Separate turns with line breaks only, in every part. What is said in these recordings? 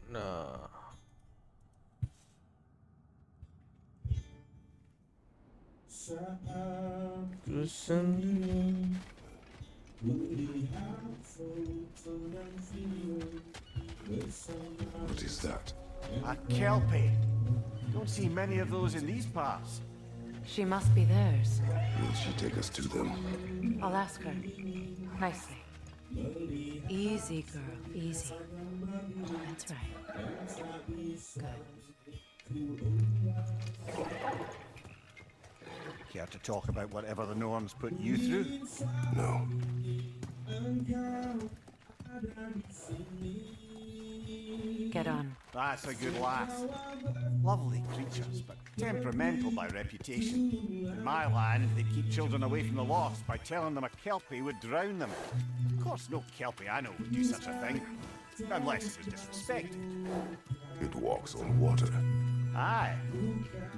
Nah, ku sendiri.
What is that?
A kelpie. Don't see many of those in these parts.
She must be theirs.
Will she take us to them?
I'll ask her. Nicely. Easy, girl. Easy. That's right. Good.
Care to talk about whatever the norms put you through?
No.
Get on.
That's a good lass. Lovely creatures, but temperamental by reputation. In my land, they keep children away from the lost by telling them a kelpie would drown them. Of course, no kelpie I know would do such a thing. Unless it was disrespected.
It walks on water.
Aye.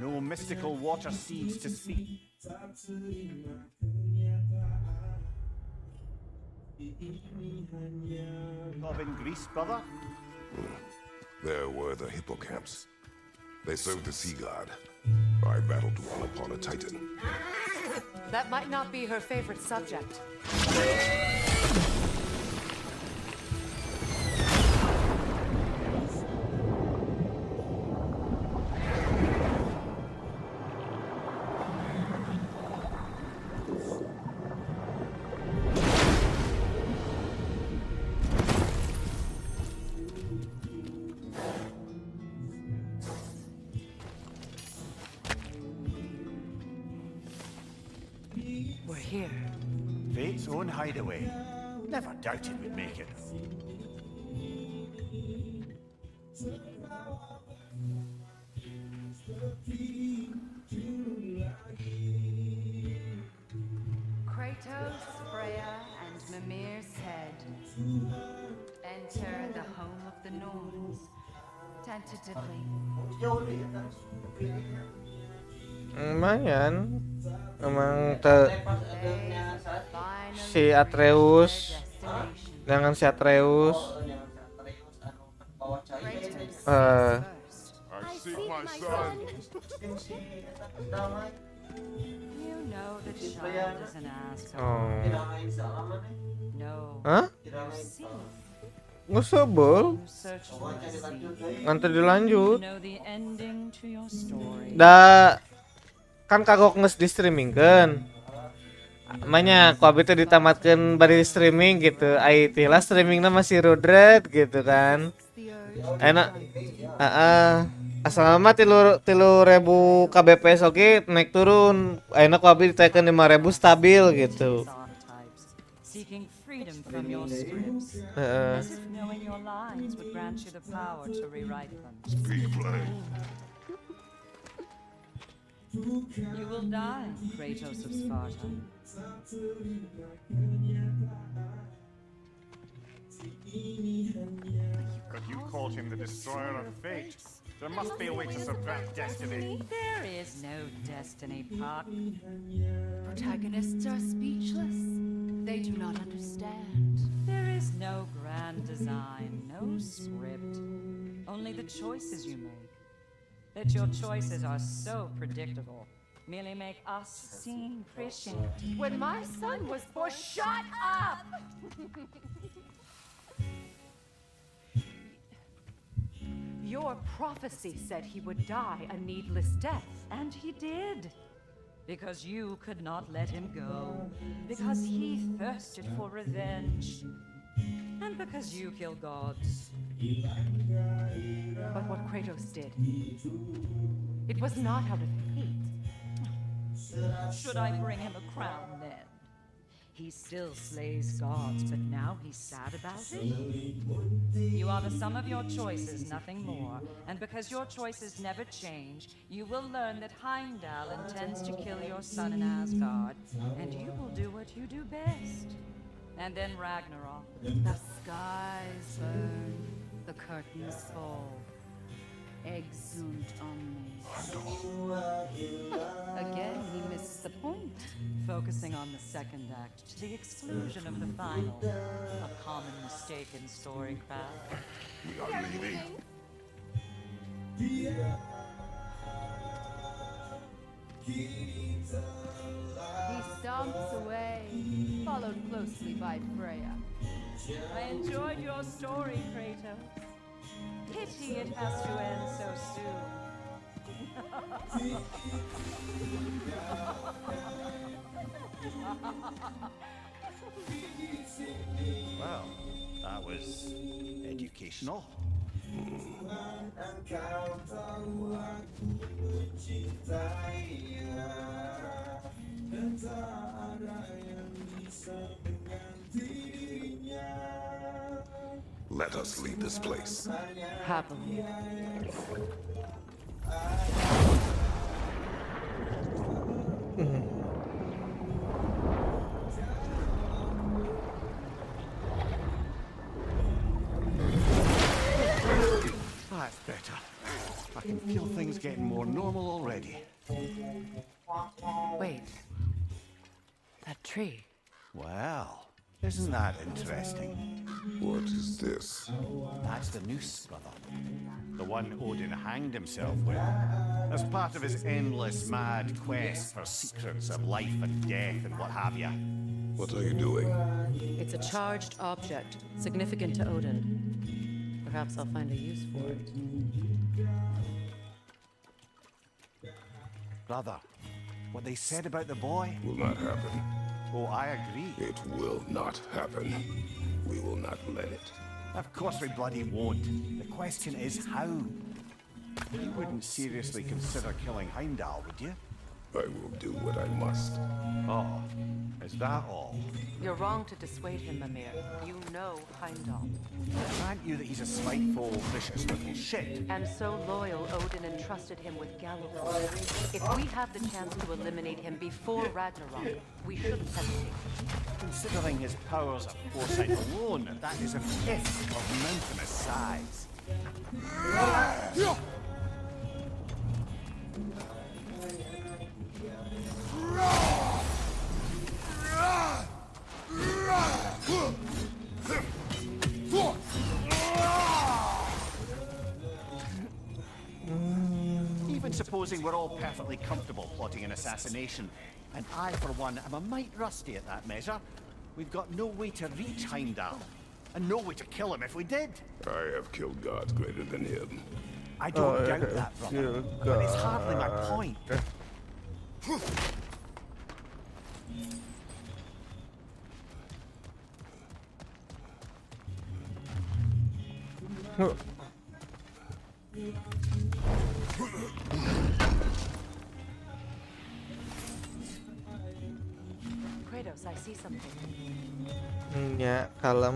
No mystical water seeds to see. Love in Greece, brother?
There were the hippocamps. They served the sea god. I battled one upon a titan.
That might not be her favorite subject. We're here.
Fate's own hideaway. Never doubted we'd make it.
Kratos, Freya, and Mimir's head enter the home of the Norns. Tentatively.
Lumayan. Emang si Atreus dengan si Atreus
I seek my son.
You know the child is an asshole.
oh.
No.
Hah?
You see.
Nggak sebel.
You search for the sea.
Nanti dilanjut.
Know the ending to your story.
Kan kagok nges di streaming kan. Makanya ku abi teh ditamatkeun bari streaming gitu. Ai teh lah streamingna masih rodret gitu kan. Enak. Asal mah 3.000 kbps oke naik turun. Enak ku abi ditekan 5.000 stabil gitu.
Seeking freedom from your scripts. As if knowing your lines would grant you the power to rewrite them.
Speak plain.
You will die, Kratos of Sparta.
But you called him the destroyer of fate. There must be a way to subvert destiny.
There is no destiny, Puck. Protagonists are speechless. They do not understand. There is no grand design, no script. Only the choices you make. That your choices are so predictable merely make us seem prescient. When my son was born, shut up! Your prophecy said he would die a needless death, and he did. Because you could not let him go. Because he thirsted for revenge. And because you kill gods. But what Kratos did, it was not out of hate. Should I bring him a crown then? He still slays gods, but now he's sad about it? You are the sum of your choices, nothing more. And because your choices never change, you will learn that Heimdall intends to kill your son in Asgard, and you will do what you do best. And then Ragnarok. The skies burn, the curtains fall.
exunt omnes. Again, he missed the point.
Focusing on the second act to the exclusion of the final. A common mistake in storycraft.
We are leaving.
He stomps away, followed closely by Freya.
I enjoyed your story, Kratos. Pity it has to end so soon.
Well, that was educational.
Let us leave this place.
Happily.
That's better. I can feel things getting more normal already.
Wait. That tree.
Well, isn't that interesting?
What is this?
That's the noose, brother. The one Odin hanged himself with. As part of his endless, mad quest for secrets of life and death and what have you.
What are you doing?
It's a charged object, significant to Odin. Perhaps I'll find a use for it.
Brother, what they said about the boy?
Will not happen.
Oh, I agree.
It will not happen. We will not let it.
Of course we bloody won't. The question is how. You wouldn't seriously consider killing Heimdall, would you?
I will do what I must.
Oh, is that all?
You're wrong to dissuade him, Mimir. You know Heimdall.
Grant you that he's a spiteful, vicious little shit.
And so loyal, Odin entrusted him with Ngabuburit. If we have the chance to eliminate him before Ragnarok, we shouldn't hesitate.
Considering his powers of foresight alone, that is a gift of mountainous size. Even supposing we're all perfectly comfortable plotting an assassination, and I, for one, am a mite rusty at that measure, we've got no way to reach Heimdall, and no way to kill him if we did.
I have killed gods greater than him.
I don't doubt that, brother, but it's hardly my point.
Kratos, I see something.
Ya, kalem.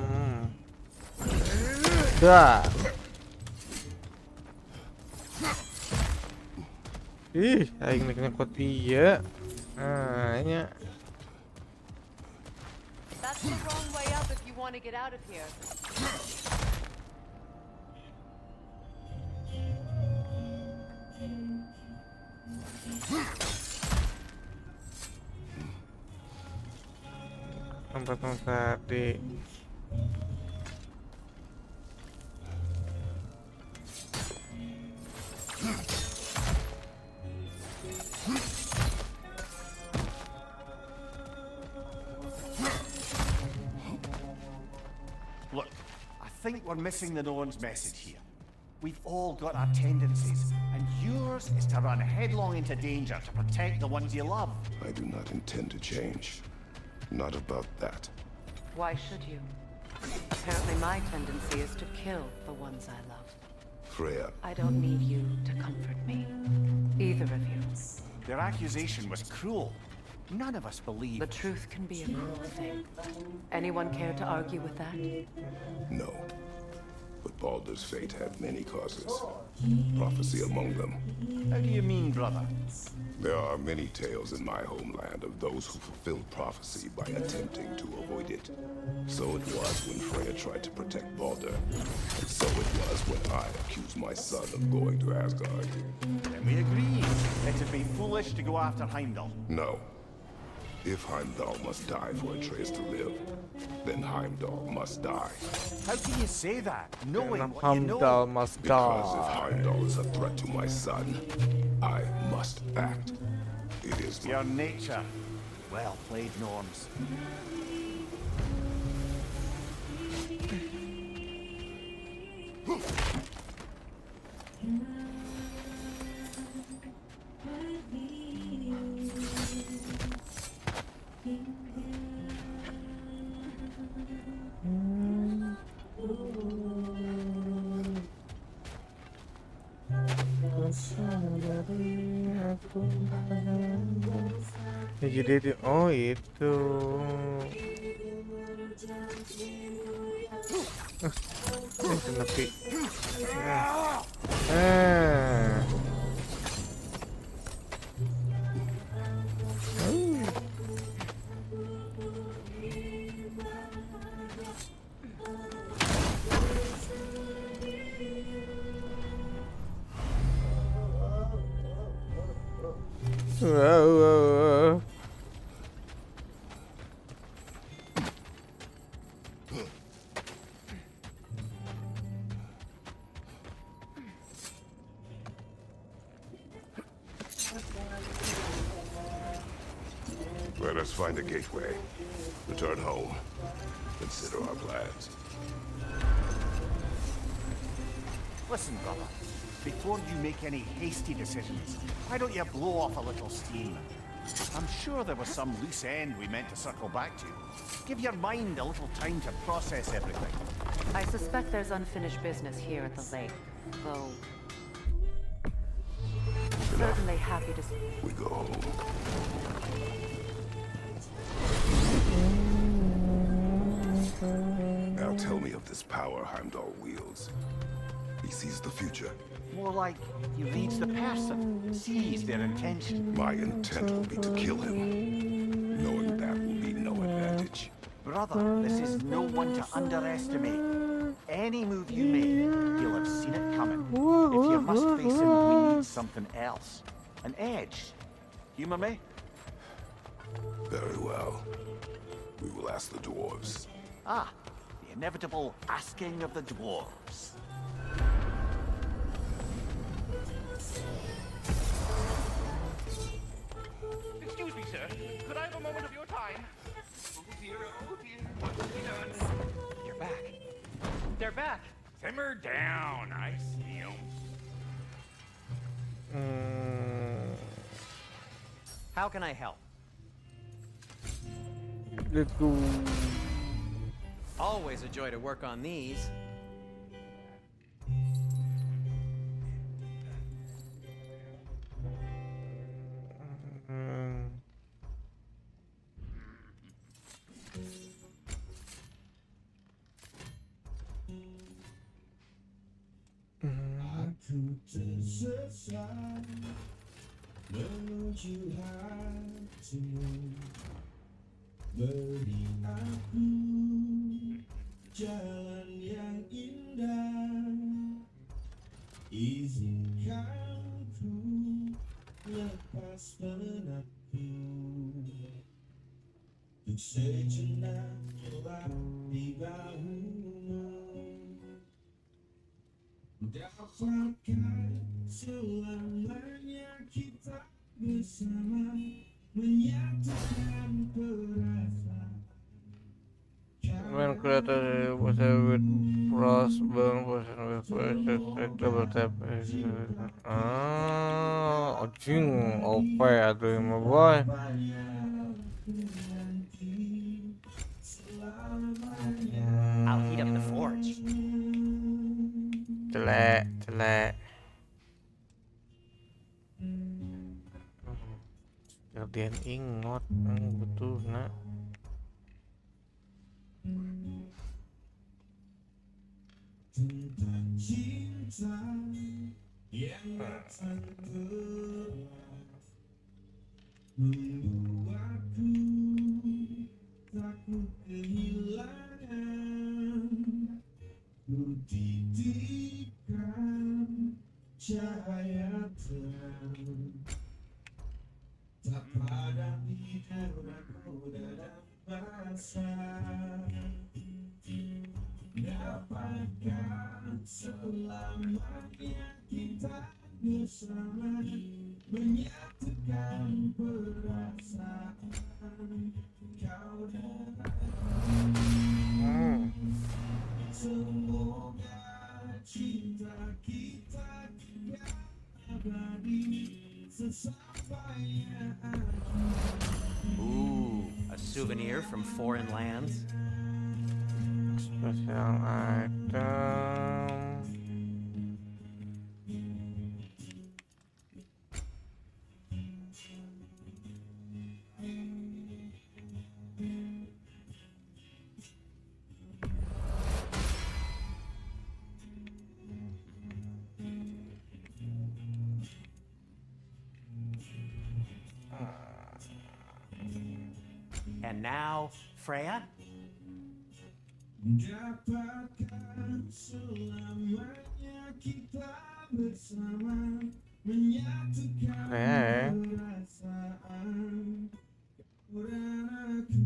Dah. Ih, aing nyekot iya. Nah, nya.
That's the wrong way up if you want to get out of here.
Tempat tadi.
Look, I think we're missing the Norn's message here. We've all got our tendencies, and yours is to run headlong into danger to protect the ones you love.
I do not intend to change. Not about that.
Why should you? Apparently my tendency is to kill the ones I love.
Freya,
I don't need you to comfort me. Either of you.
Their accusation was cruel. None of us believe.
The truth can be a cruel thing. Anyone care to argue with that?
no. But Baldur's fate had many causes, prophecy among them.
How do you mean, brother?
There are many tales in my homeland of those who fulfilled prophecy by attempting to avoid it. So it was when Freya tried to protect Baldur, and so it was when I accused my son of going to Asgard.
Then we agree. It'd be foolish to go after Heimdall.
No. If Heimdall must die for Atreus to live, then Heimdall must die.
How can you say that, knowing what you
Heimdall
know?
must
Because if
die.
Heimdall is a threat to my son, I must act. It is
Your nature. Well played, Norms.
Ya, jadi oh itu. Tapi. Wow.
Let us find a gateway. Return home. Consider our plans.
Listen, brother. Before you make any hasty decisions, why don't you blow off a little steam? I'm sure there was some loose end we meant to circle back to. Give your mind a little time to process everything.
I suspect there's unfinished business here at the lake, though certainly happy to...
We go home. Now tell me of this power Heimdall wields. He sees the future.
More like he reads the person, sees their intention.
My intent will be to kill him. Knowing that will be no advantage.
Brother, this is no one to underestimate. Any move you make, he'll have seen it coming. If you must face him, we need something else. An edge. Humor me?
Very well. We will ask the dwarves.
Ah, the inevitable asking of the dwarves.
Excuse me, sir. Could I have a moment of your time? Oh dear, what have we done? You're back. They're back. Simmer down. I see 'em.
How can I help?
Let's go.
Always a joy to work on these.
Beri aku jalan yang indah, izinkan ku lepas penatku, untuk sejenak gelap di bahumu, dapatkan selamanya kita bersama. Menyatukan perasaan.
When creator was with Frost, burn person with pressure, double tap. Anjing, OP aduh mah boy.
I'll heat up the forge.
Jelek, jelek. Guardian ingot, betul nak.
tentang cinta yang datang terang membuatku takut kehilangan ku titipkan cahaya terang tak padam di goda dan basah dapatkan selamanya kita bersama menyatukan perasaan kau dan aku. Semoga cinta kita kekal abadi sesampainya
Ooh, a souvenir from foreign lands.
Special item.
And now, Freya?
dapatkan selamanya kita bersama menyatukan perasaan kau dan aku.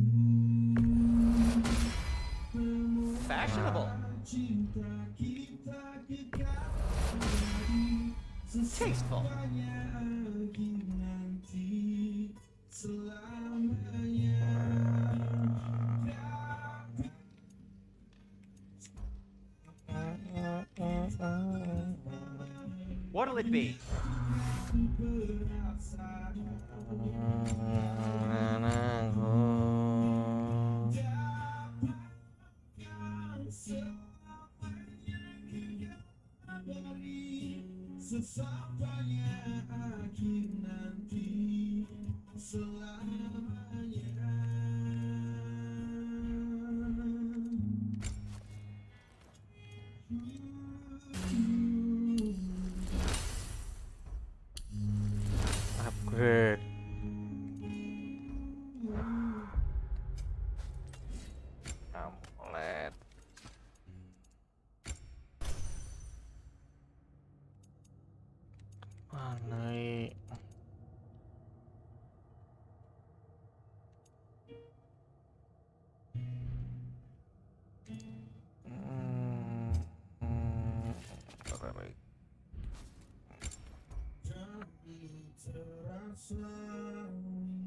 Fashionable.
Cinta kita kekal abadi
Tasteful.
lagi nanti selamanya.
What'll it be?
Sesampainya akhir nanti selamanya.
Upgrade. Amulet. Naik.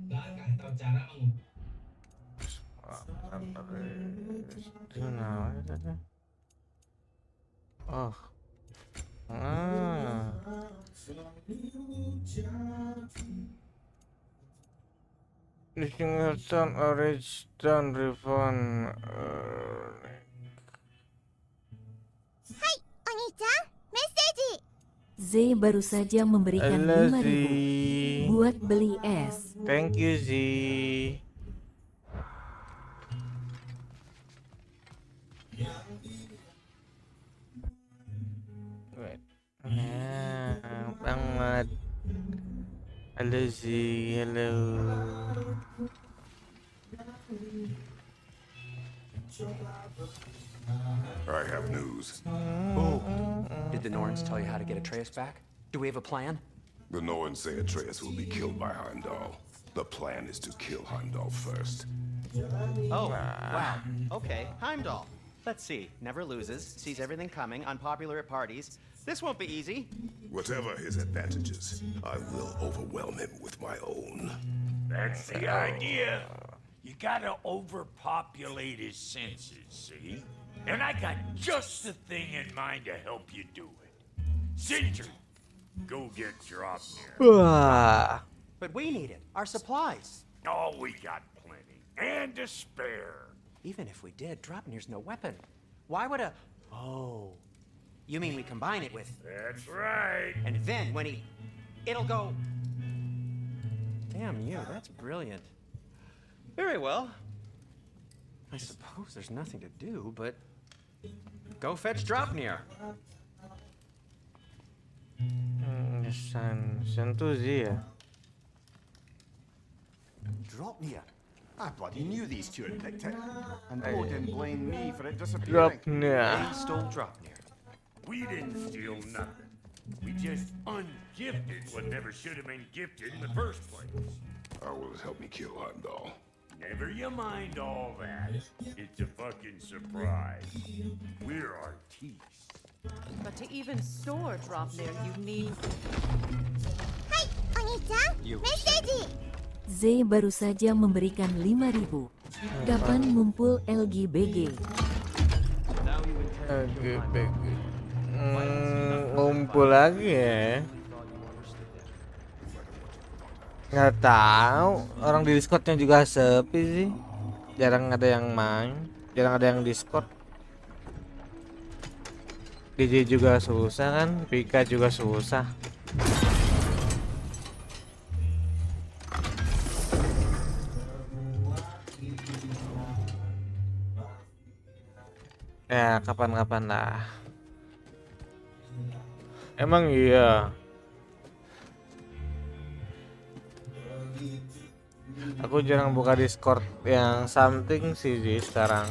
Langkah tahu cara
Oh. Disingleton orange dan ribbon.
Z baru saja memberikan
Halo,
5.000
Zi.
buat beli es.
Thank you, Z. Wait. Nah, banget. Halo, Z. Halo.
I have news.
Oh, did the Norns tell you how to get Atreus back? Do we have a plan?
The Norns say Atreus will be killed by Heimdall. The plan is to kill Heimdall first.
Oh, wow. Okay, Heimdall. Let's see. Never loses, sees everything coming, unpopular at parties. This won't be easy.
Whatever his advantages, I will overwhelm him with my own.
That's the idea. You gotta overpopulate his senses, see? And I got just the thing in mind to help you do it. Sindri, go get Dropnir.
Wah.
But we need it. Our supplies.
Oh, we got plenty. And to spare.
Even if we did, Dropnir's no weapon. Why would a... Oh. You mean we combine it with...
That's right.
And then when he... It'll go... Damn you, that's brilliant. Very well. I suppose there's nothing to do, but... Go fetch Draupnir.
San tuh sih ya.
Draupnir. I bloody knew these two had picked it. And Odin blamed me for it disappearing.
Draupnir.
They stole Draupnir.
We didn't steal nothing. We just ungifted what never should have been gifted in the first place.
How will it help me kill Heimdall?
Never you mind all that. It's a fucking surprise. We're artistes.
But to even store Draupnir, you need...
Z baru saja memberikan 5.000. Kapan ngumpul LGBG?
Ngumpul lagi ya. Nggak tahu, orang di Discordnya juga sepi sih, jarang ada yang main, jarang ada yang Discord. DJ juga susah kan, Pika juga susah. Ya kapan-kapan lah. Emang iya. Aku jarang buka Discord yang something sih sekarang.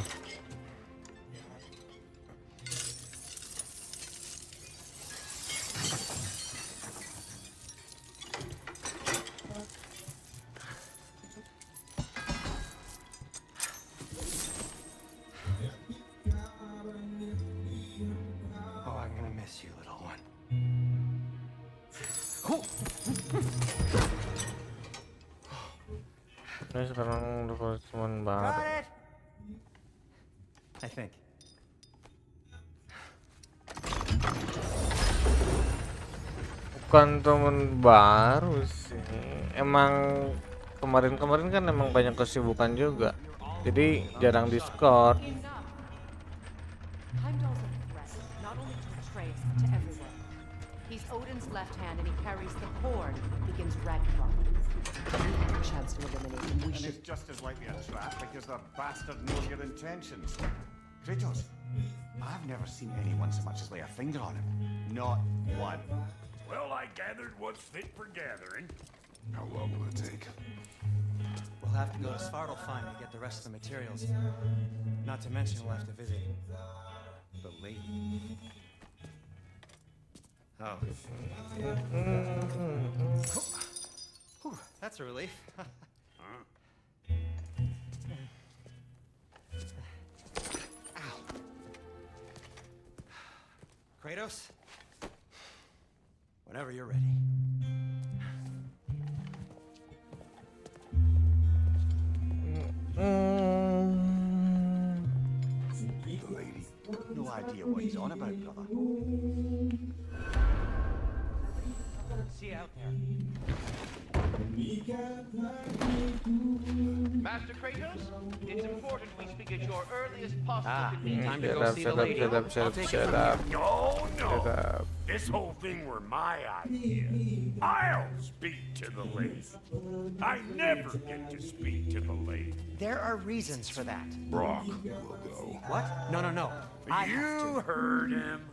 Oh, I'm gonna miss you, little one.
Ini sekarang udah cuman baru.
I think.
Bukan temen baru sih. Emang kemarin-kemarin kan emang banyak kesibukan juga. Jadi jarang Discord.
Heimdall's a threat, not only to Atreus, but to everyone. He's Odin's left hand and he carries the cord that begins Ragnarok. If we have a chance to eliminate him, we
And
should...
it's just as likely a trap because the bastard knows your intentions. Kratos, I've never seen anyone so much as lay a finger on him. Not one.
Well, I gathered what's fit for gathering.
How long will it take?
We'll have to go to Svartalfheim to get the rest of the materials. Not to mention we'll have to visit the lady. Oh. Whew, that's a relief. Ow. Kratos? Whenever you're ready.
The lady.
No idea what he's on about, brother.
See you out there.
Master Kratos, it's important we speak at your earliest possible convenience.
Time to go see the lady. I'll take it from here.
No, no. This whole thing were my idea. I'll speak to the lady. I never get to speak to the lady.
There are reasons for that.
Brock will go.
What? No, no, no. I have
You
to.
heard him.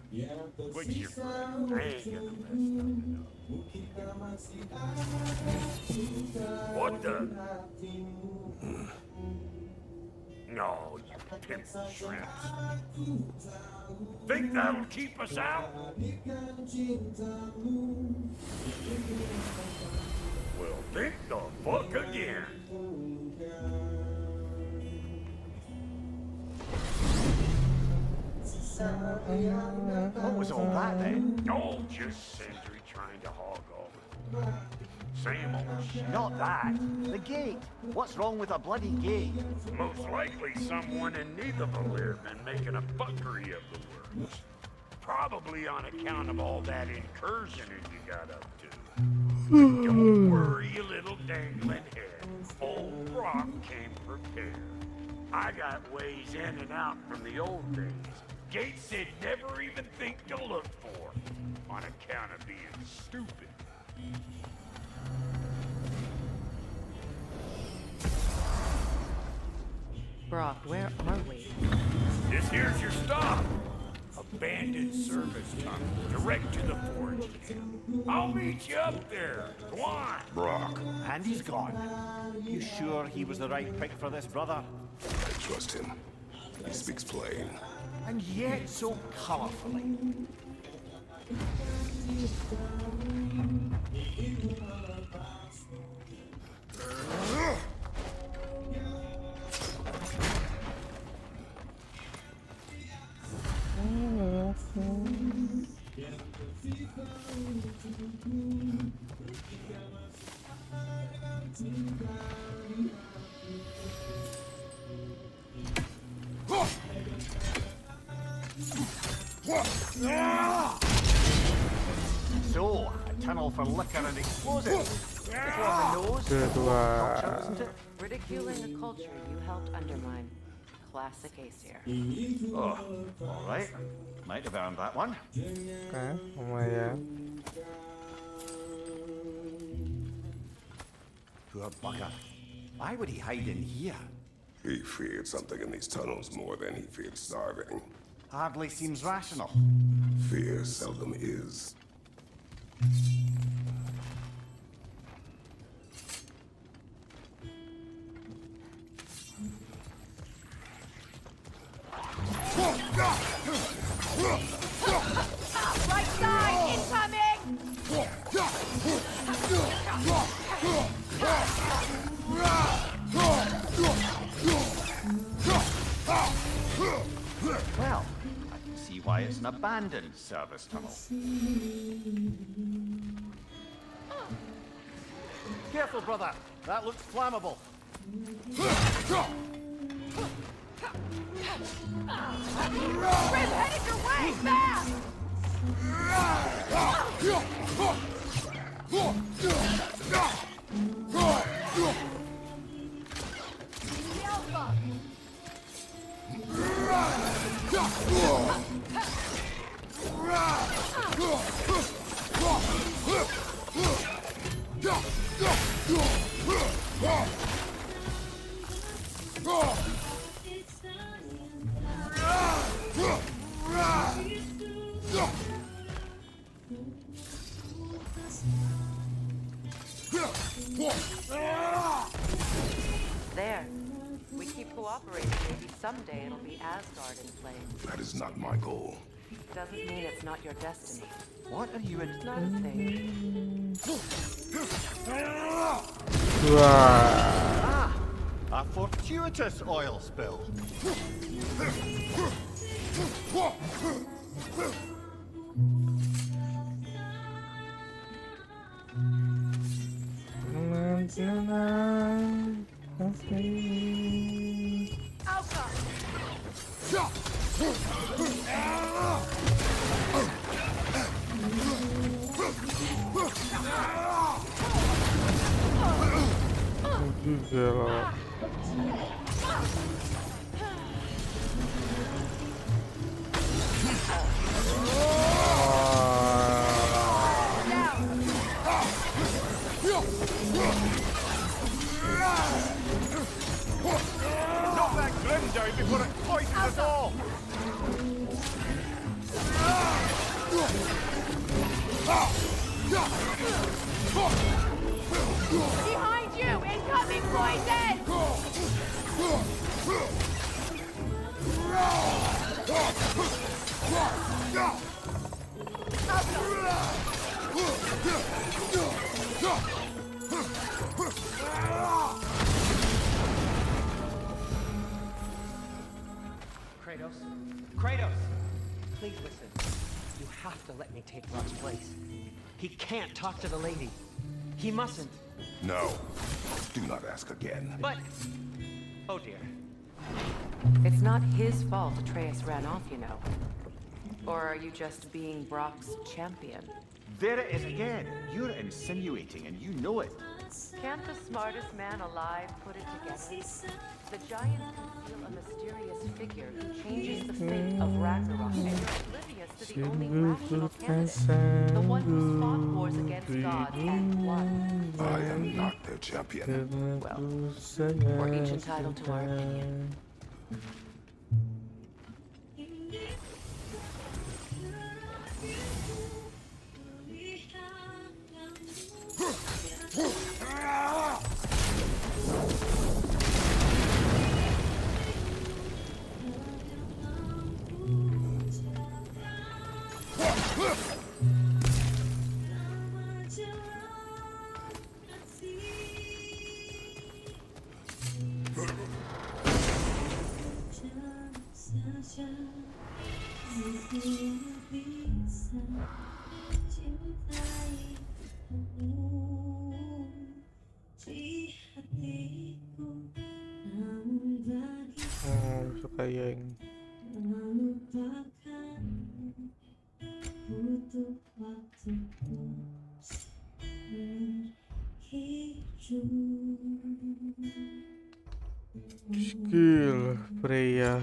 What's your friend? I ain't gonna mess up. What the? No, you pimp shrimps. Think that'll keep us out? Well, think the fuck again.
What was all that then?
Oh, just Sentry trying to hog all the same old shit.
Not that. The gate. What's wrong with a bloody gate?
Most likely someone in Nidavellir been making a fuckery of the works. Probably on account of all that incursioning you got up to. But don't worry, you little dangling head. Old Brock came prepared. I got ways in and out from the old days. Gates they'd never even think to look for, on account of being stupid.
Brock, where are we?
This here's your stop. abandoned service tunnel direct to the forge camp. I'll meet you up there. Go on.
Brock,
And he's gone. You sure he was the right pick for this, brother?
I trust him. He speaks plain.
And yet so colourfully. So, a tunnel for liquor and explosives. Before the nose,
Kedua.
culture, isn't it?
Ridiculing a culture you helped undermine. Classic Aesir.
Oh, all right. Might have earned that one.
Oke, lumayan.
Poor bugger. Why would he hide in here?
He feared something in these tunnels more than he feared starving.
Hardly seems rational.
Fear seldom is.
Right side, incoming!
Well, I can see why it's an abandoned service tunnel. Careful, brother. That looks flammable.
Grim, headed your way, fast! The Alpha!
There. We keep cooperating. Maybe someday it'll be Asgard in flames.
That is not my goal.
Doesn't mean it's not your destiny.
What are you in?
It's not a thing.
Wah.
A fortuitous oil spill.
Alpha!
Gila.
Knock that grim down before it poisons us all.
Behind you! Incoming poison!
Kratos? Kratos! Please listen. You have to let me take Rock's place. He can't talk to the lady. He mustn't.
No. Do not ask again.
But... Oh dear.
It's not his fault Atreus ran off, you know. Or are you just being Brock's champion?
There it is again. You're insinuating and you know it.
Can't the smartest man alive put it together? The giants conceal a mysterious figure who changes the fate of Ragnarok, and you're oblivious to the only rational candidate, the one who's fought wars against gods and won.
I am not their champion.
Well, we're each entitled to our opinion.
Suka yang skill pria.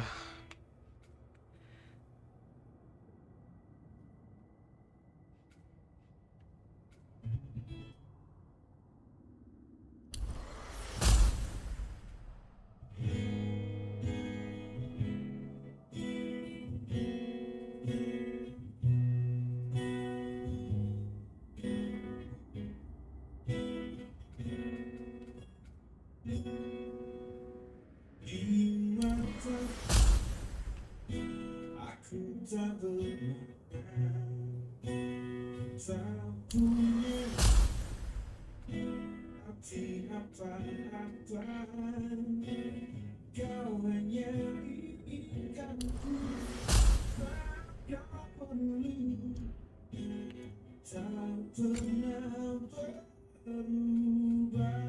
Aku tak tak punya arti apa-apa. Kau hanya inginkanku, kau perlu tak pernah berubah.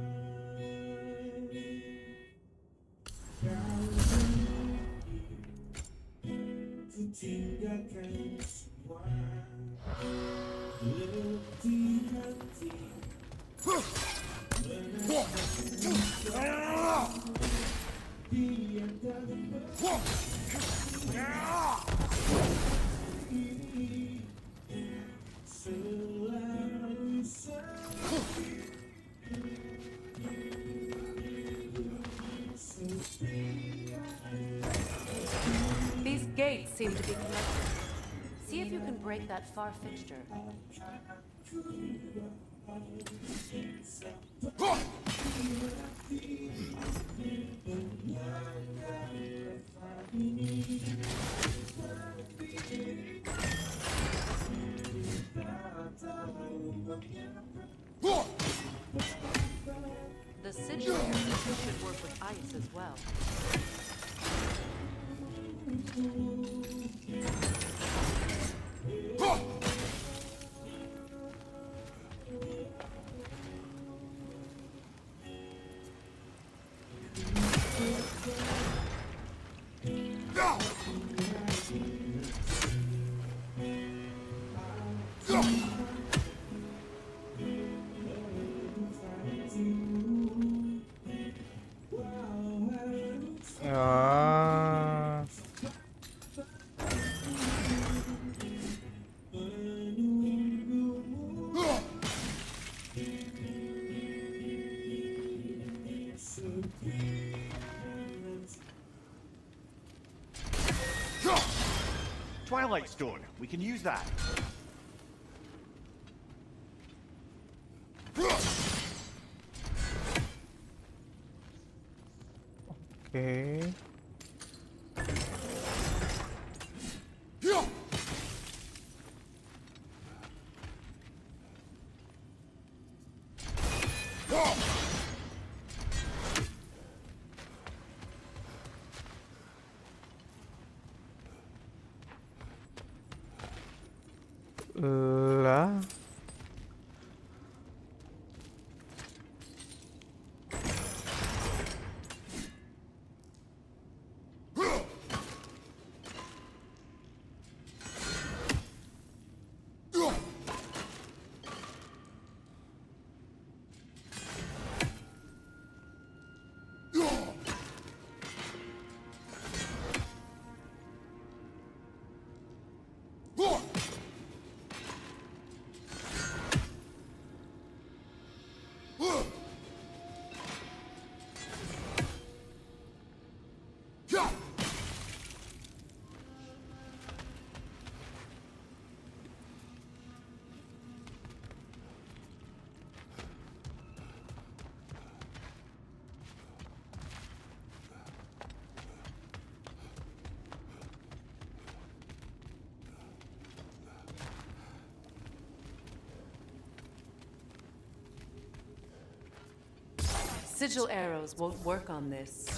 Ku tinggalkan semua letih hati. Selalu
These gates seem to be connected. See if you can break that far fixture. The sigil should work with ice as well.
Ah.
Twilight Stone. We can use that.
Oke. Lah.
Sigil arrows won't work on this.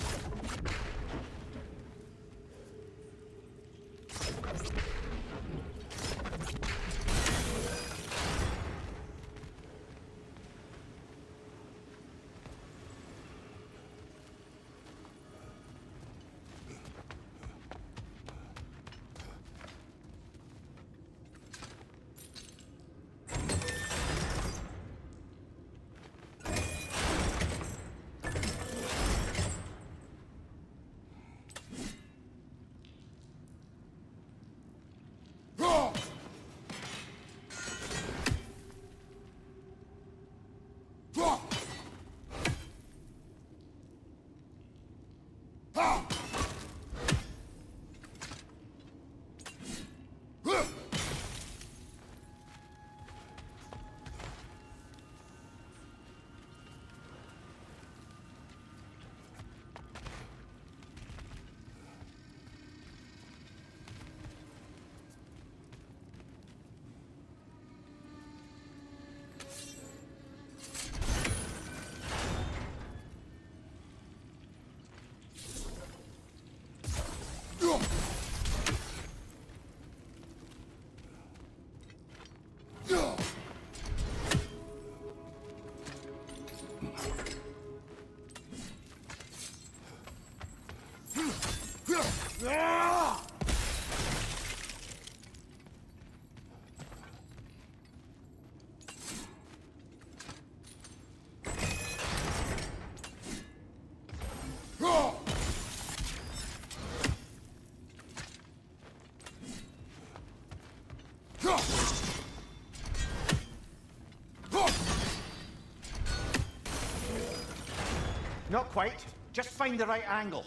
Not quite. Just find the right angle.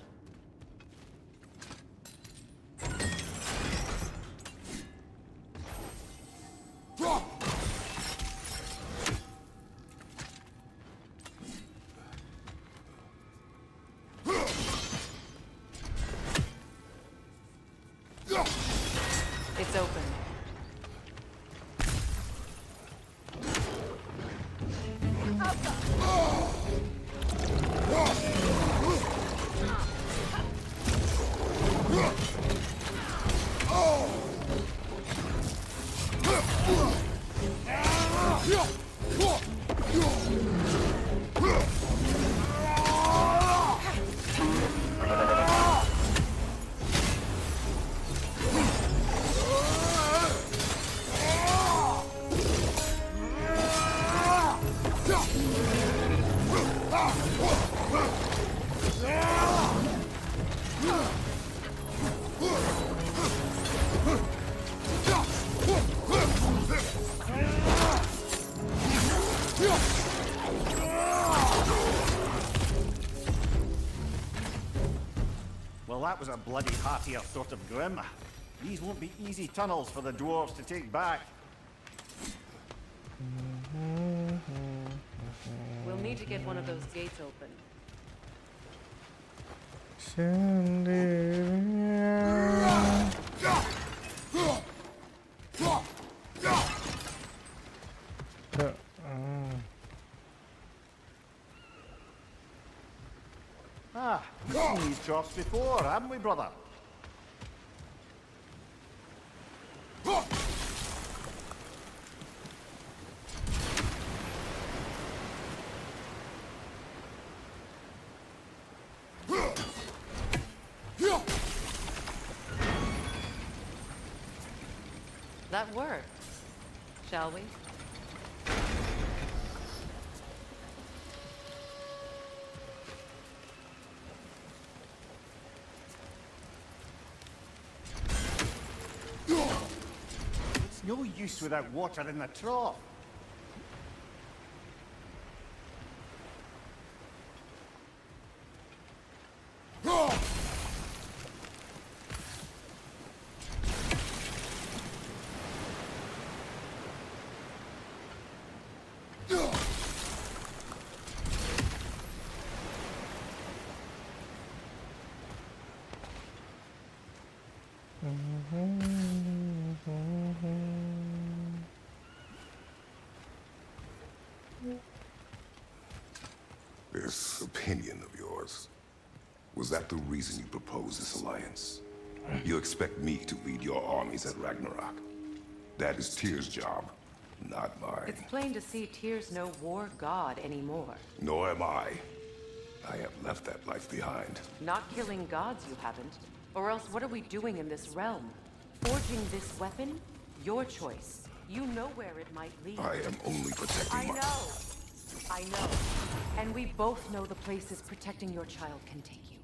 It's open.
Well, that was a bloody heartier sort of grim. These won't be easy tunnels for the dwarves to take back.
We'll need to get one of those gates open.
Ah, we've seen these troughs before, haven't we, brother?
That worked. Shall we?
It's no use without water in the trough.
This opinion of yours, was that the reason you proposed this alliance? You expect me to lead your armies at Ragnarok? That is Tyr's job, not mine.
It's plain to see Tyr's no war god anymore.
Nor am I. I have left that life behind.
Not killing gods, you haven't. Or else what are we doing in this realm? Forging this weapon? Your choice. You know where it might lead.
I am only protecting
I know. And we both know the places protecting your child can take you.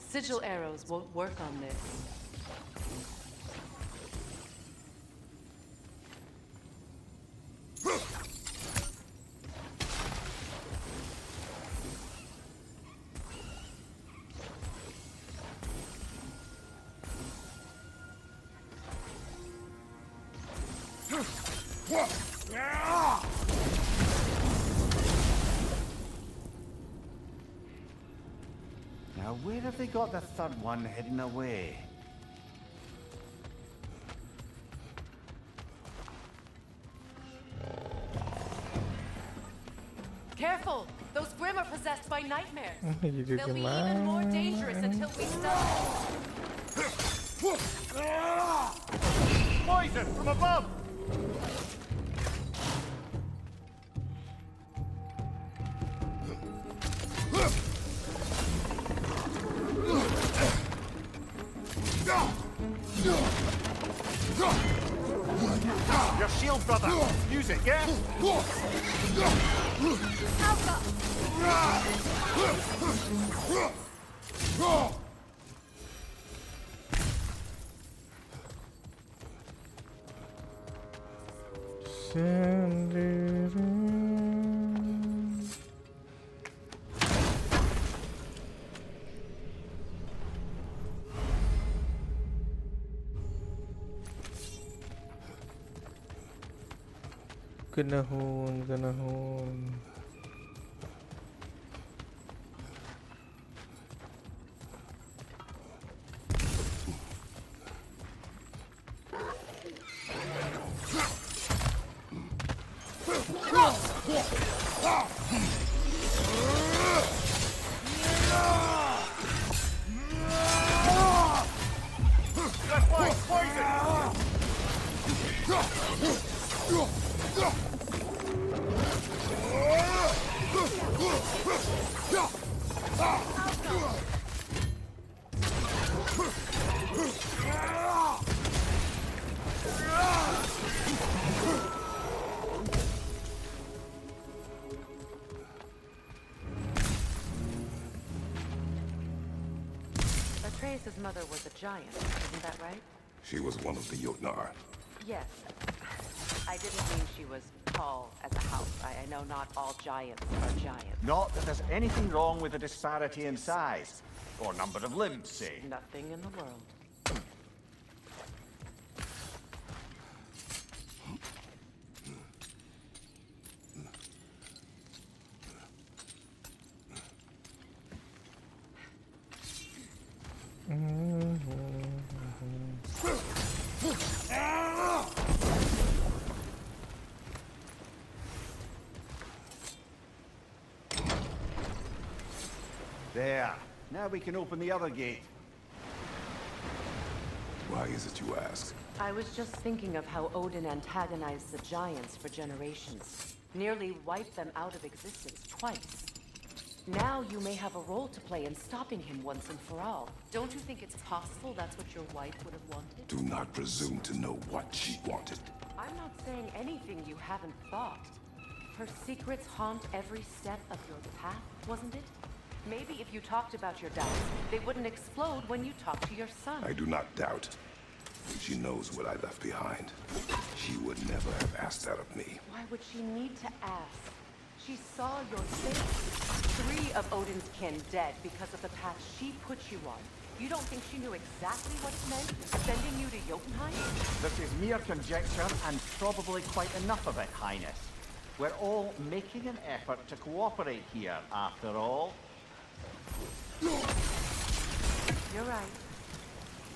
Sigil arrows won't work on this.
Now, where have they got the third one hidden away?
Careful! Those Grimm are possessed by nightmares.
Jadi
They'll be even more dangerous until we stop.
Poison from above! Your shield, brother! Use it, yeah?
Kenahun.
Atreus' mother was a giant, isn't that right?
She was one of the Jotnar.
Yes. I didn't mean she was tall as a house. I know not all giants are giants.
Not that there's anything wrong with the disparity in size. Or number of limbs, say.
Nothing in the world.
There. Now we can open the other gate.
Why is it you ask?
I was just thinking of how Odin antagonized the giants for generations. Nearly wiped them out of existence twice. Now you may have a role to play in stopping him once and for all. Don't you think it's possible that's what your wife would have wanted?
Do not presume to know what she wanted.
I'm not saying anything you haven't thought. Her secrets haunt every step of your path, wasn't it? Maybe if you talked about your doubts, they wouldn't explode when you talked to your son.
I do not doubt. She knows what I left behind. She would never have asked that of me.
Why would she need to ask? She saw your face. 3 of Odin's kin dead because of the path she put you on. You don't think she knew exactly what it meant, sending you to Jotunheim?
This is mere conjecture, and probably quite enough of it, Highness. We're all making an effort to cooperate here, after all.
You're right.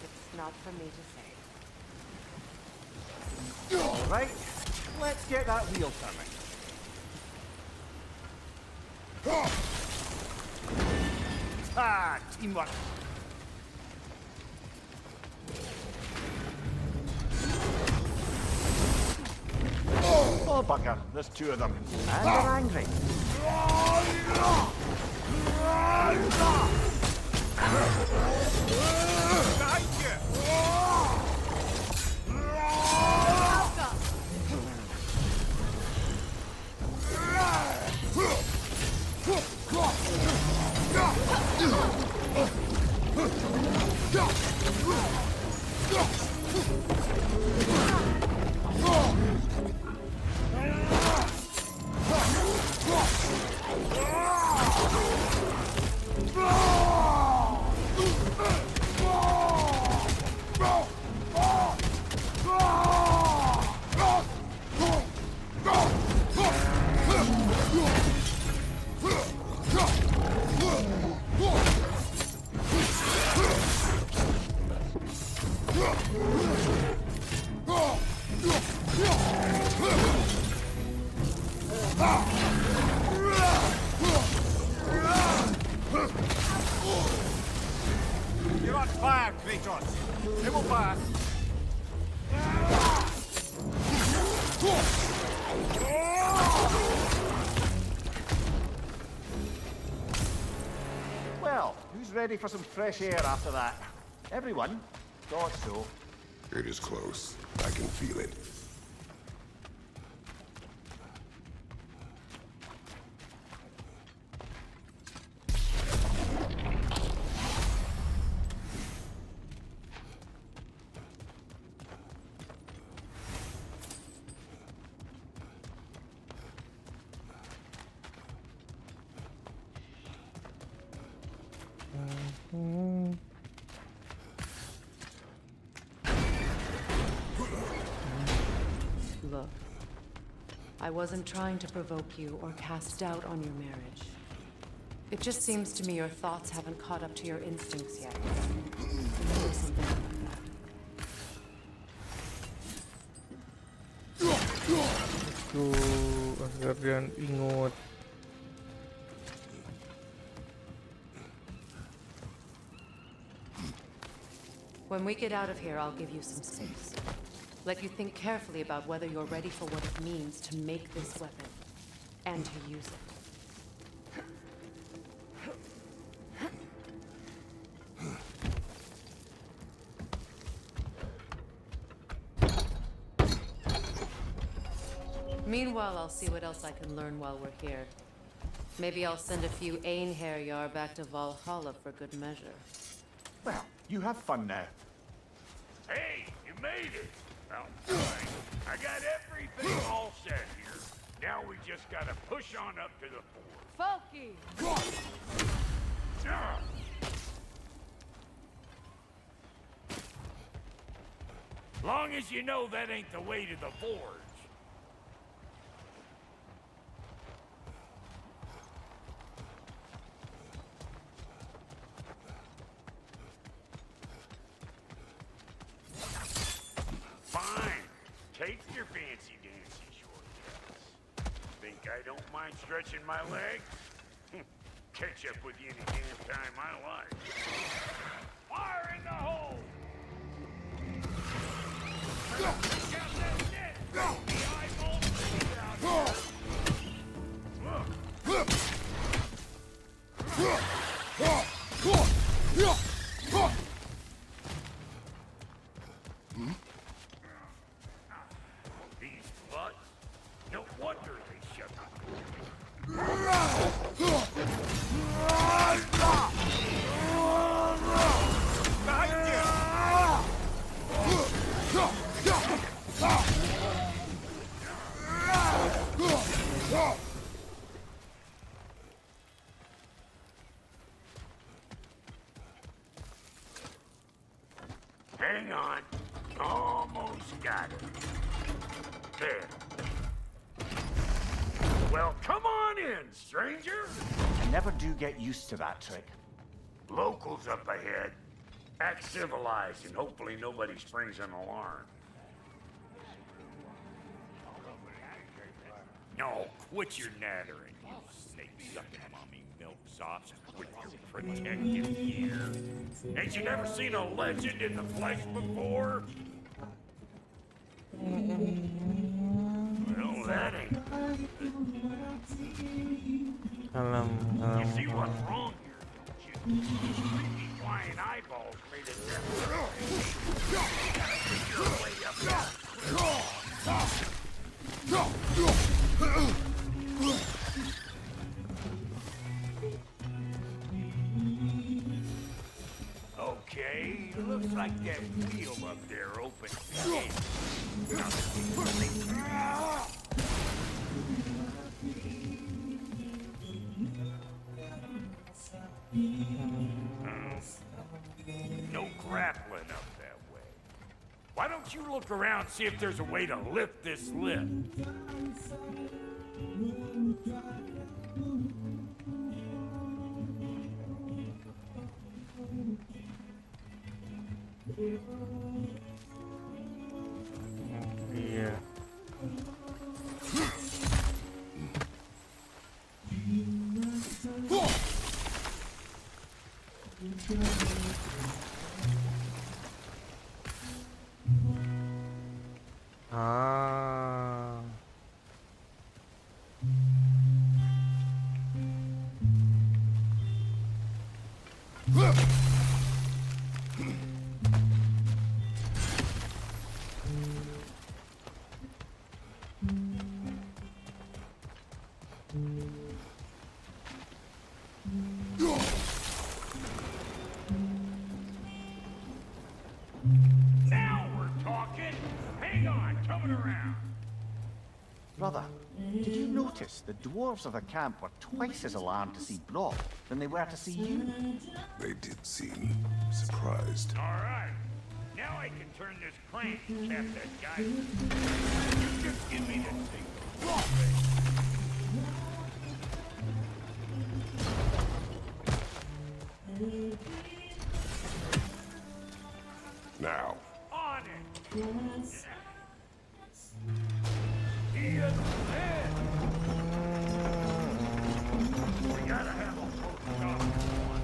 It's not for me to say.
All right, let's get that wheel turning. Ah, teamwork. Oh, bugger, there's two of them. And they're angry. Behind you! You're on fire, Kratos. It will pass. Well, who's ready for some fresh air after that? Everyone? Thought so.
It is close. I can feel it.
Look, I wasn't trying to provoke you or cast doubt on your marriage. It just seems to me your thoughts haven't caught up to your instincts yet. Maybe something like that.
Tuh, agar dan ingut.
When we get out of here, I'll give you some space. Let you think carefully about whether you're ready for what it means to make this weapon and to use it. Meanwhile, I'll see what else I can learn while we're here. Maybe I'll send a few Einherjar back to Valhalla for good measure.
Well, you have fun now.
Hey, you made it. Well, fine. I got everything all set here. Now we just gotta push on up to the fort.
Folky!
Ah. Long as you know that ain't the way to the forge. Fine. Take your fancy dancy shortcuts. Think I don't mind stretching my legs? Catch up with you any damn time I like. Fire in the hole! Check out that net! The eyeball trees out These butts? No wonder they shut Hang on. Almost got it. There. Well, come on in, stranger.
I never do get used to that trick.
Locals up ahead. Act civilized and hopefully nobody springs an alarm. No, quit your nattering, you snake-sucking mommy milksops with your protective gear. Ain't you never seen a legend in the flesh before? Well, that ain't. You see what's wrong here, don't you? Creepy flying eyeballs made it that way. You gotta get your way up there. Okay, looks like that wheel up there opens the gate. No grappling up that way. Why don't you look around, see if there's a way to lift this lift?
Iya. Ah.
Now we're talking. Hang on, coming around.
Brother, did you notice the dwarves of the camp were twice as alarmed to see Brock than they were to see you?
They did seem surprised.
All right. Now I can turn this crank and cap that guy. You just give me the signal.
Now,
On it. He is dead. We gotta have a post up one.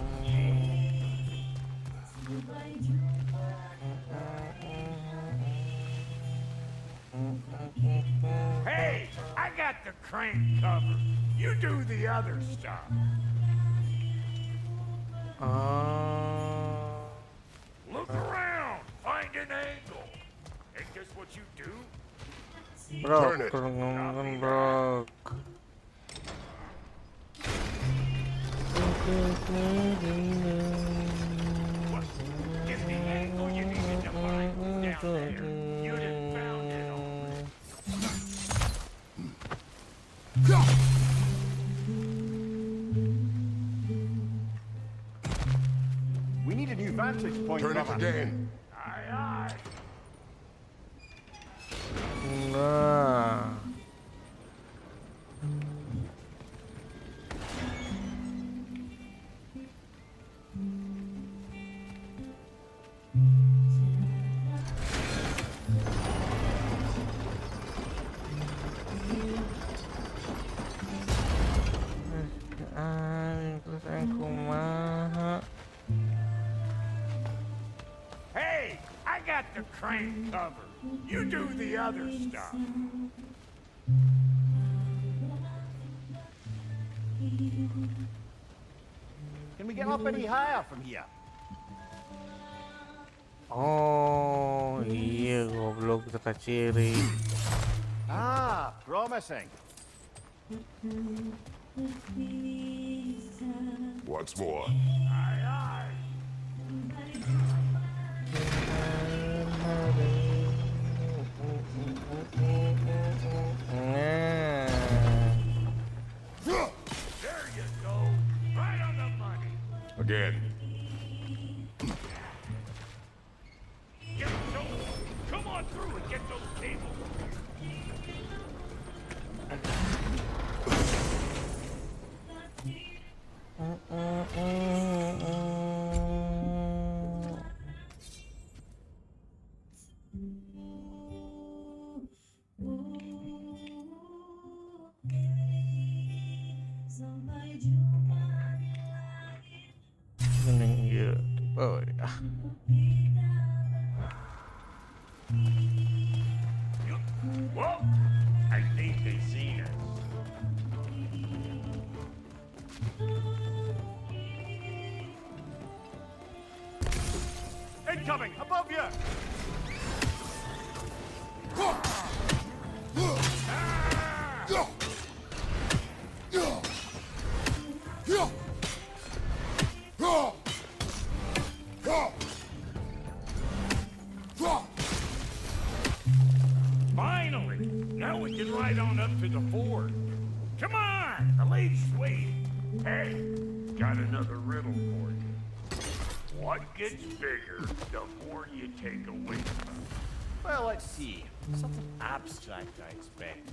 Hey, I got the crank covered. You do the other stuff.
Ah.
Look around. Find an angle. Ain't this what you do?
Bro,
Turn it.
kurang bro.
What? Get the angle you needed to find was down there. You'd have found it all.
We need a new vantage point,
turn it
brother.
again.
Aye, aye.
Nah. Terus yang kumaha.
Hey, I got the crank covered. You do the other stuff.
Can we get up any higher from here?
Oh iya goblok teka ciri.
Ah, promising.
Once more.
Aye, aye. There you go. Right on the money.
Again.
Get those. Come on through and get those cables.
Oh ya.
Whoa! I think they seen us.
Incoming! Above you!
Finally! Now we can ride on up to the fort. Come on! The lady's waiting. Hey, got another riddle for you. What gets bigger the more you take away from it?
Well, let's see. Something abstract, I expect.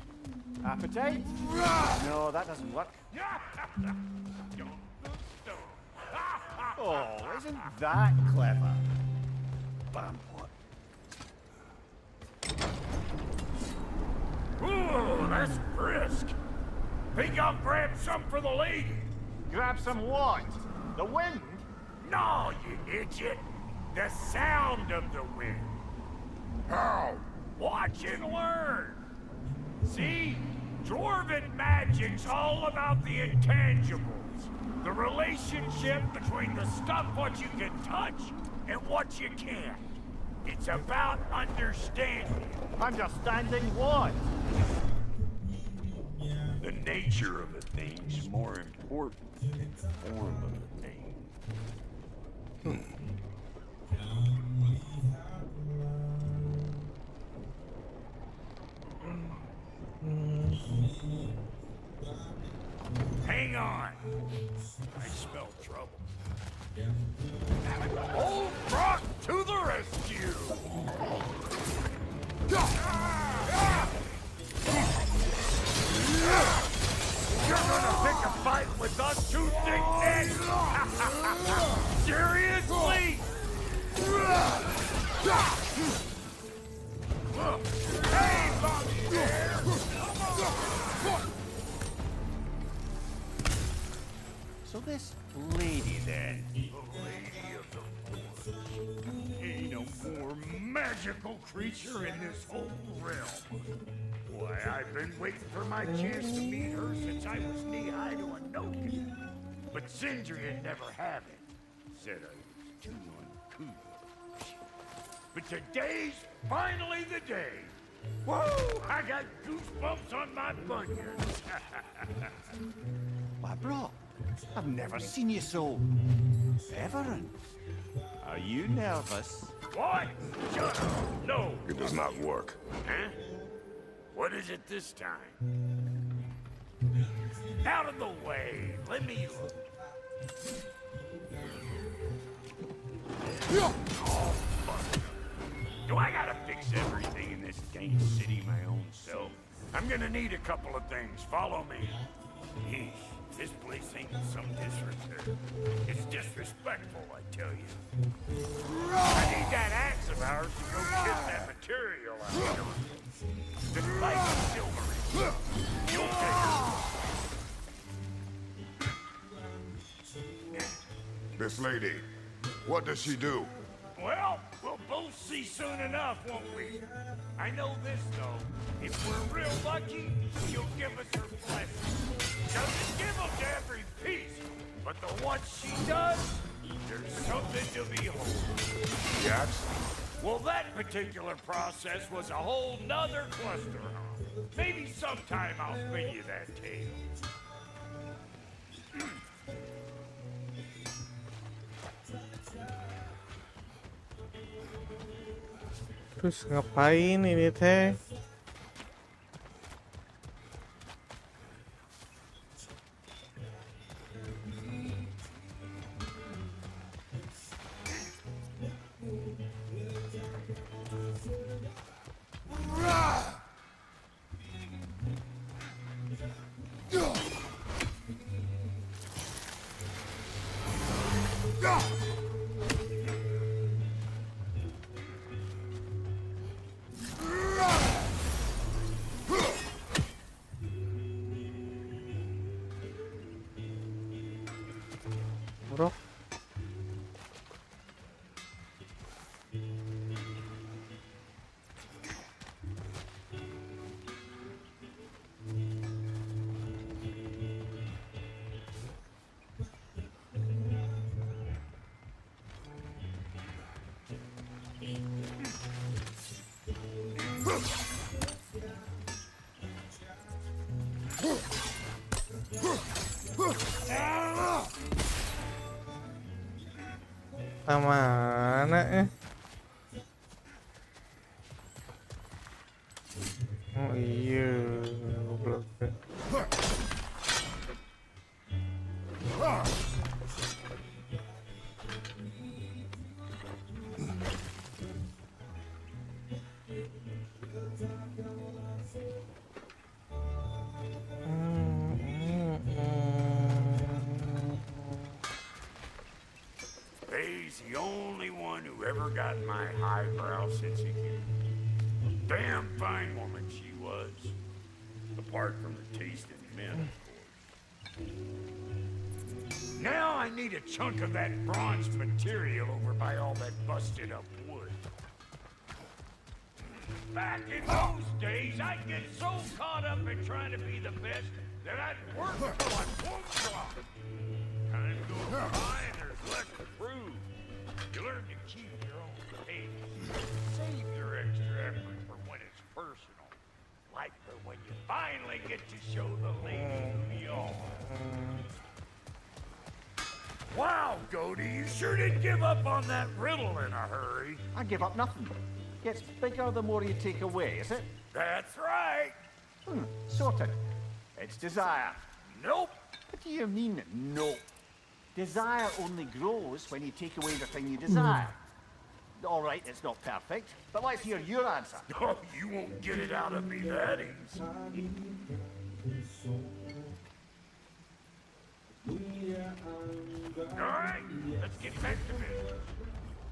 Appetite? No, that doesn't work. Oh, isn't that clever? Bam, what?
Ooh, that's brisk. Think I'll grab some for the lady?
Grab some what? The wind?
No, you idiot. The sound of the wind.
How?
Watch and learn. See? Dwarven magic's all about the intangibles. The relationship between the stuff what you can touch and what you can't. It's about understanding.
Understanding what?
The nature of a thing's more important than the form of a thing. Hang on. I smell trouble. Old Brock to the rescue! You're gonna pick a fight with us two thick-necks? Seriously? Hey, Bobby there!
So this lady then?
The Lady of the Forest. Ain't no more magical creature in this whole realm. Why, I've been waiting for my chance to meet her since I was knee-high to a Nokia. But Sindri'd never have it. Said I was too uncouth. But today's finally the day. Whoa! I got goosebumps on my bunions.
Why, bro, I've never seen you so reverent. Are you nervous?
What? Shut up. No.
It does not work.
Huh? What is it this time? Out of the way. Let me look. Oh, fuck. Do I gotta fix everything in this dang city my own self? I'm gonna need a couple of things. Follow me. Eesh, this place ain't some disrepair. It's disrespectful, I tell you. I need that axe of ours to go get that material out of it. The light of silver. You'll take it.
This lady, what does she do?
Well, we'll both see soon enough, won't we? I know this, though. If we're real lucky, she'll give us her blessing. Doesn't give them to every piece, but the ones she does, there's something to behold.
Yes?
Well, that particular process was a whole nother cluster. Maybe sometime I'll spin you that tale.
Terus ngapain ini teh? Ragnarok. Mana ya? Oh iya, goblok.
He's the only one who ever got my highbrow sense of humor. Damn fine woman she was. Apart from the taste of men, of course. Now I need a chunk of that bronze material over by all that busted up wood. Back in those days, I'd get so caught up in trying to be the best that I'd work till I won't drop. Time goes by and there's less to prove. You learn to keep your own pace. Save your extra effort for when it's personal. Like for when you finally get to show the lady who you are. Wow, Goldie, you sure did give up on that riddle in a hurry.
I give up nothing. Gets bigger the more you take away, is it?
That's right.
Sorted. It's desire.
Nope.
What do you mean, no? Desire only grows when you take away the thing you desire. All right, it's not perfect, but let's hear your answer.
Oh, you won't get it out of me that easy. All right, let's get back to business.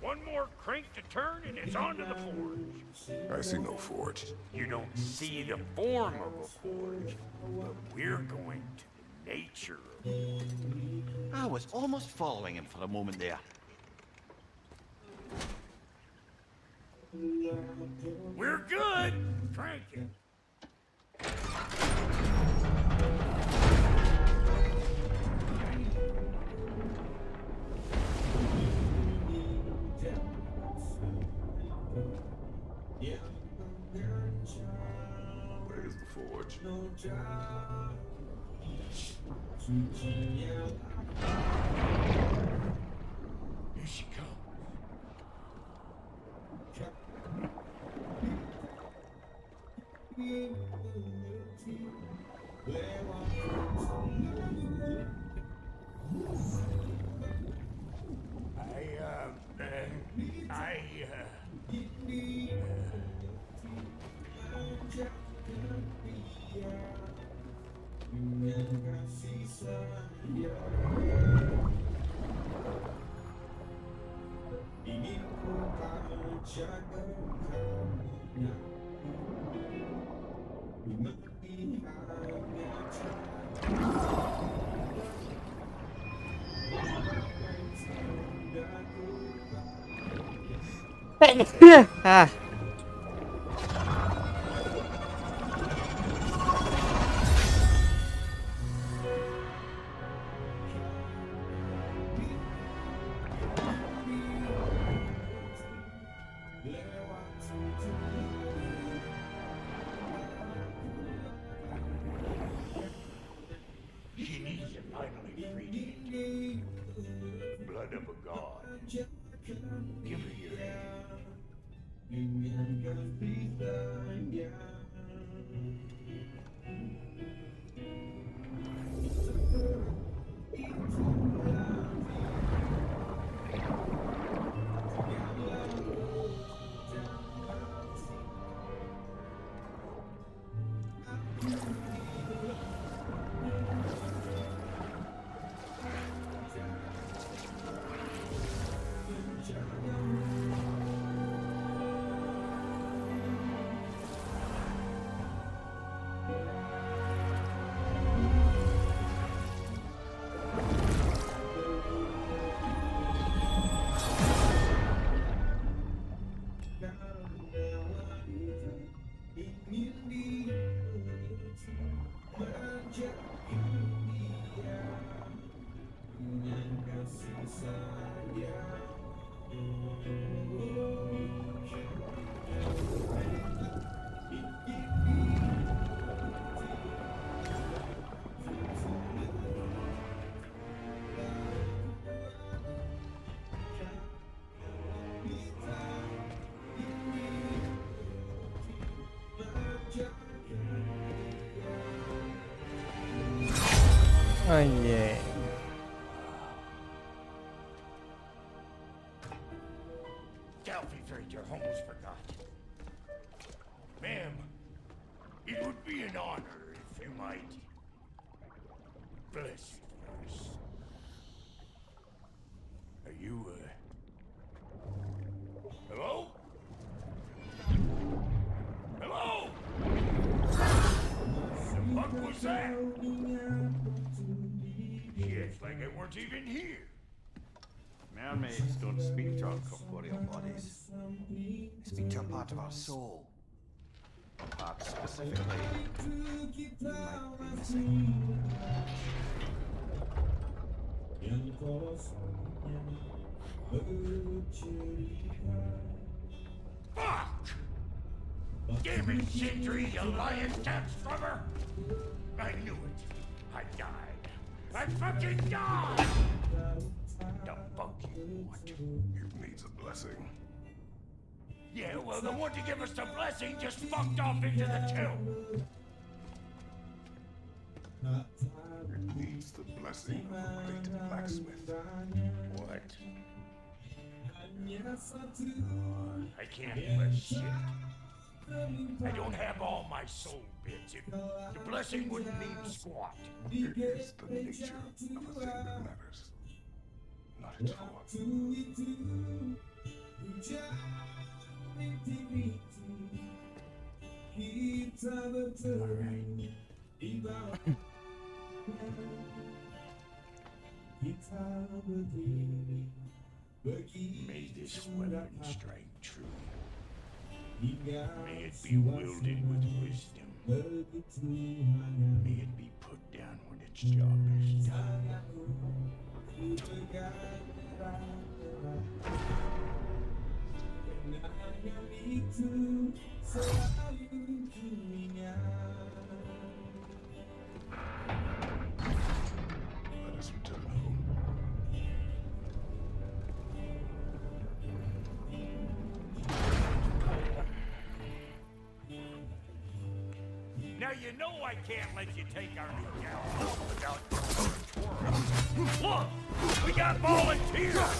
One more crank to turn and it's on to the forge.
I see no forge.
You don't see the form of a forge, but we're going to the nature of it.
I was almost following him for a moment there.
We're good. Crank it.
Where's the forge?
Here she comes.
Ah.
She needs to finally free it. Blood of a god. Give her your hand.
Oh yeah.
Delphi feared your home was forgot. Ma'am, it would be an honor if you might bless us. Are you, hello? Hello? The fuck was that? She acts like I weren't even here.
Mermaids don't speak to our corporeal bodies. They speak to a part of our soul. A part specifically you might be missing.
Fuck! Damn it, Sindri, you lying tax scrubber! I knew it. I died. I fucking died! The fuck you want?
It needs a blessing.
Yeah, well, the one to give us the blessing just fucked off into the tomb.
It needs the blessing of a great blacksmith.
What? I can't bless shit. I don't have all my soul bits. The blessing wouldn't mean squat.
It is the nature of a thing that matters, not its form.
May this weapon strike true. May it be wielded with wisdom. May it be put down when its job is done.
Let us return home.
Now you know I can't let you take our new gal home without your twirl. Look! We got volunteers!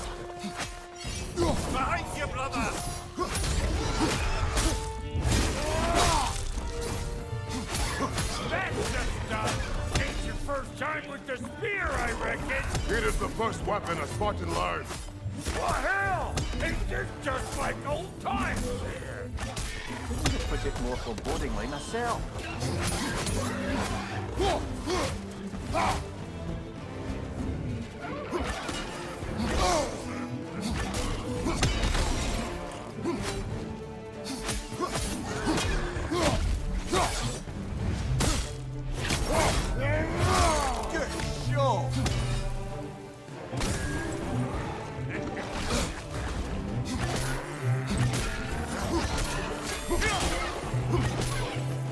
Behind you, brother! That's the stuff! Ain't your first time with the spear, I reckon!
It is the first weapon a Spartan learns.
What hell? Ain't this just like old times here?
Put it more forebodingly myself.
Good show!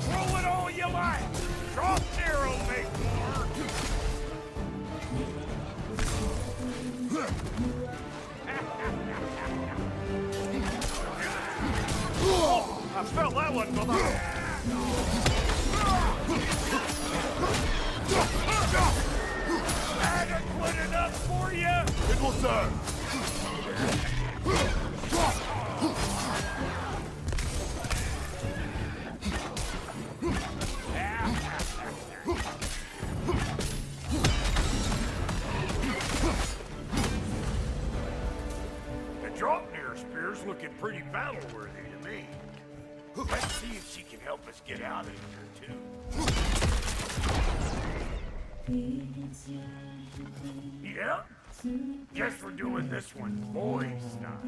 Throw it all you like! Drop zero, make more!
I felt that one, brother!
Adequate enough for you?
It will serve.
The Draupnir spear's looking pretty battle-worthy to me. Let's see if she can help us get out of here, too. Yeah? Guess we're doing this one boys style.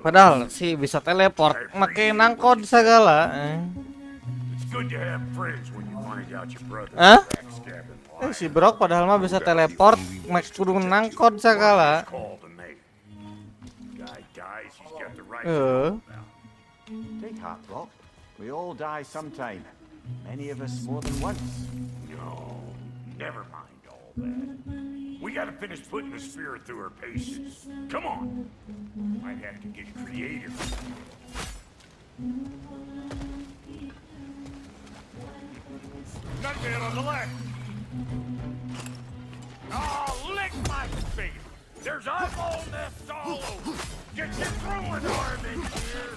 Padahal sih bisa teleport, makai nangkod segala.
It's good to have friends when you find out your brother
Hah?
backstabbing
Si Brock padahal mah bisa teleport, make kudu nangkod segala.
call to make. Guy dies, he's got the right
Take heart, Brock. We all die sometime. Many of us more than once.
No, never mind all that. We gotta finish putting the spear through her paces. Come on. Might have to get creative. Nightmare on the left. Oh, lick my face! There's eyeball nests all over! Get your throwing arm in here!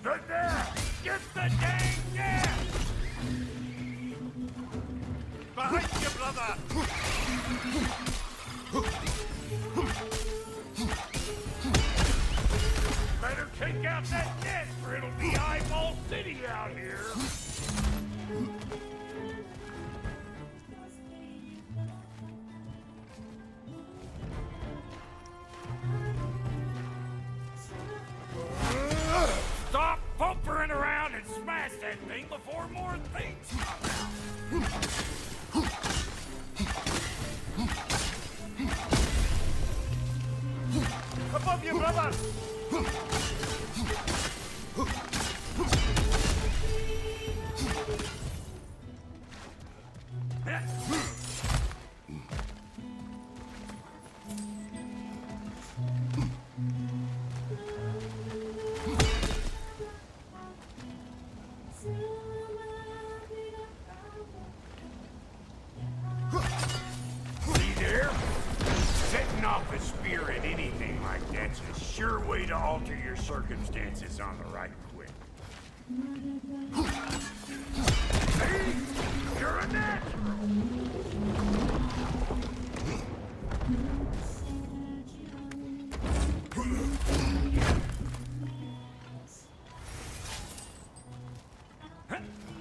The net! Get the dang net! Behind you, brother! Better take out that net, or it'll be Eyeball City out here! Stop pumpering around and smash that thing before more things come out! Above you, brother! See there? Setting off a spear at anything like that's a sure way to alter your circumstances on the right quick. See? You're a natural!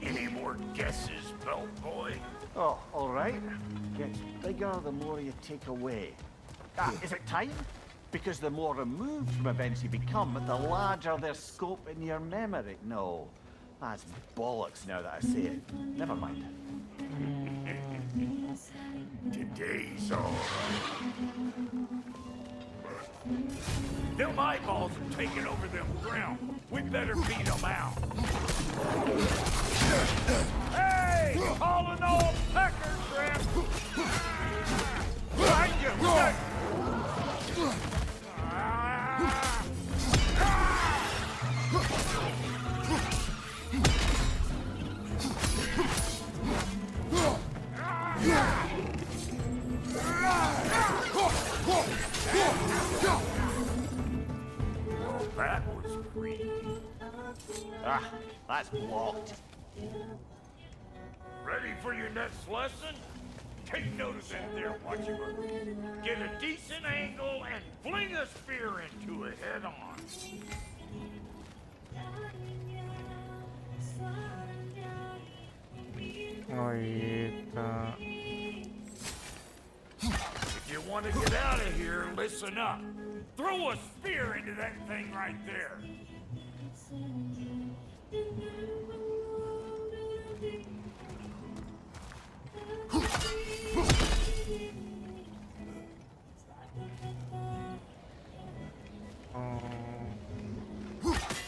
Any more guesses, belt boy?
Oh, all right. Gets bigger the more you take away. Is it time? Because the more removed from events you become, the larger their scope in your memory. No, that's bollocks now that I say it. Never mind.
Today's all right. Them eyeballs are taking over them ground. We better beat them out. Hey! Calling all pecker shrimp! Behind you! Well, that was freaky.
That's blocked.
Ready for your next lesson? Take note of that there, watchman. Get a decent angle and fling a spear into it head on.
Oh gitu.
If you want to get out of here, listen up. Throw a spear into that thing right there.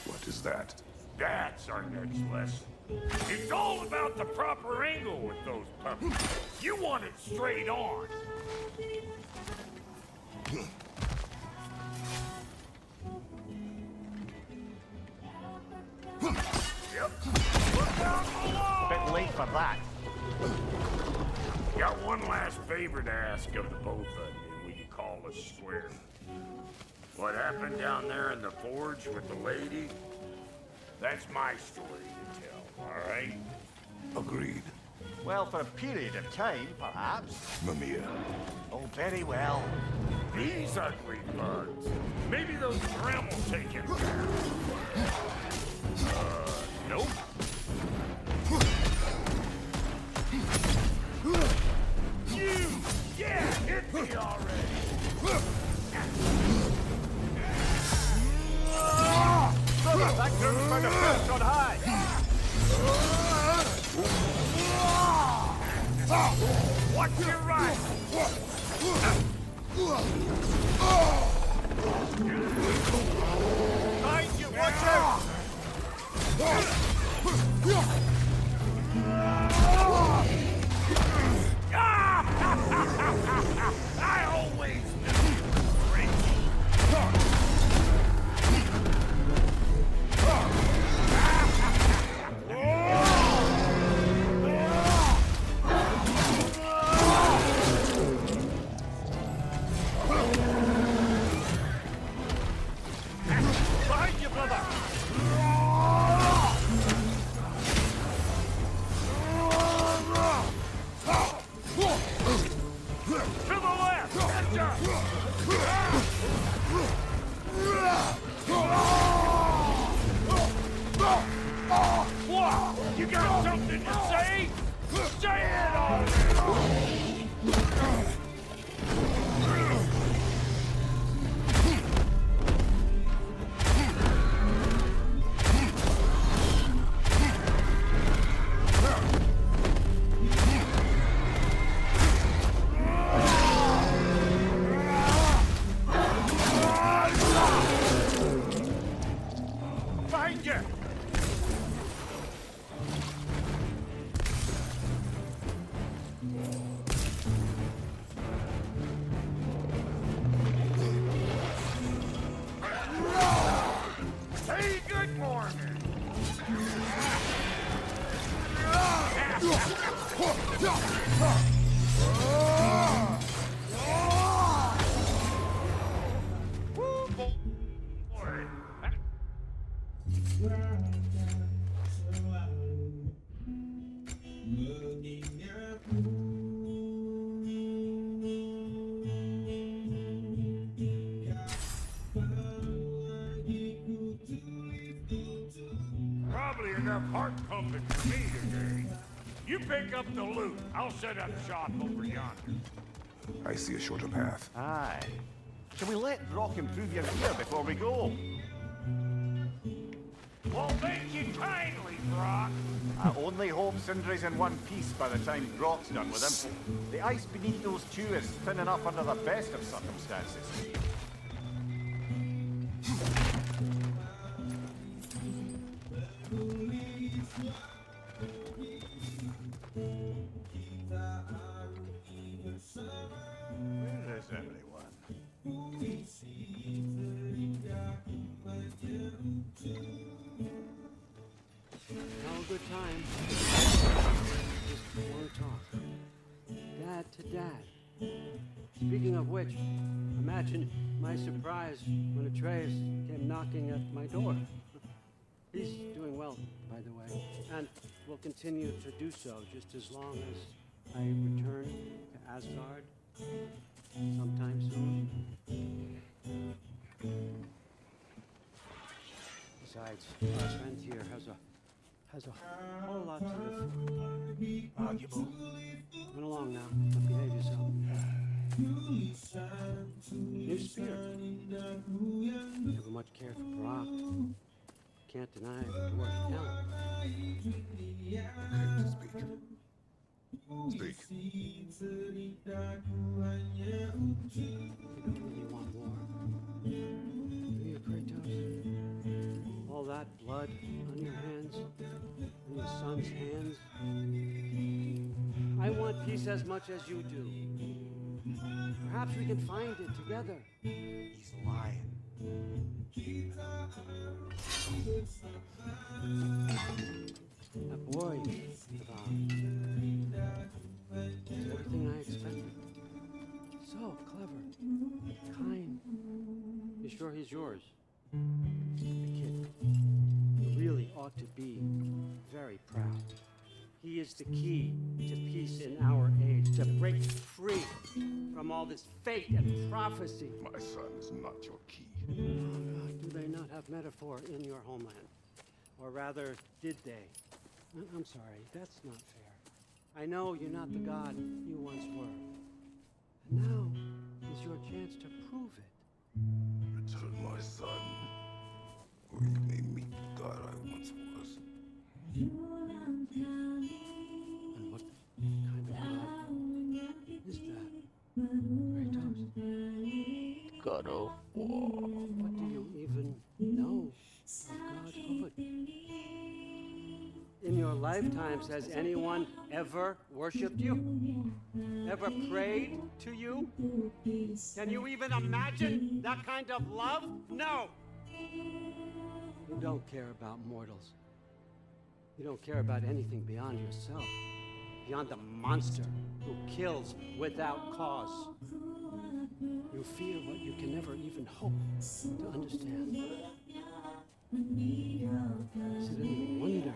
What is that?
That's our next lesson. It's all about the proper angle with those puppies. You want it straight on. Yep. Look down below.
Bit late for that.
Got one last favor to ask of the both of you, and we can call us square. What happened down there in the forge with the lady? That's my story to tell, all right?
Agreed.
Well, for a period of time, perhaps.
Mamiya.
Oh, very well.
These ugly bugs. Maybe those Graham will take him down. Nope. You! Yeah, hit me already!
That group's found a perch on high.
Watch your right!
Behind you, watch out!
I always knew you were crazy. What? You got something to say? Say it already! Find you! Hey, good morning! Woo, boy. Probably enough heart pumping for me today. You pick up the loot. I'll set up shop over yonder.
I see a shorter path.
Aye. Shall we let Rock improve your gear before we go?
Well, thank you kindly, Brock.
I only hope Sindri's in one piece by the time Brock's done with him. The ice beneath those two is thin enough under the best of circumstances. Where is everyone?
Now a good time. Just one talk. Dad to dad. Speaking of which, imagine my surprise when Atreus came knocking at my door. He's doing well, by the way, and will continue to do so just as long as I return to Asgard sometime soon. Besides, our friend here has a whole lot to live for.
Arguable.
Run along now. But behave yourself. New spirit. Never much cared for Brock. Can't deny the dwarf's talent.
Speak.
You don't really want war. Do you, Kratos? All that blood on your hands, on your son's hands. I want peace as much as you do. Perhaps we can find it together.
He's lying.
That boy, Ivan, is everything I expected. So clever, kind. You sure he's yours? The kid. You really ought to be very proud. He is the key to peace in our age, to break free from all this fate and prophecy.
My son is not your key.
Do they not have metaphor in your homeland? Or rather, did they? I'm sorry, that's not fair. I know you're not the god you once were. And now is your chance to prove it.
Return my son, or you may meet the god I once was.
And what kind of god is that? Kratos?
God of War.
What do you even know of godhood? In your lifetimes, has anyone ever worshipped you? Ever prayed to you? Can you even imagine that kind of love? No! You don't care about mortals. You don't care about anything beyond yourself, beyond the monster who kills without cause. You fear what you can never even hope to understand. Is it any wonder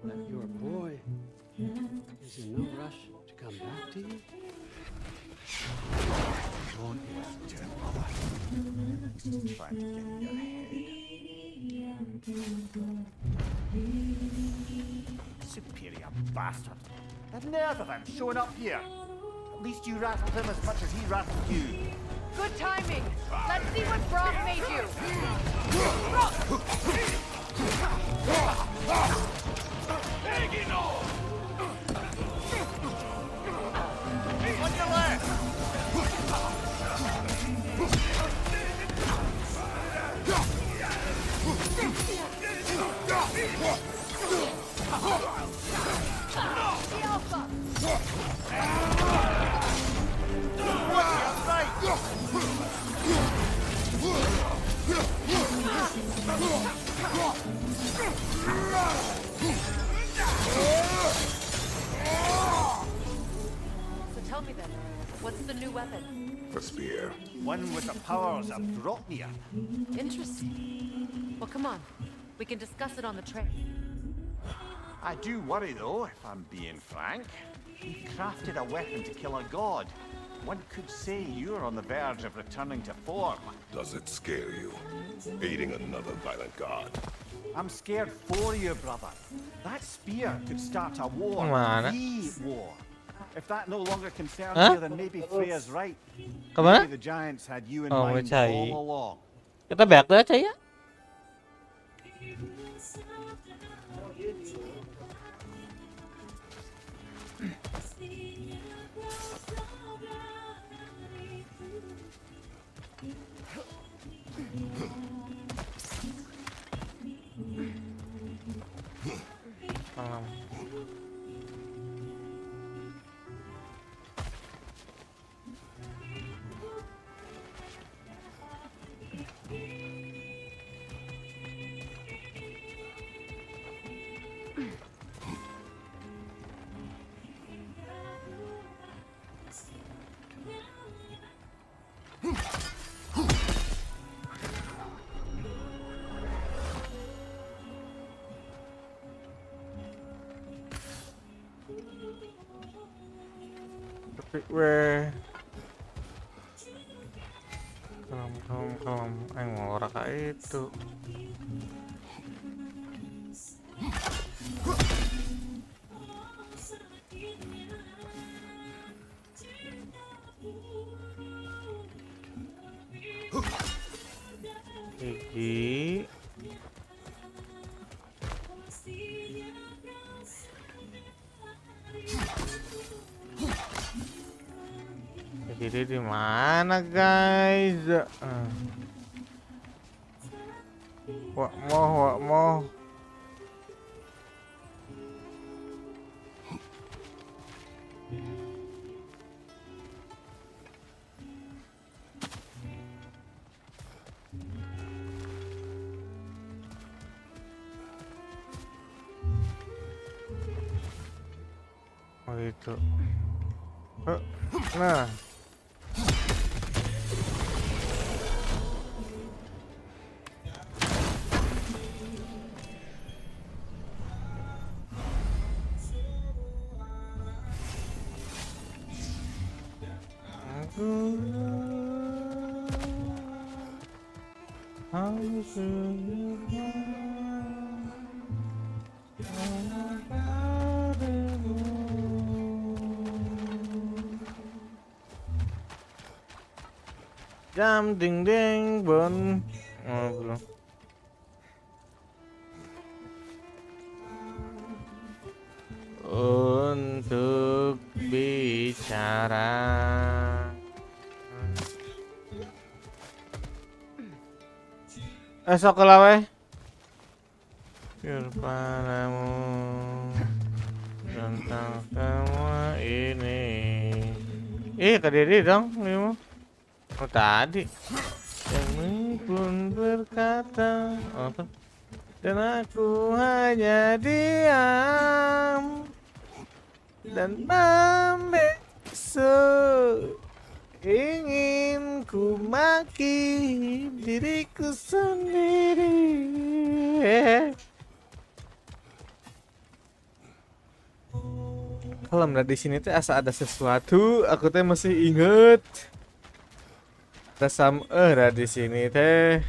that your boy is in no rush to come back to you?
Don't listen to him, brother. He's just trying to get in your head. Superior bastard. The nerve of him showing up here. At least you rattled him as much as he rattled you.
Good timing. Let's see what Brock made you.
On your left!
So tell me then, what's the new weapon?
A spear.
One with the powers of Grotnir.
Interesting. Well, come on. We can discuss it on the train.
I do worry though, if I'm being frank. You've crafted a weapon to kill a god. One could say you're on the verge of returning to form.
Does it scare you? Aiding another violent god.
I'm scared for you, brother. That spear could start a war.
Kemana?
The war. If that no longer concerns
Hah?
you, then maybe Freya's right.
Kemana?
Maybe the giants had you in
Oh,
mind
mencari.
all along.
Kita back dulu aja ya. Where kalem ngorok itu. Gigi. Jadi di mana guys? Wak moh. Oh itu. Nah. Jam ding ding bon. Oh, belum. Untuk bicara. Esok kelawe. Biar padamu tentang semua ini. Kediri dong, ini. Oh tadi yang pun berkata apa? Dan aku hanya diam dan membesuk, ingin ku maki diriku sendiri. Kalau di sini tuh asa ada sesuatu, aku teh masih inget. Ada di sini teh.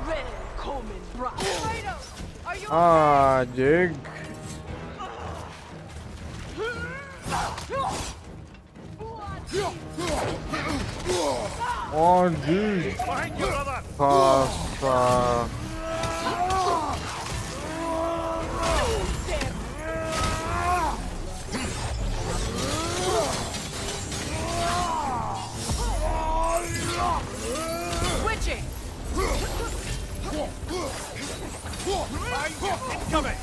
Willkommen, Brock.
Anjing. Anjing.
Behind you, brother!
Kasar.
Switching!
Incoming!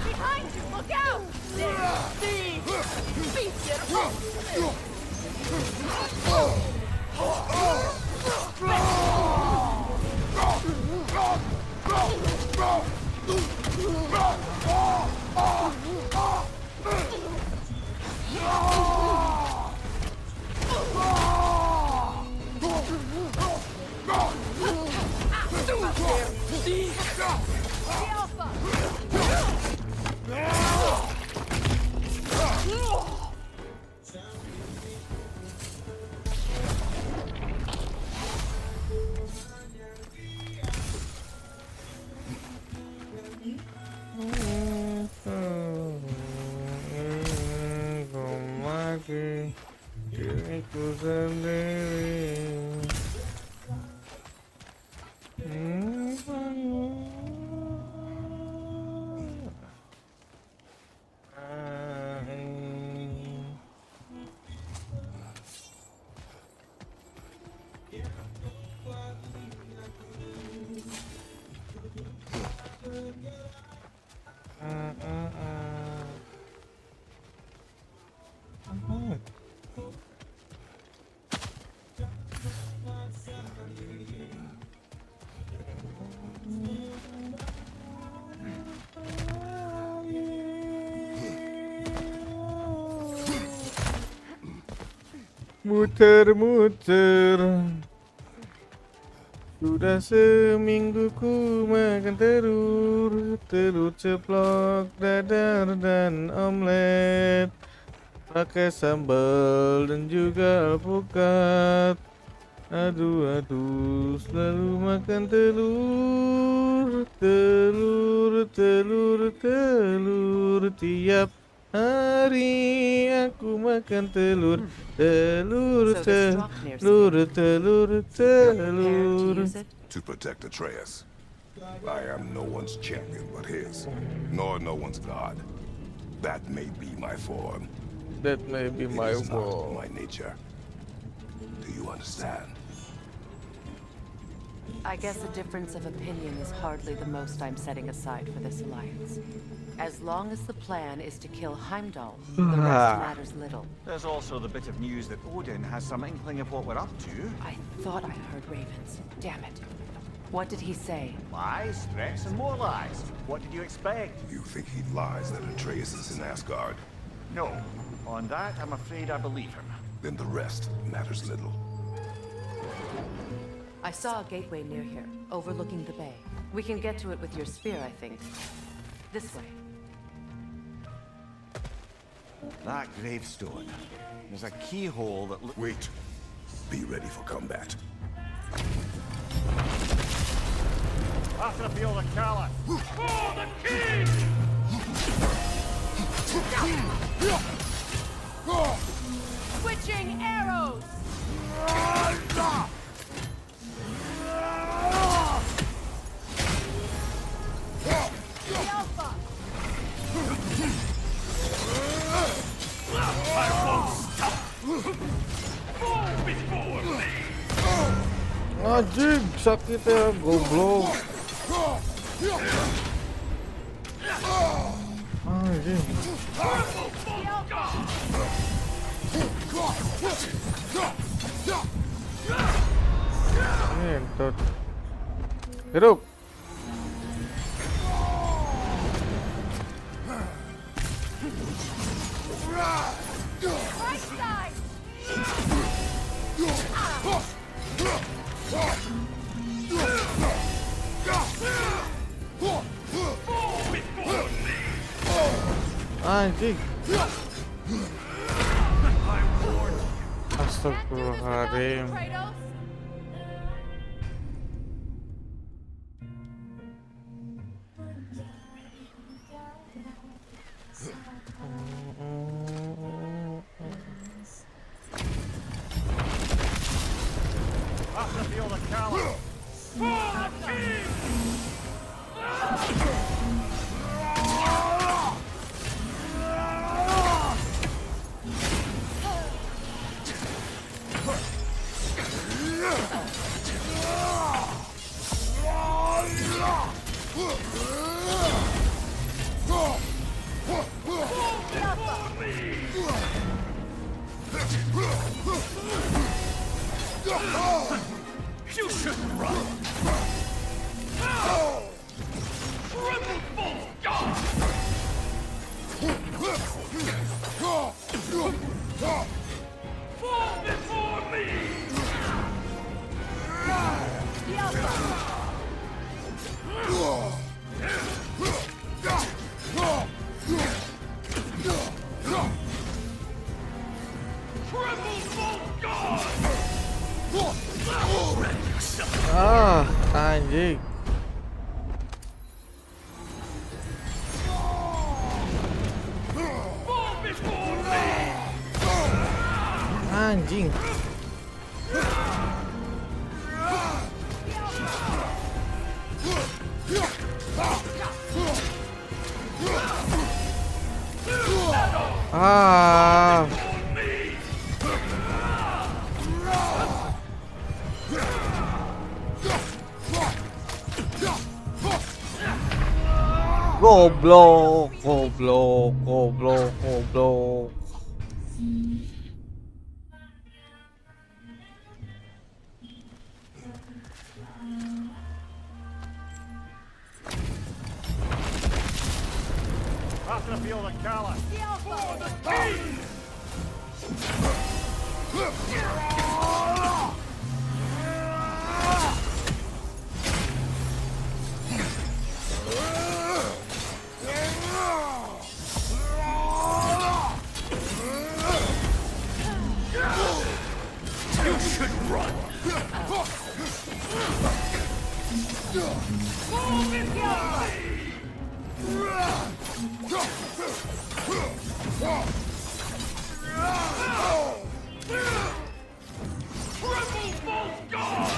Behind you! Look out! There's the beast.
Mati diriku sendiri. Muter-muter. Sudah seminggu ku makan telur, telur ceplok, dadar dan omelet, pakai sambal dan juga alpukat. Aduh, selalu makan telur, telur, telur, telur. Tiap hari aku makan telur, telur, telur, telur, telur.
To protect Atreus. I am no one's champion but his, nor no one's god. That may be my form.
That may be my
It is not
form.
my nature. Do you understand?
I guess a difference of opinion is hardly the most I'm setting aside for this alliance. As long as the plan is to kill Heimdall, the rest matters little.
There's also the bit of news that Odin has some inkling of what we're up to.
I thought I heard ravens. Damn it. What did he say?
Lies, threats, and more lies. What did you expect?
You think he lies that Atreus is in Asgard?
No. On that, I'm afraid I believe him.
Then the rest matters little.
I saw a gateway near here, overlooking the bay. We can get to it with your spear, I think. This way.
That gravestone. There's a keyhole that looks...
Wait. Be ready for combat.
After the field of Cala.
For the king!
Switching arrows! Alpha!
I won't stop! Fall before me!
Anjing, sakit ya, goblok. Anjing. Entot. Hidup.
Right side!
Anjing. Astagfirullahaladzim.
Kratos.
Have to feel the callous.
You shouldn't run. Triple full god. Fall before me. Triple full god. Ready yourself.
Ah, anjing.
Fall before me.
Anjing. Ah. Goblok, goblok, goblok, goblok.
Have to feel the callous.
You should run. Triple full god.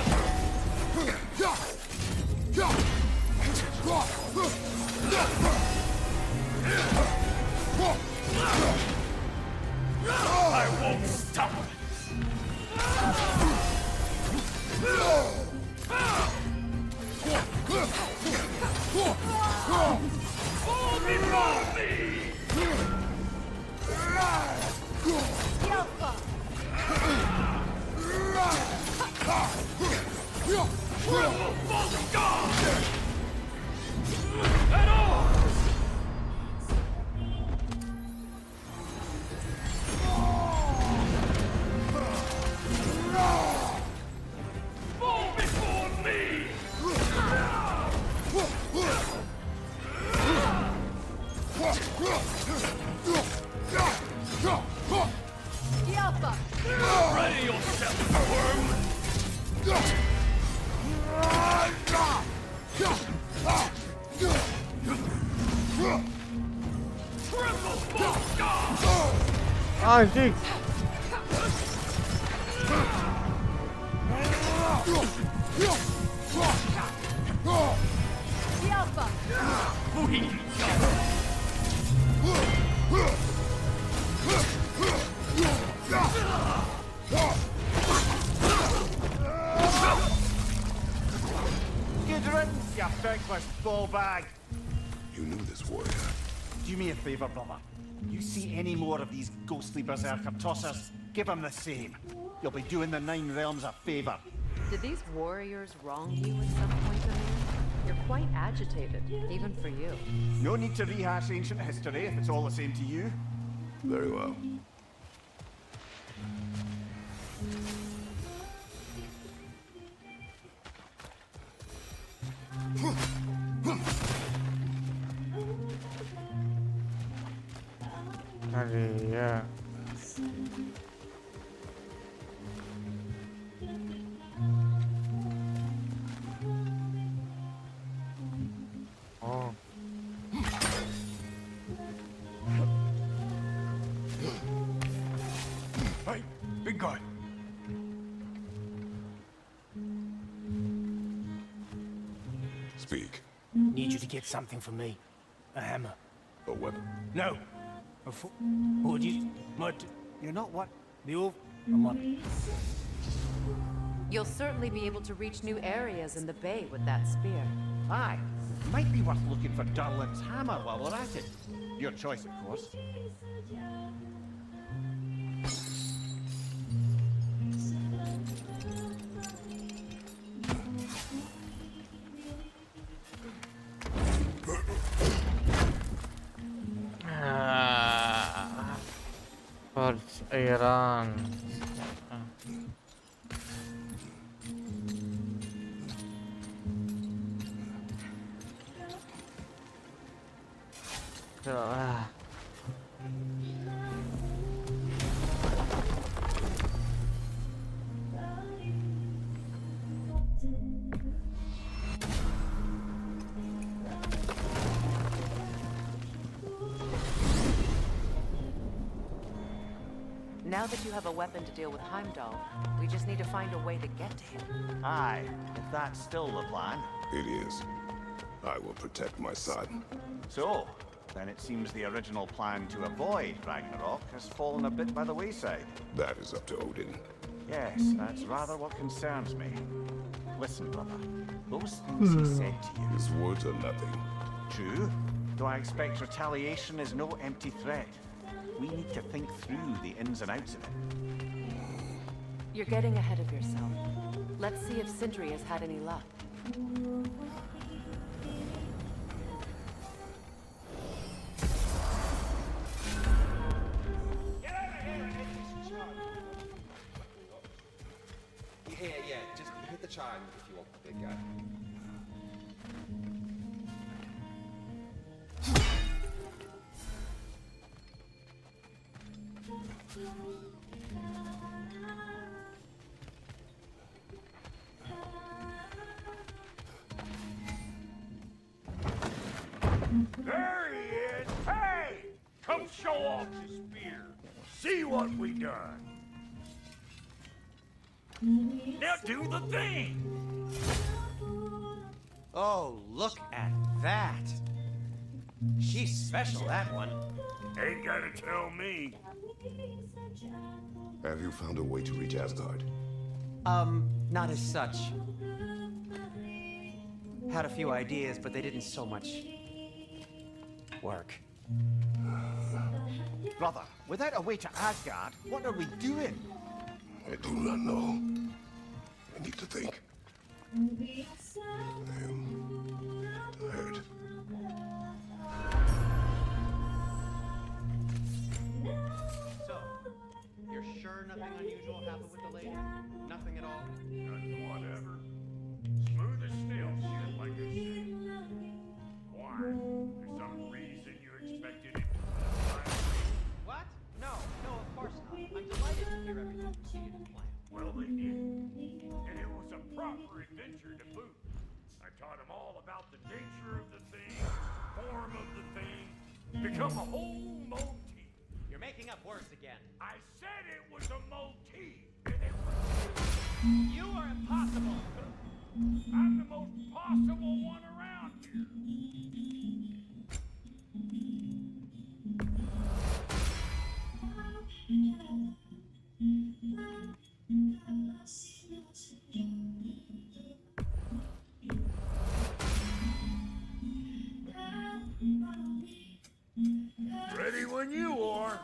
I won't stop. Fall before me. Triple full god. At all. Fall before me. Ready yourself, worm. Triple full god.
Anjing.
Good riddance, you thankless ball bag.
You knew this warrior.
Do me a favour, brother. You see any more of these ghostly berserker tossers, give them the same. You'll be doing the Nine Realms a favour.
Did these warriors wrong you at some point, Amir? You're quite agitated, even for you.
No need to rehash ancient history if it's all the same to you.
Very well.
Aduh, ya.
Speak.
Need you to get something for me. A hammer.
A weapon?
No. Or do you... Mud... You're not what? The old... A mud.
You'll certainly be able to reach new areas in the bay with that spear.
Aye. Might be worth looking for Durlin's hammer while we're at it. Your choice, of course.
Forge Iron. Ah.
Now that you have a weapon to deal with Heimdall, we just need to find a way to get to him.
Aye, if that's still the plan.
It is. I will protect my son.
So, then it seems the original plan to avoid Ragnarok has fallen a bit by the wayside.
That is up to Odin.
Yes, that's rather what concerns me. Listen, brother, those things he said to you...
His words are nothing.
True, though I expect retaliation is no empty threat. We need to think through the ins and outs of it.
You're getting ahead of yourself. Let's see if Sindri has had any luck.
Yeah, just hit the chime if you want the big guy.
There he is! Hey! Come show off the spear. See what we done. Now do the thing!
Oh, look at that! She's special, that one.
Ain't gotta tell me.
Have you found a way to reach Asgard?
Not as such. Had a few ideas, but they didn't so much work.
Brother, without a way to Asgard, what are we doing?
I do not know. I need to think. I am tired.
So, you're sure nothing unusual happened with the lady? Nothing at all?
None whatever. Smooth as snail shit, like I said. Why? For some reason you expected it to
What? No, of course not. I'm delighted to hear everything proceeded as planned.
Well, they did. And it was a proper adventure to boot. I taught them all about the nature of the thing, form of the thing, become a whole motif.
You're making up words again.
I said it was a motif, and it was...
You are impossible.
I'm the most possible one around here. Ready when you are.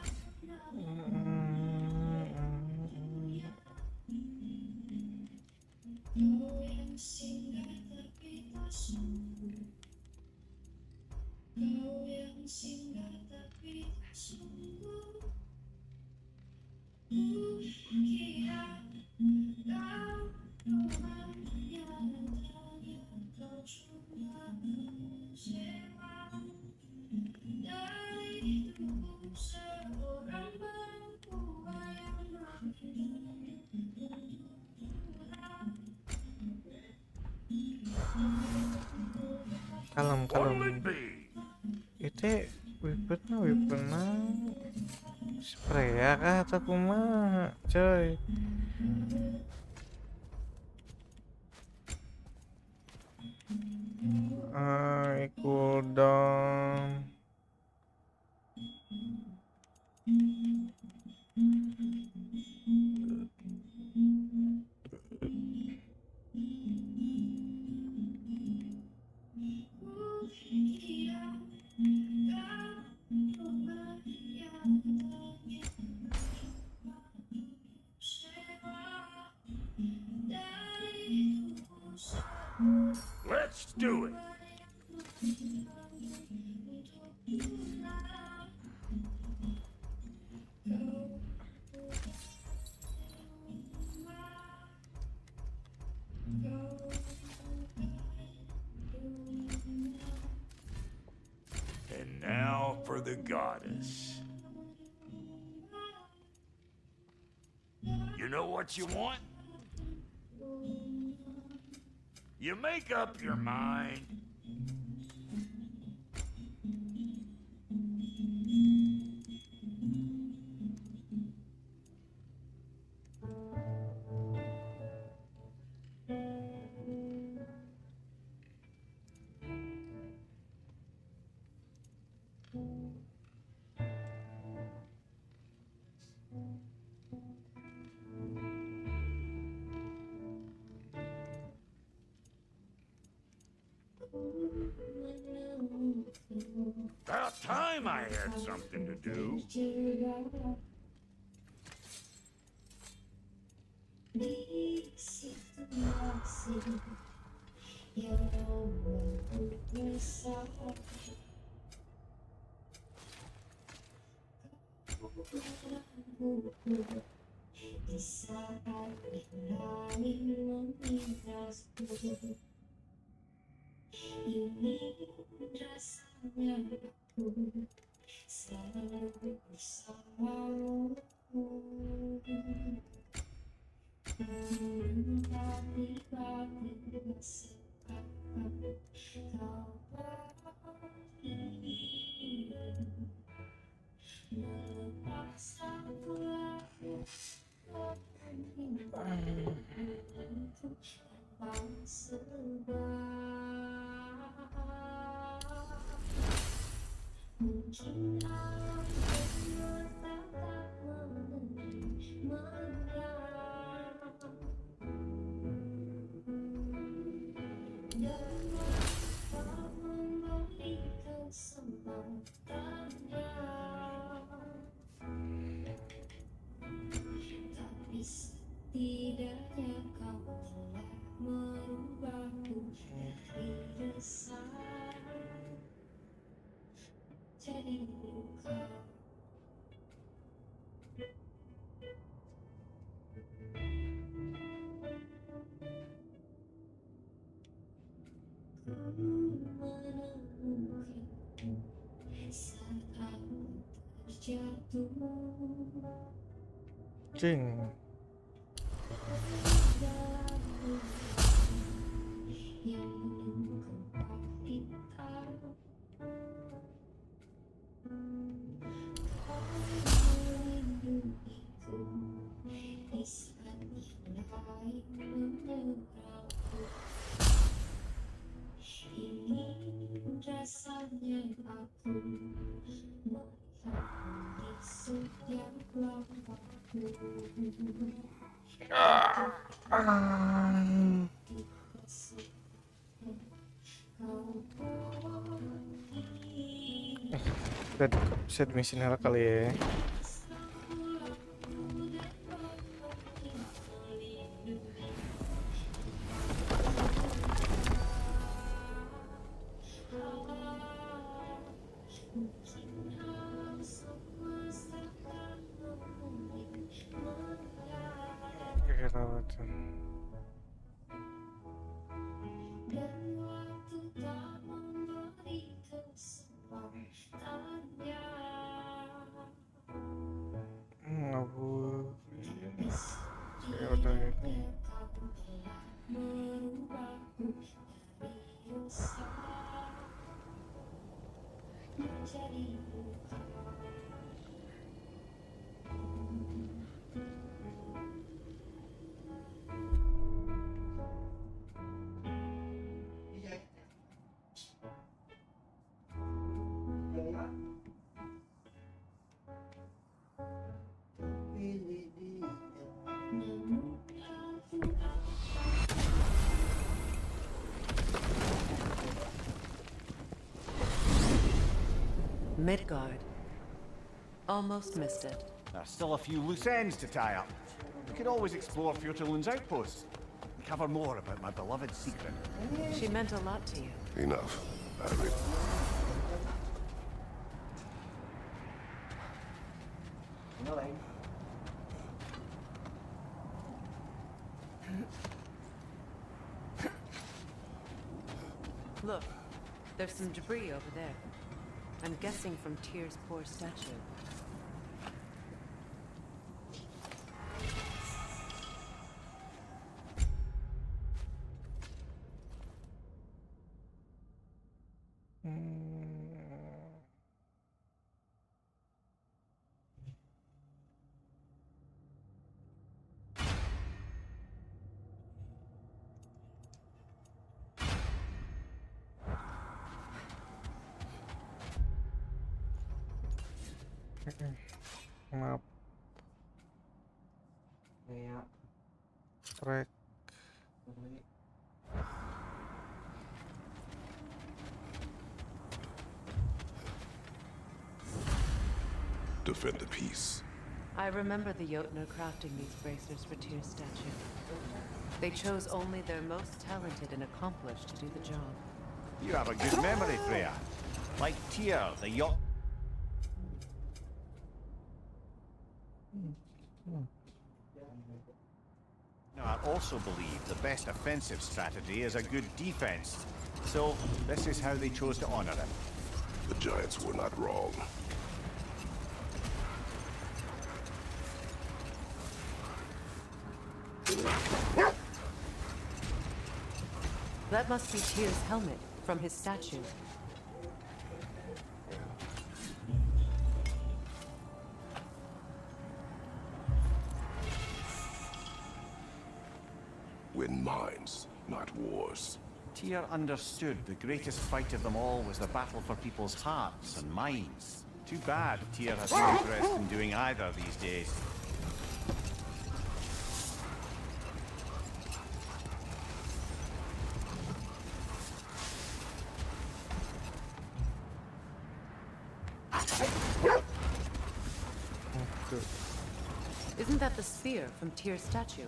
Kalem. Itu weaponnya spray ya kah atau kumaha coy? Cooldown.
Let's do it. And now for the goddess. You know what you want? You make up your mind. About time I had something to do.
Cing. Udah set misi nela kali ya. Kerawatan. Ngabuburit. Ya udah ini.
Midgard. Almost missed it.
There's still a few loose ends to tie up. We could always explore Fjortulund's outposts. Cover more about my beloved secret.
She meant a lot to you.
Enough. I read.
Look, there's some debris over there. I'm guessing from Tyr's poor statue.
Map track
Defend the peace.
I remember the Jotnar crafting these bracers for Tyr's statue. They chose only their most talented and accomplished to do the job.
You have a good memory, Freya. Like Tyr, the yacht. Now, I also believe the best offensive strategy is a good defense. So, this is how they chose to honor him.
The giants were not wrong.
That must be Tyr's helmet from his statue.
Win minds, not wars.
Tyr understood the greatest fight of them all was the battle for people's hearts and minds. Too bad Tyr has no interest in doing either these days.
Isn't that the spear from Tyr's statue?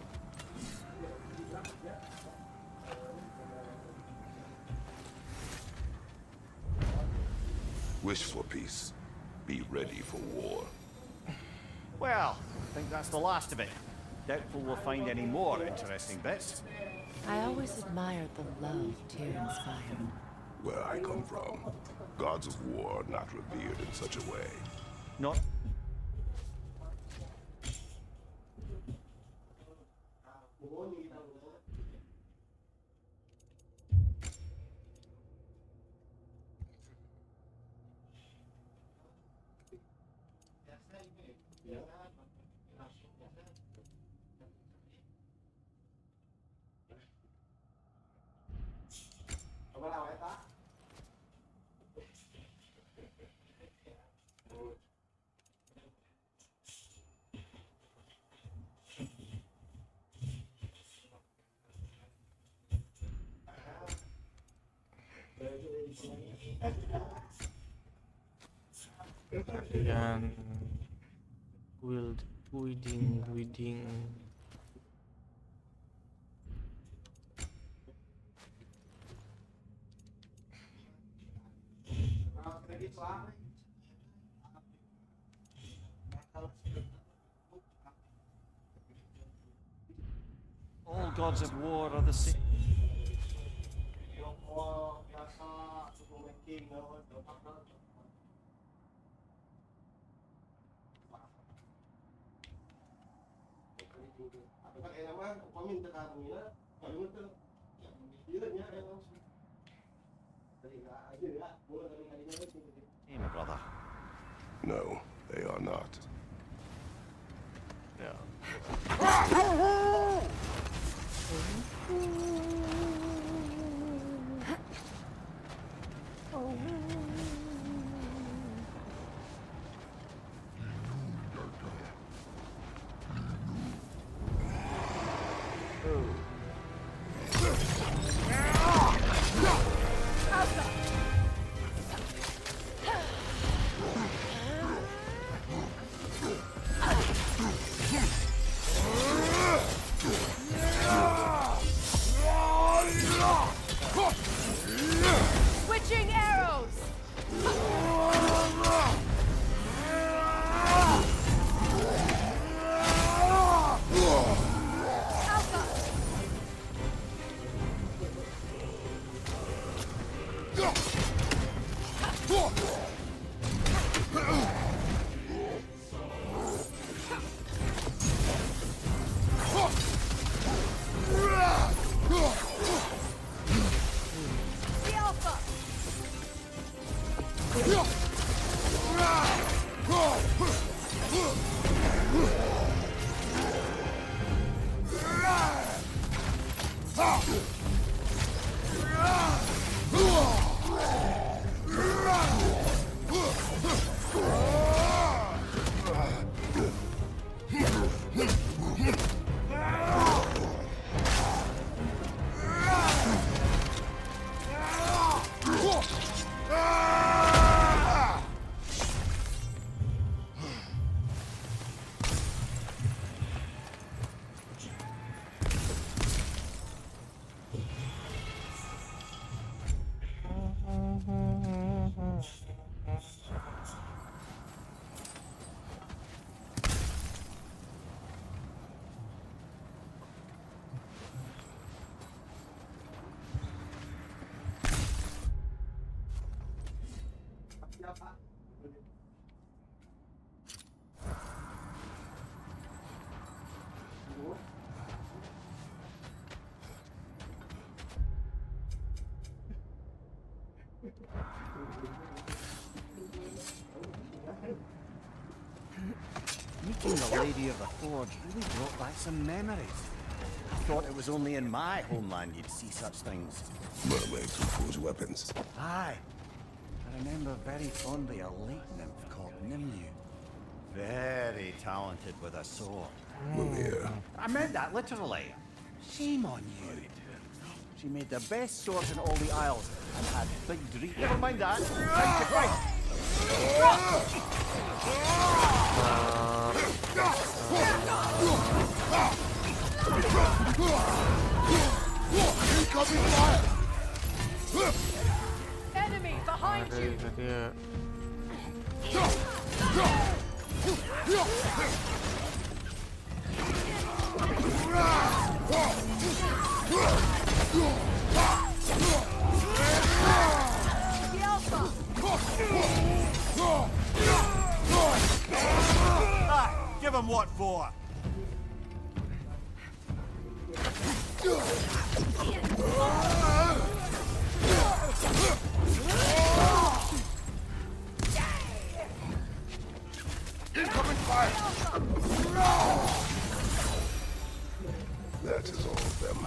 Wish for peace. Be ready for war.
Well, I think that's the last of it. Doubtful we'll find any more interesting bits.
I always admired the love Tyr inspired.
Where I come from, gods of war are not revered in such a way.
Not...
dan weeding
All gods of war are the same. Hey, my brother.
No, they are not.
the Lady of the Forge really brought back some memories. I thought it was only in my homeland you'd see such things.
Mermaids who forge weapons.
Aye. I remember very fondly a lake nymph called Nimue. Very talented with a sword.
Mimir.
I meant that literally. Shame on you. She made the best swords in all the Isles and had big dreams. Never mind that. Time to fight.
Incoming fire!
Enemy behind you! The Alpha!
Ah, give him what for.
Incoming fire! That is all of them.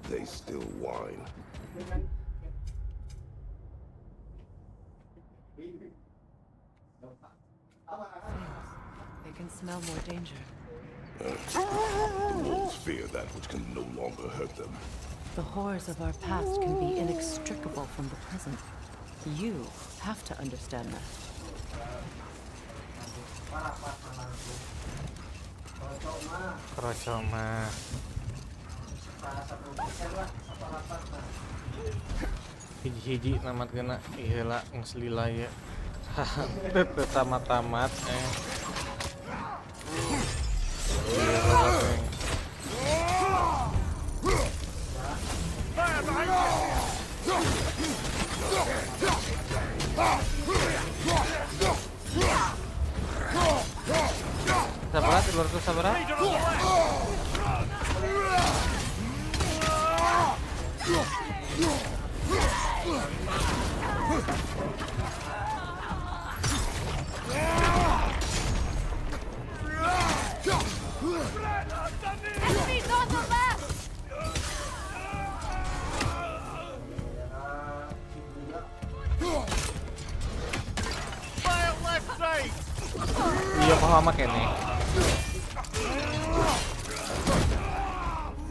They still whine.
They can smell more danger.
The wolves fear that which can no longer hurt them.
The horrors of our past can be inextricable from the present. You have to understand that.
Kroco mah. Hiji-hiji namat kena iheula ngeslila ya. Teu tamat-tamat Sabara, di luar tuh sabara.
Enemies on the left!
Fire left side!
Iya paham kene.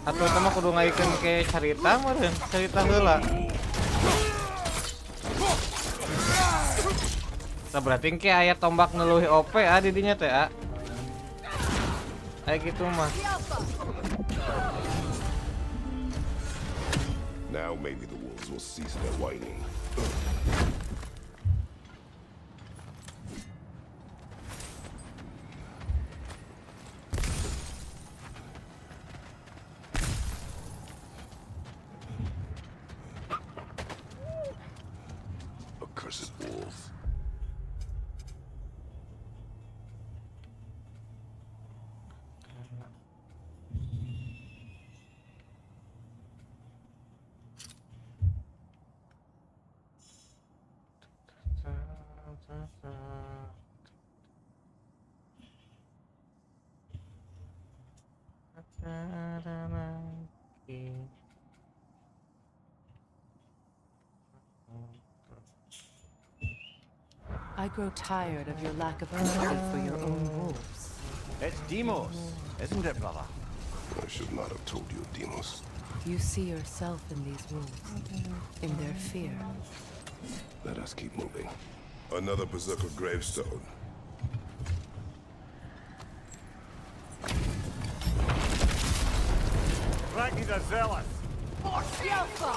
Atuh eta mah kudu ngaikeun ke carita meureun, carita heula. Nah berarti ke aya tombak neluih OP di dinya teh Aya gitu mah.
Now maybe the wolves will cease their whining. Accursed wolf.
I grow tired of your lack of empathy for your own wolves.
It's Demos, isn't it, brother?
I should not have told you, Demos.
You see yourself in these wolves, in their fear.
Let us keep moving. Another berserker gravestone.
Ragnar the Zealous!
The Alpha!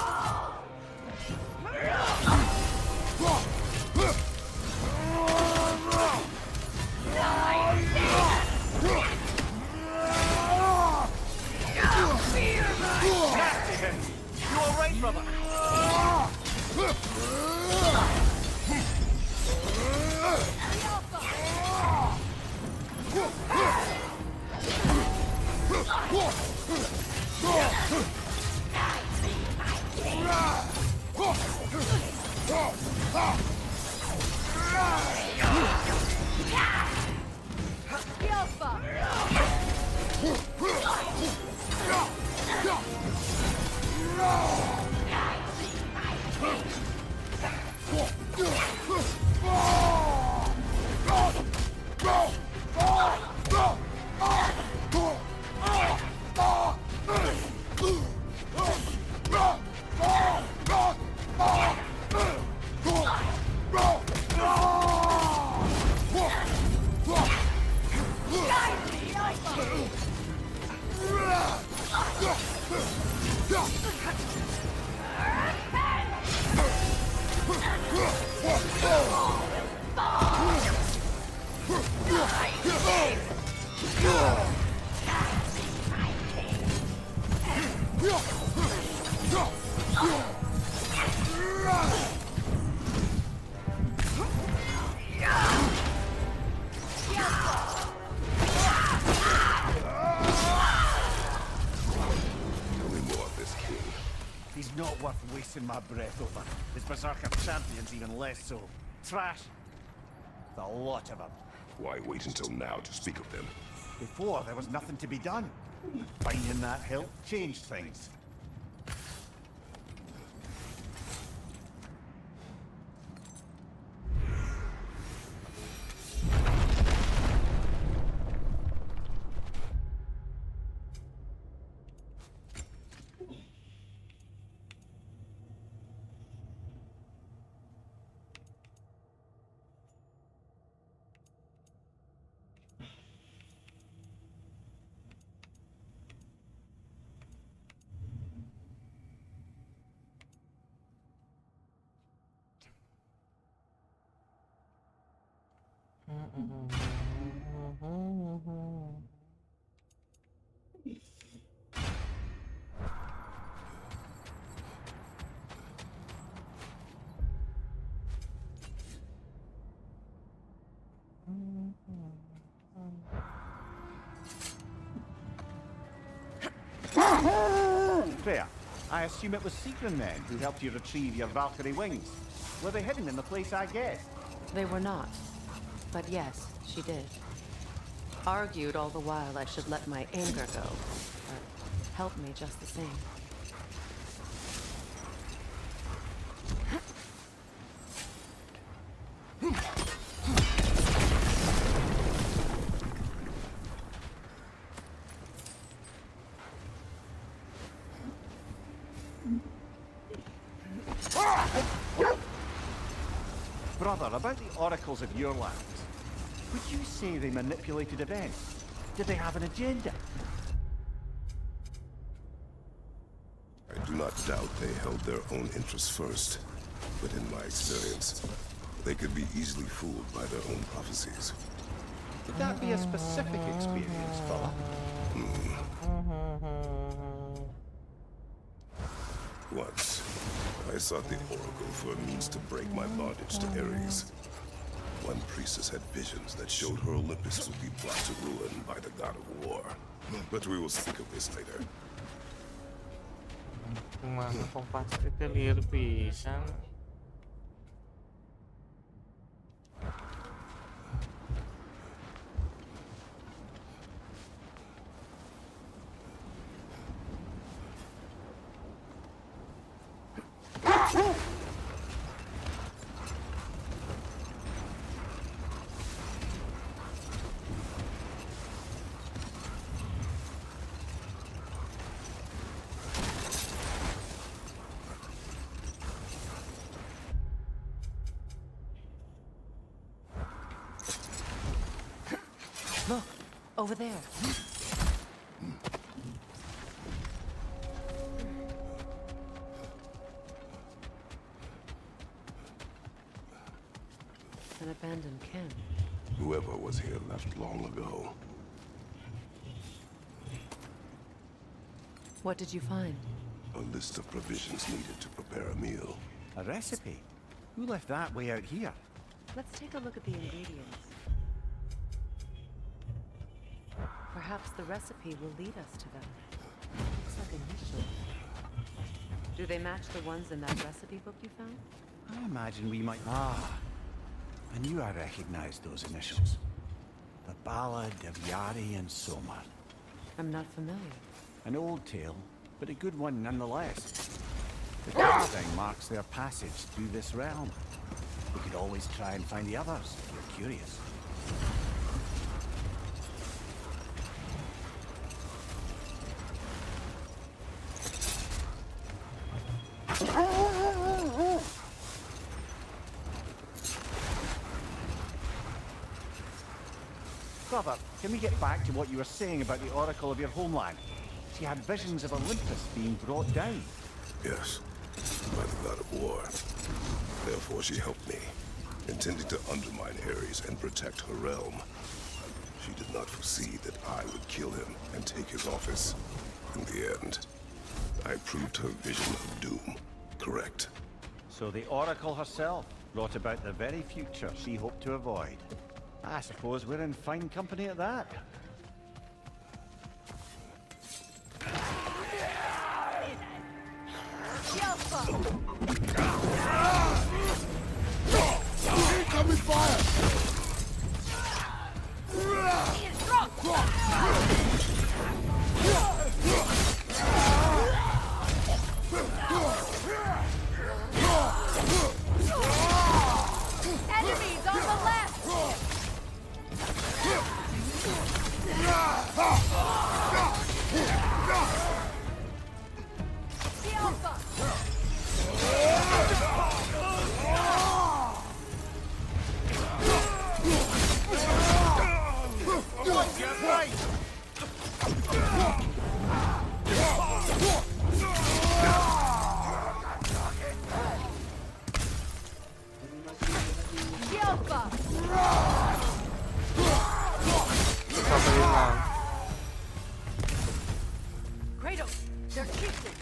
He's not worth wasting my breath over. His Berserker champion's even less so. Trash. The lot of them.
Why wait until now to speak of them?
Before, there was nothing to be done. Finding that hilt changed things. Freya, I assume it was Sigrun then who helped you retrieve your Valkyrie wings. Were they hidden in the place I guessed?
They were not. But yes, she did. Argued all the while I should let my anger go. But helped me just the same.
Brother, about the oracles of your lands, would you say they manipulated events? Did they have an agenda?
I do not doubt they held their own interests first, but in my experience, they could be easily fooled by their own prophecies.
Would that be a specific experience, fella?
Once, I sought the Oracle for a means to break my bondage to Ares. One priestess had visions that showed her Olympus would be brought to ruin by the god of war. But we will speak of this later.
Mana kompas itu liar pisan.
Look, over there. An abandoned camp.
Whoever was here left long ago.
What did you find?
A list of provisions needed to prepare a meal.
A recipe? Who left that way out here?
Let's take a look at the ingredients. Perhaps the recipe will lead us to them. Looks like initials. Do they match the ones in that recipe book you found?
I imagine we might... Ah, I knew I recognized those initials. The Ballad of Yari and Somar.
I'm not familiar.
An old tale, but a good one nonetheless. The thing marks their passage through this realm. We could always try and find the others, if you're curious. Brother, can we get back to what you were saying about the oracle of your homeland? She had visions of Olympus being brought down.
Yes, by the god of war. Therefore she helped me, intending to undermine Ares and protect her realm. She did not foresee that I would kill him and take his office. In the end, I proved her vision of doom correct.
So the oracle herself brought about the very future she hoped to avoid. I suppose we're in fine company at that.
Incoming fire!
Enemies on the left!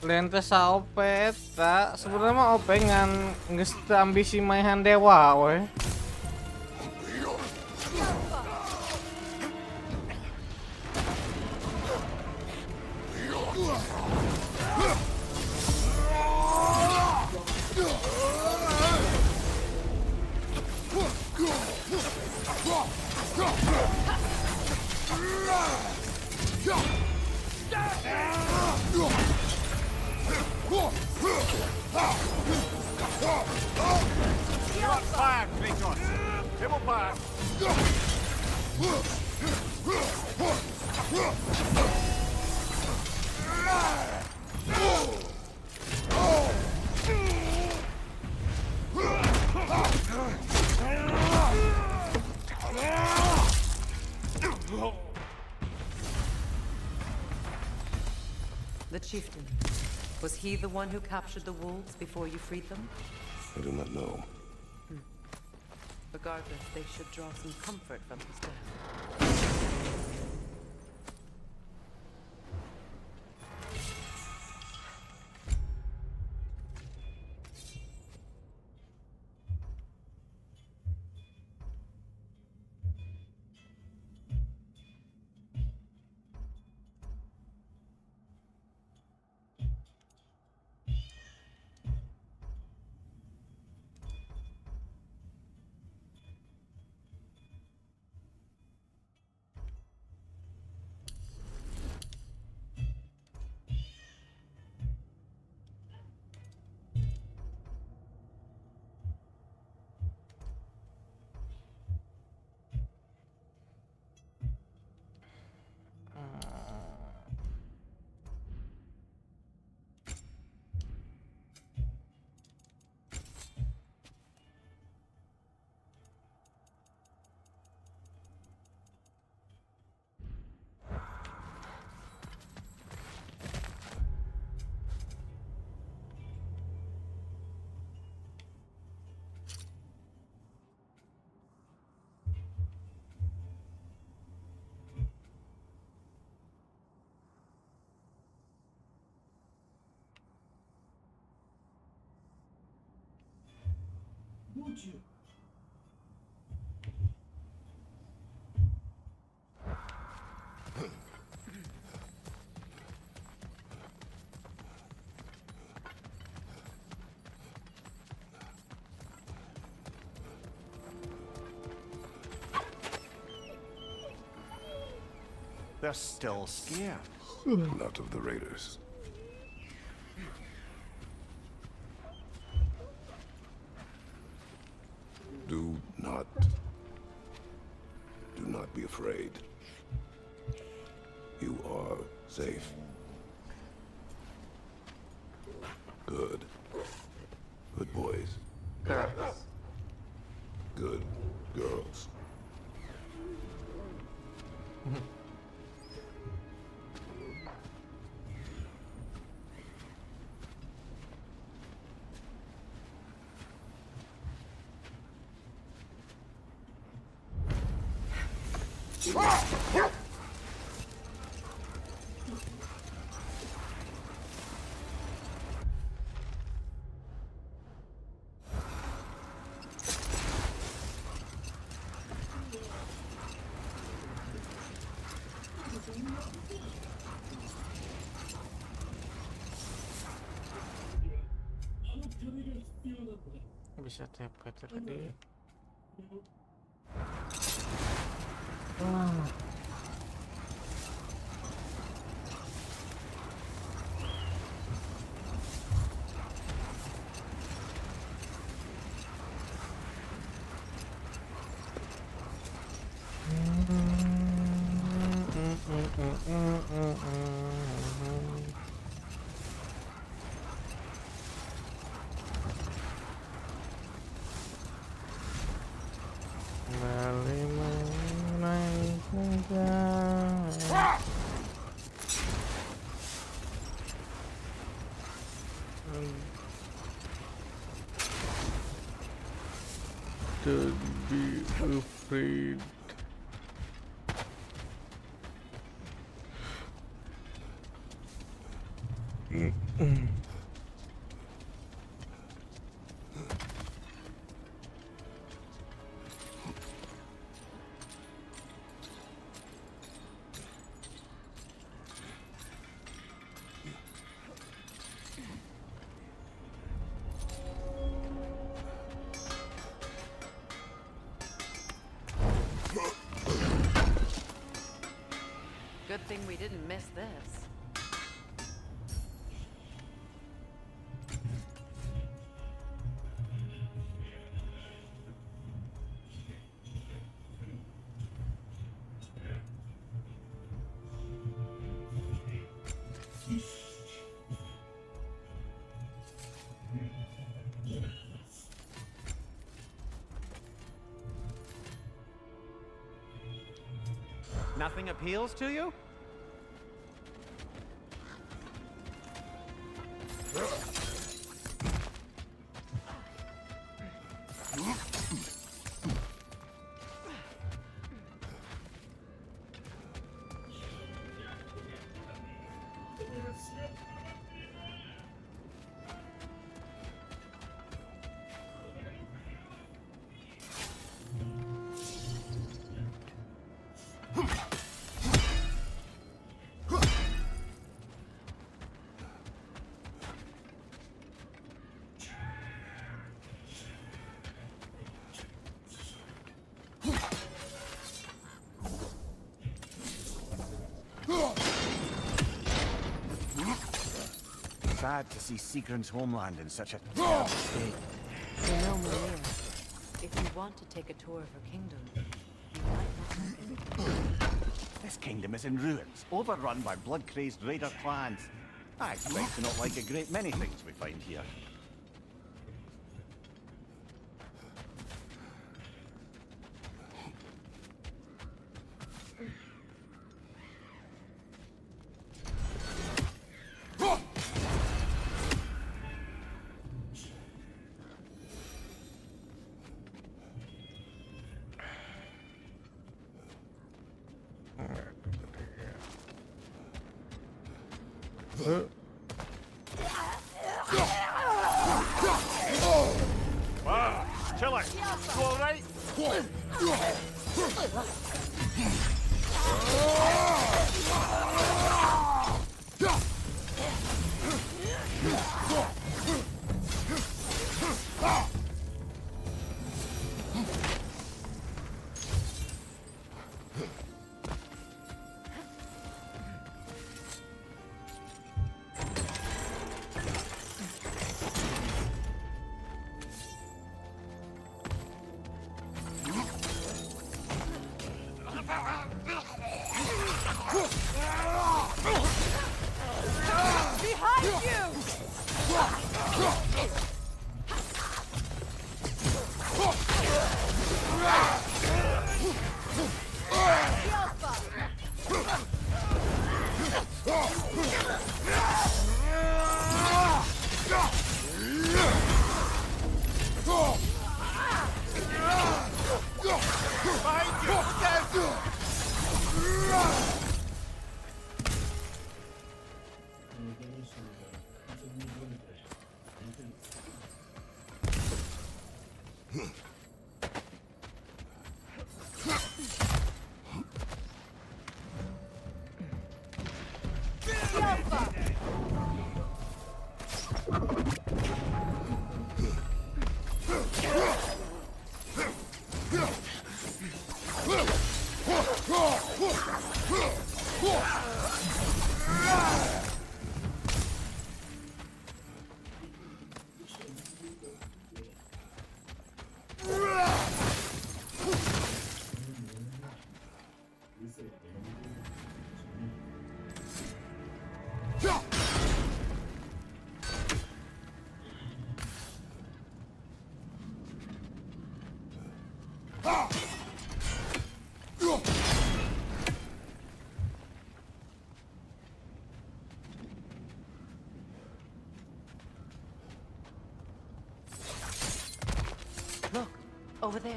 Lentes OP eta sebenarnya mah OP ngan geus teu ambisi maehan dewa we.
Fire, Kratos! Table fire!
The chieftain. Was he the one who captured the wolves before you freed them?
I do not know.
Regardless, they should draw some comfort from his death.
Would you?
They're still scared.
Not of the raiders. Do not be afraid. You are safe. Good. Good boys.
Girls.
Good girls.
Bisa TP tadi. Wah. Don't be afraid.
Good thing we didn't miss this.
Nothing appeals to you?
Sad to see Seagram's homeland in such a terrible state.
You know, Maria, if you want to take a tour of her kingdom, you might not like it.
This kingdom is in ruins, overrun by blood-crazed raider clans. I expect to not like a great many things we find here. Wow, killer! You alright?
Look, over there.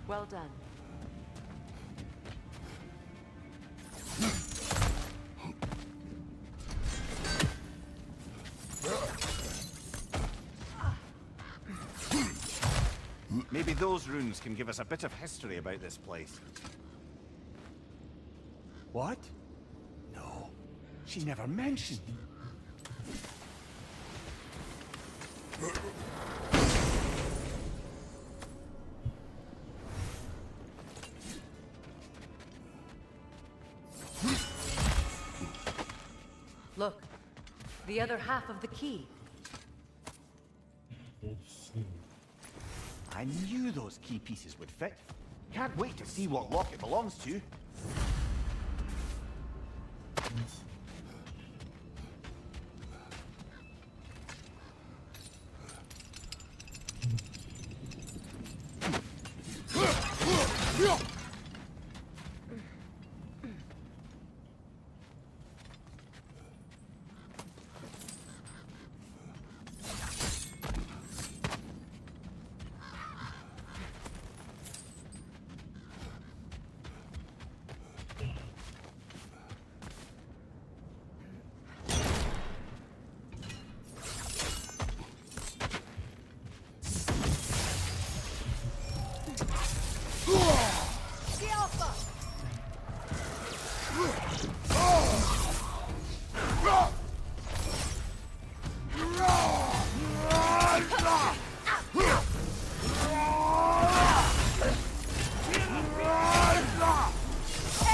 Well done.
Maybe those runes can give us a bit of history about this place. What? No, she never mentioned.
Look, the other half of the key.
I knew those key pieces would fit. Can't wait to see what lock it belongs to.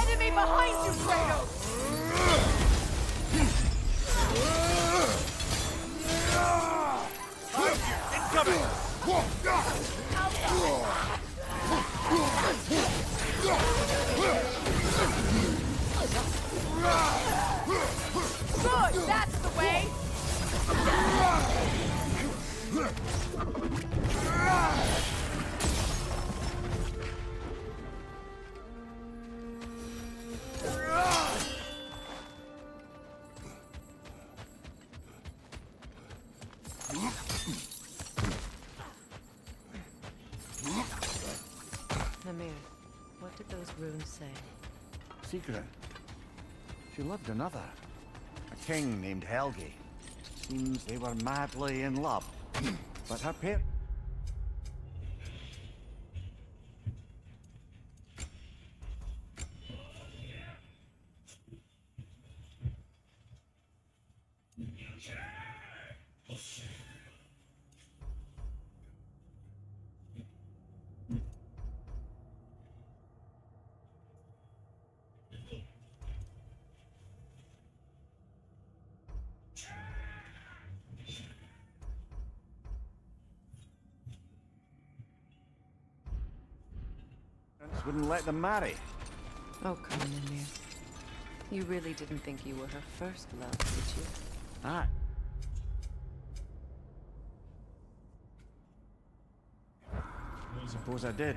Enemy behind you, Kratos! Good, that's the way!
Mimir, what did those runes say?
Secret. She loved another. A king named Helgi. Seems they were madly in love. But her parents... wouldn't let them marry.
Oh, come on, Mimir. You really didn't think you were her first love, did you?
Ah. Suppose I did.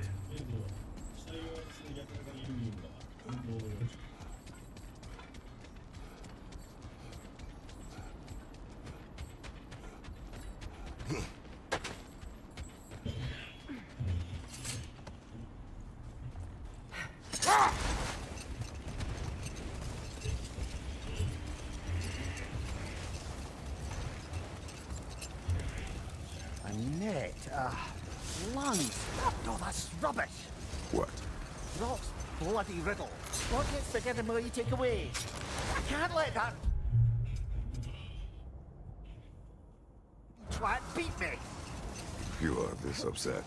A net, lungs. No, that's rubbish.
What?
Rock's bloody riddle. What gets bigger the more you take away? I can't let that twat beat me.
If you are this upset,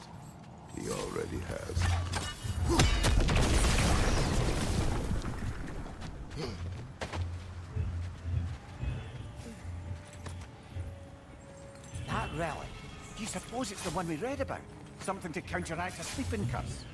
he already has.
That relic. Do you suppose it's the one we read about? Something to counteract a sleeping curse?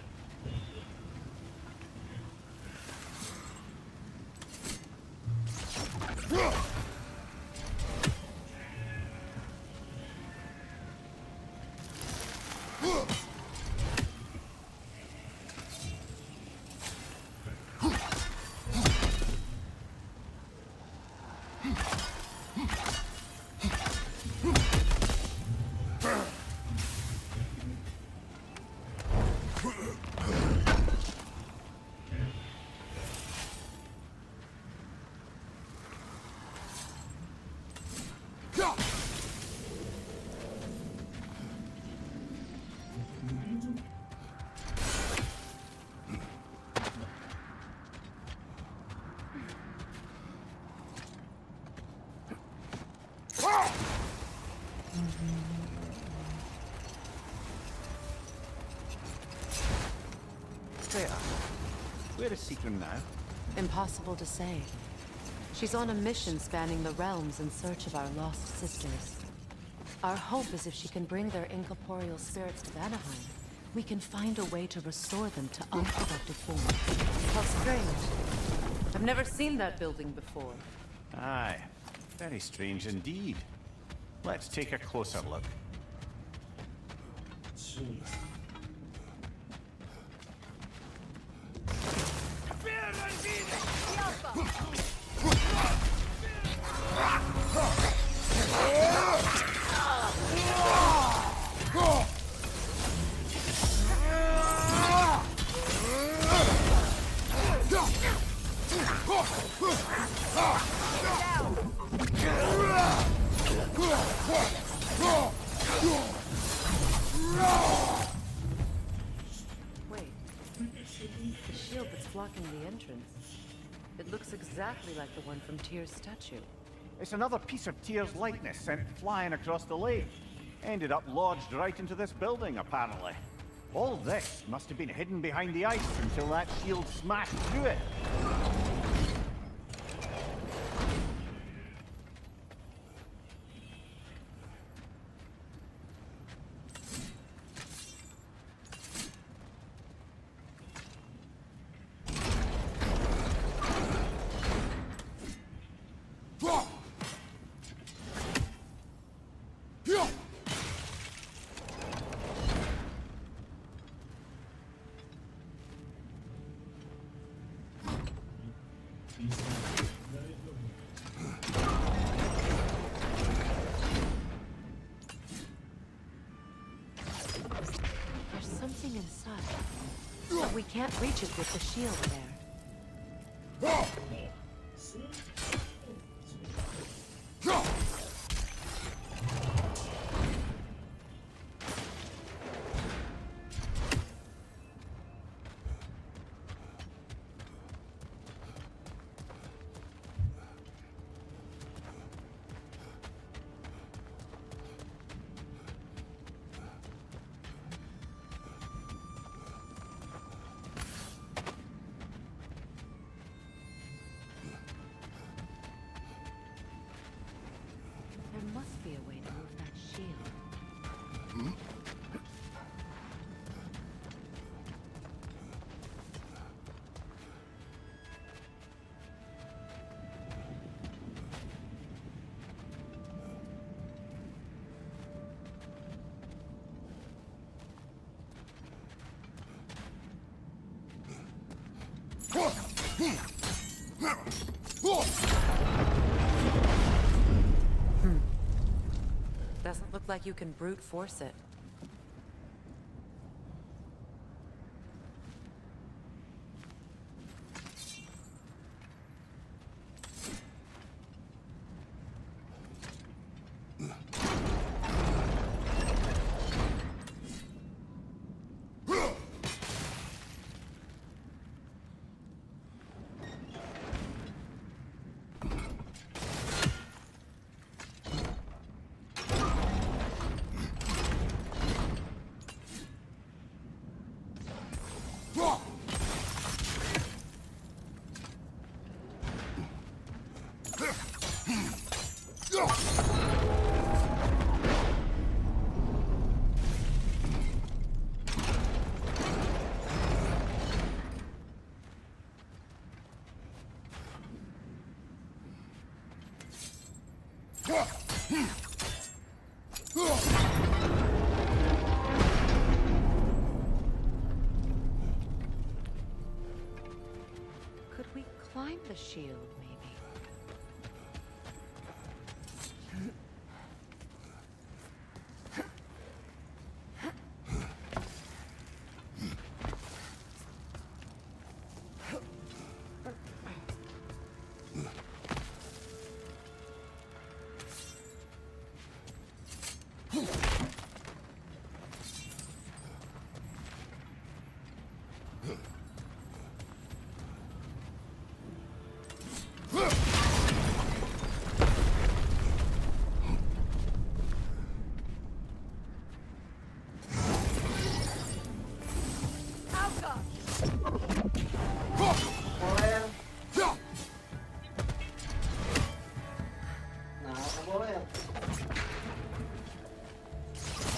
There. Where is Seacrum now?
Impossible to say. She's on a mission spanning the realms in search of our lost sisters. Our hope is if she can bring their incorporeal spirits to Vanaheim, we can find a way to restore them to unproductive form. How strange. I've never seen that building before.
Aye. Very strange indeed. Let's take a closer look.
Wait. The shield that's blocking the entrance. It looks exactly like the one from Tyr's statue.
It's another piece of Tyr's likeness sent flying across the lake. Ended up lodged right into this building, apparently. All this must have been hidden behind the ice until that shield smashed through it.
There's something inside, but we can't reach it with the shield there. There must be a way to move that shield. Doesn't look like you can brute force it. Could we climb the shield, maybe?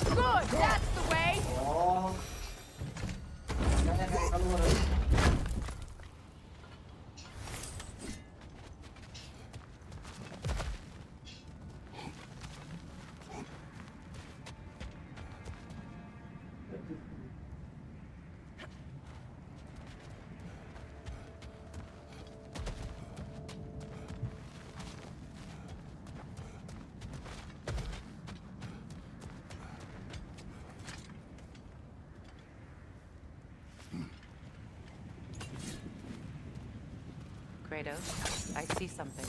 Good, that's the way.
Kratos, I see something.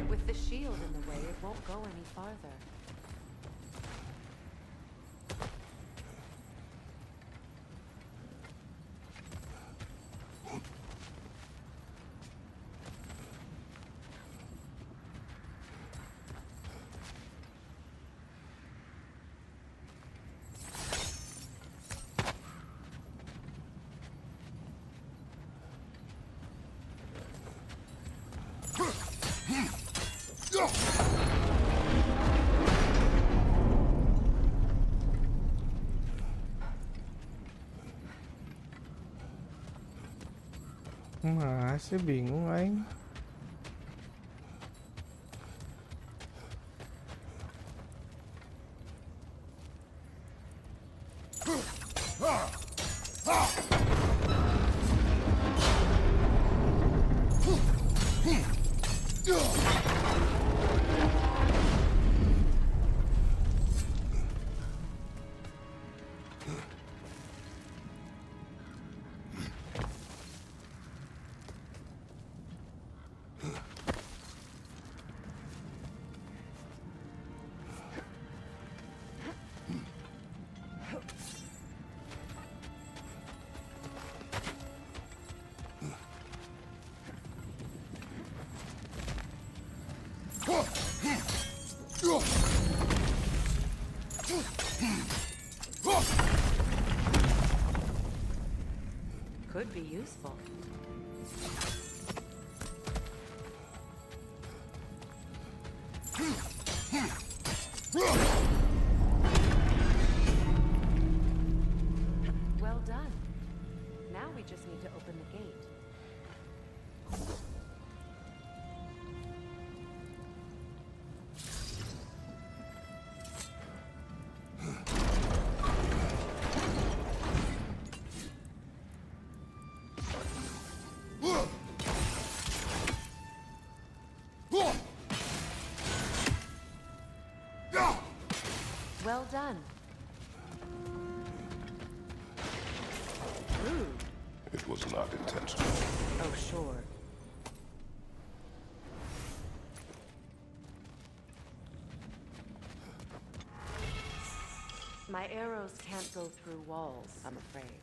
With the shield in the way, it won't go any farther.
Masih bingung aing.
could be useful. Well done. Now we just need to open the gate. Well done. Rude.
It was not intentional.
Oh, sure. My arrows can't go through walls, I'm afraid.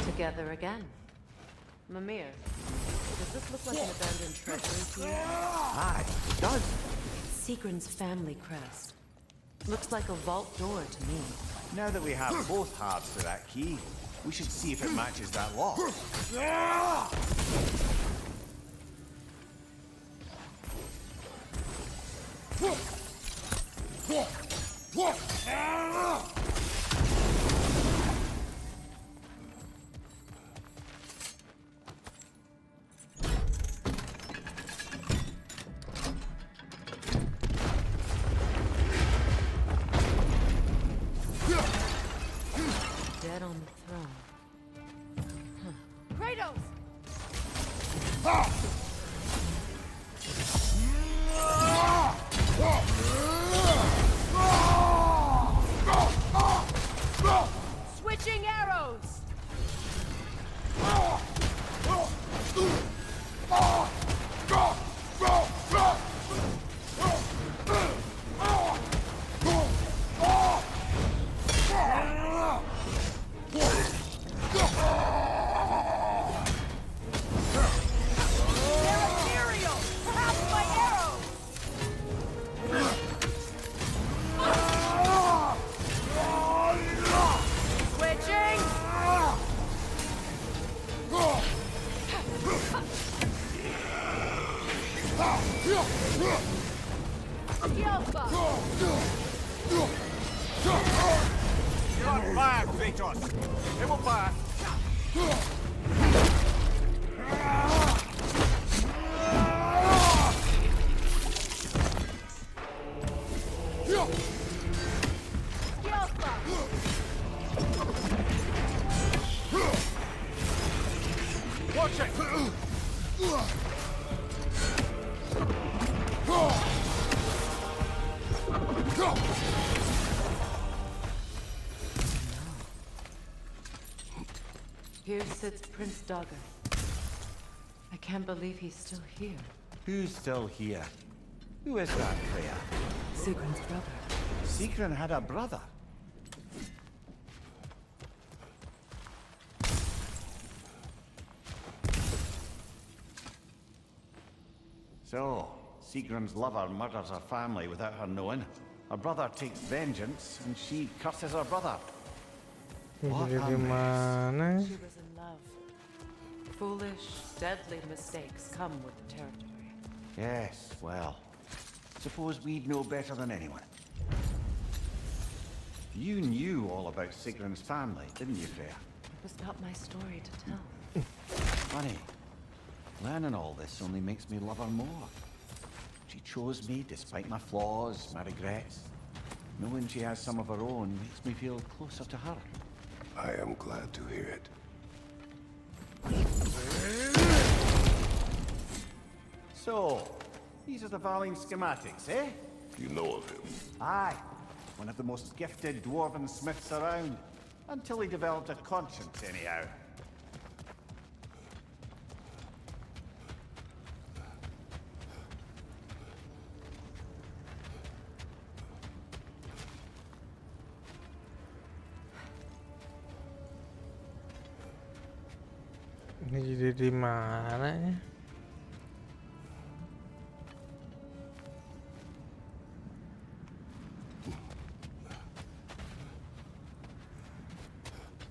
Together again. Mimir, does this look like an abandoned treasury to you?
Aye, it does.
Sigrun's family crest. Looks like a vault door to me.
Now that we have both halves to that key, we should see if it matches that lock.
Dead on the throne.
Kratos! Switching arrows! They're ethereal! Perhaps my arrows! Switching! Yelpa!
You're on fire, Kratos. It will pass.
Yelpa!
Watch it!
Here sits Prince Dagger. I can't believe he's still here.
Who's still here? Who is that, Freya?
Sigrun's brother.
Sigrun had a brother. So, Sigrun's lover murders her family without her knowing. Her brother takes vengeance, and she curses her brother. What
Jadi
a
di mana?
She was in love. Foolish, deadly mistakes come with the territory.
Yes, well, suppose we'd know better than anyone. You knew all about Sigrun's family, didn't you, Freya?
It was not my story to tell.
Funny. Learning all this only makes me love her more. She chose me despite my flaws, my regrets. Knowing she has some of her own makes me feel closer to her.
I am glad to hear it.
So, these are the Valine schematics, eh?
You know of him.
Aye. One of the most gifted dwarven smiths around. Until he developed a conscience, anyhow.
Ini jadi di mana ya?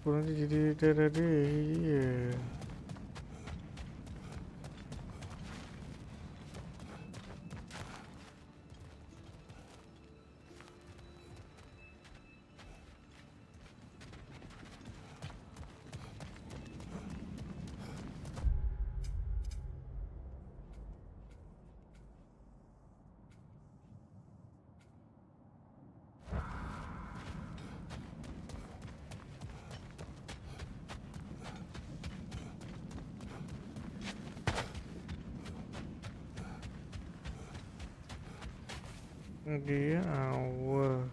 Kurang jadi daerah dia. Dia awal.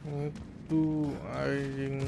Itu anjing.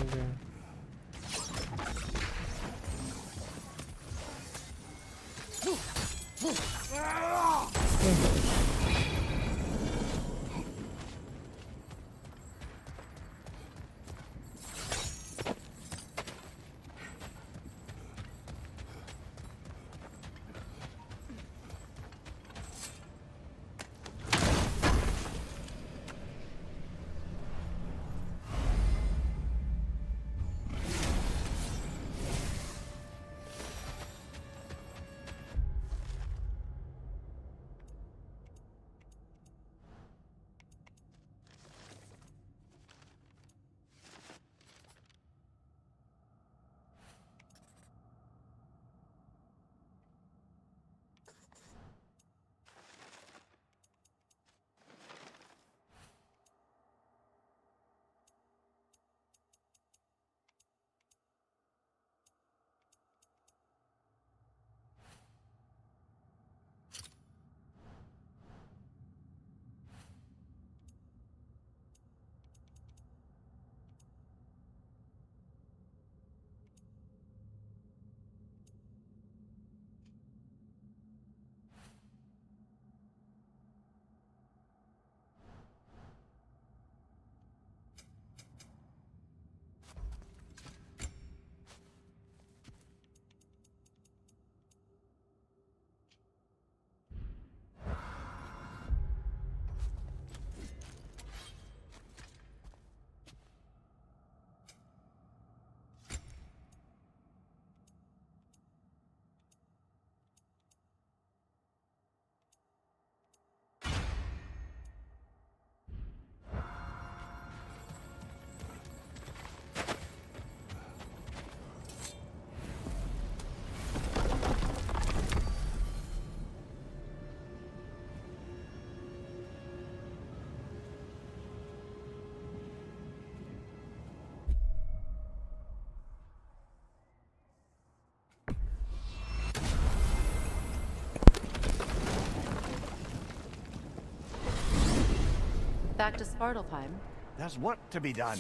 Back to Svartalfheim.
There's work to be done.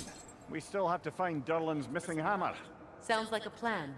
We still have to find Durlin's missing hammer.
Sounds like a plan.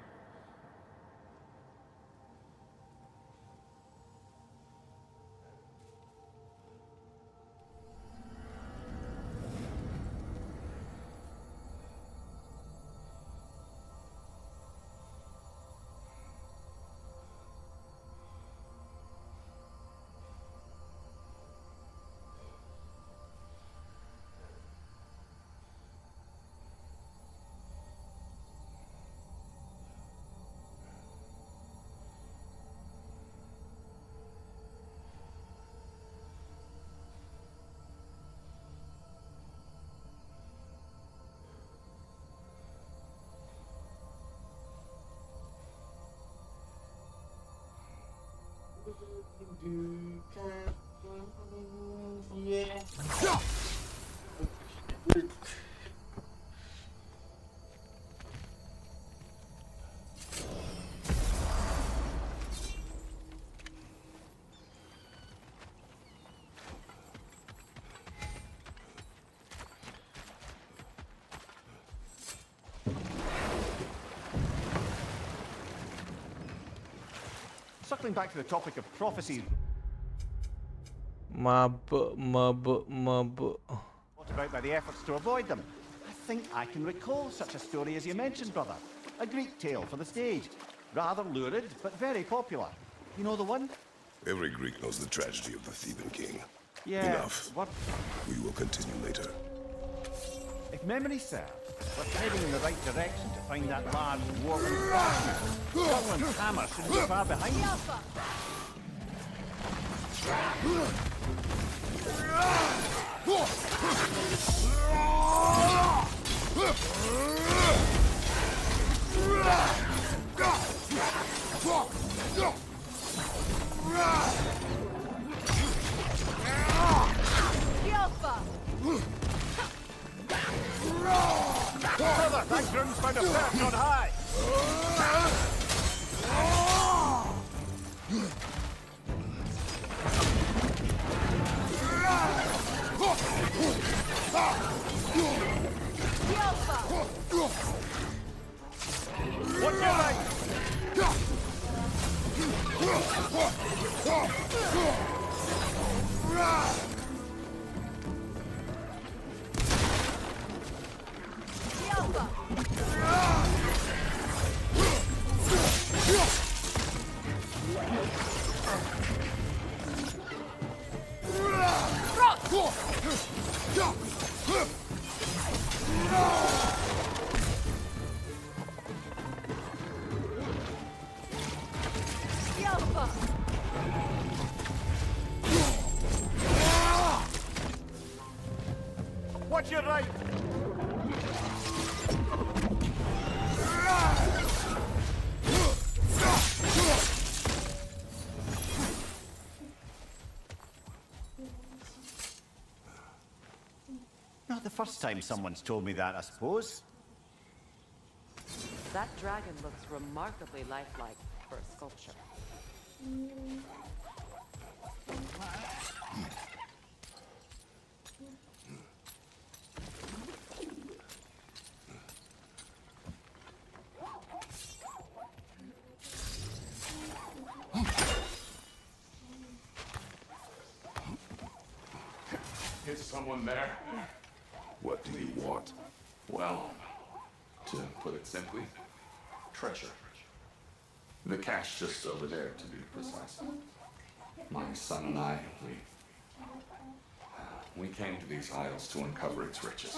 Circling back to the topic of prophecy,
Mabuk.
brought about by the efforts to avoid them. I think I can recall such a story as you mentioned, brother. A Greek tale for the stage. Rather lurid, but very popular. You know the one?
Every Greek knows the tragedy of the Theban king.
Yeah.
Enough.
What?
We will continue later.
If memory serves, we're heading in the right direction to find that large dwarven statue. Someone's hammer shouldn't be far behind us. Brother, that groom's found a perch on high. What's your right? What's your right? Not the first time someone's told me that, I suppose.
That dragon looks remarkably lifelike for a sculpture.
Is someone there? What do you want?
Well, to put it simply, treasure. The cache just over there, to be precise. My son and I, we came to these isles to uncover its riches.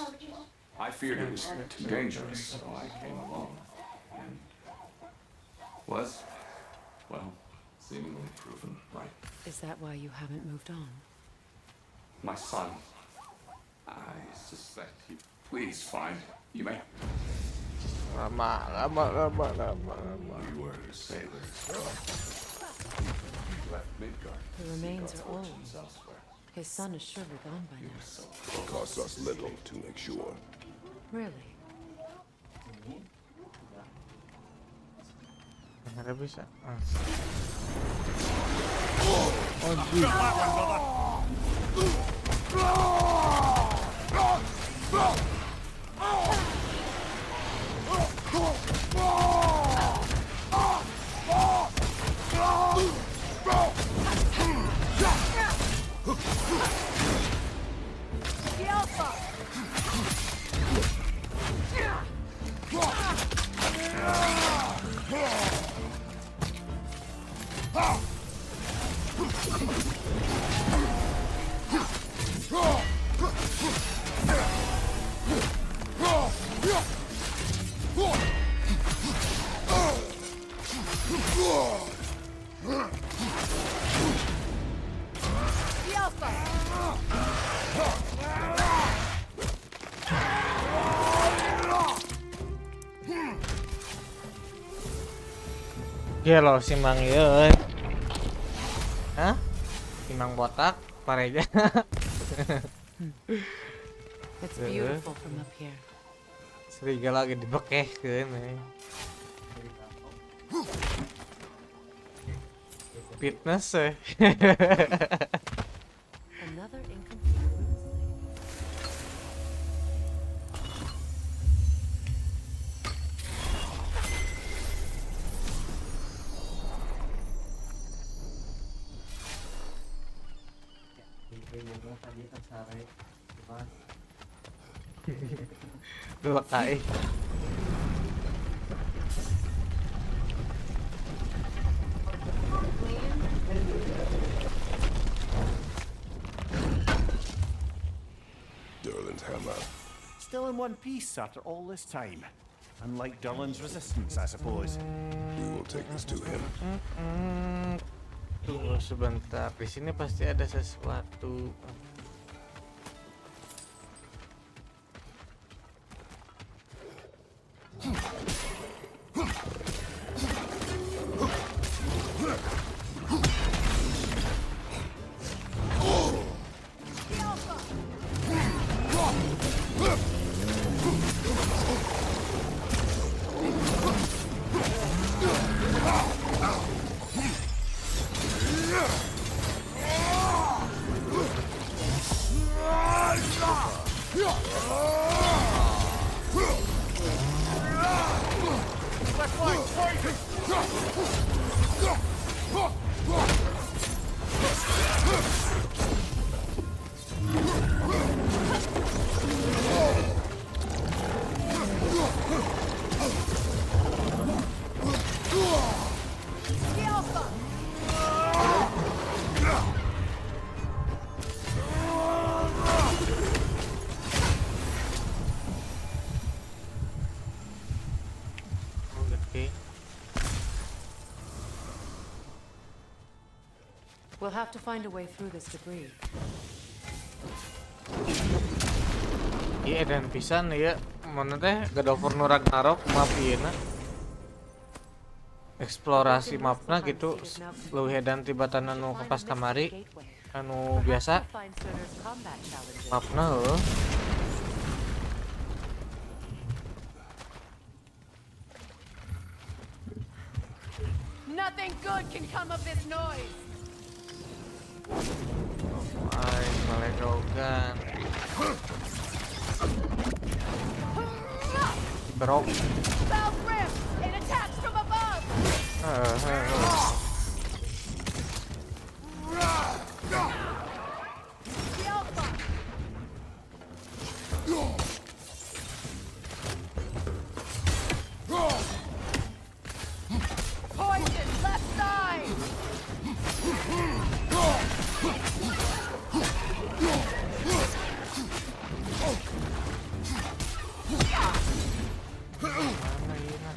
I feared it was too dangerous, so I came alone. And was, well, seemingly proven right.
Is that why you haven't moved on?
My son, I suspect he... Please find, you may...
Lama.
We were sailors. Left Midgard.
The remains
Seek
are
our
old.
fortunes elsewhere.
His son is surely gone by now.
It costs us little to make sure.
Really?
Nggak bisa. Gelo si Mang ieu euy. Hah? Inang botak, pareja.
It's beautiful from up here.
Serigala lagi dibekehkeun fitness
Another incomplete route.
dua kali.
Durlin's hammer.
Still in one piece after all this time. Unlike Durlin's resistance, I suppose.
We will take this to him.
Tunggu sebentar, di sini pasti ada sesuatu.
We'll have to find a way through this debris.
Iya dan pisan ya, mana teh God of War Ragnarok map ieu na. Eksplorasi mapna gitu leuwih edan tibatan anu kapas kamari anu biasa. Mapna heuh.
Nothing good can come of this noise.
Ay, meledogan. Berok.
Foul grip! It attacks from above! The Alpha! Poison, left side!
Mana ieu na?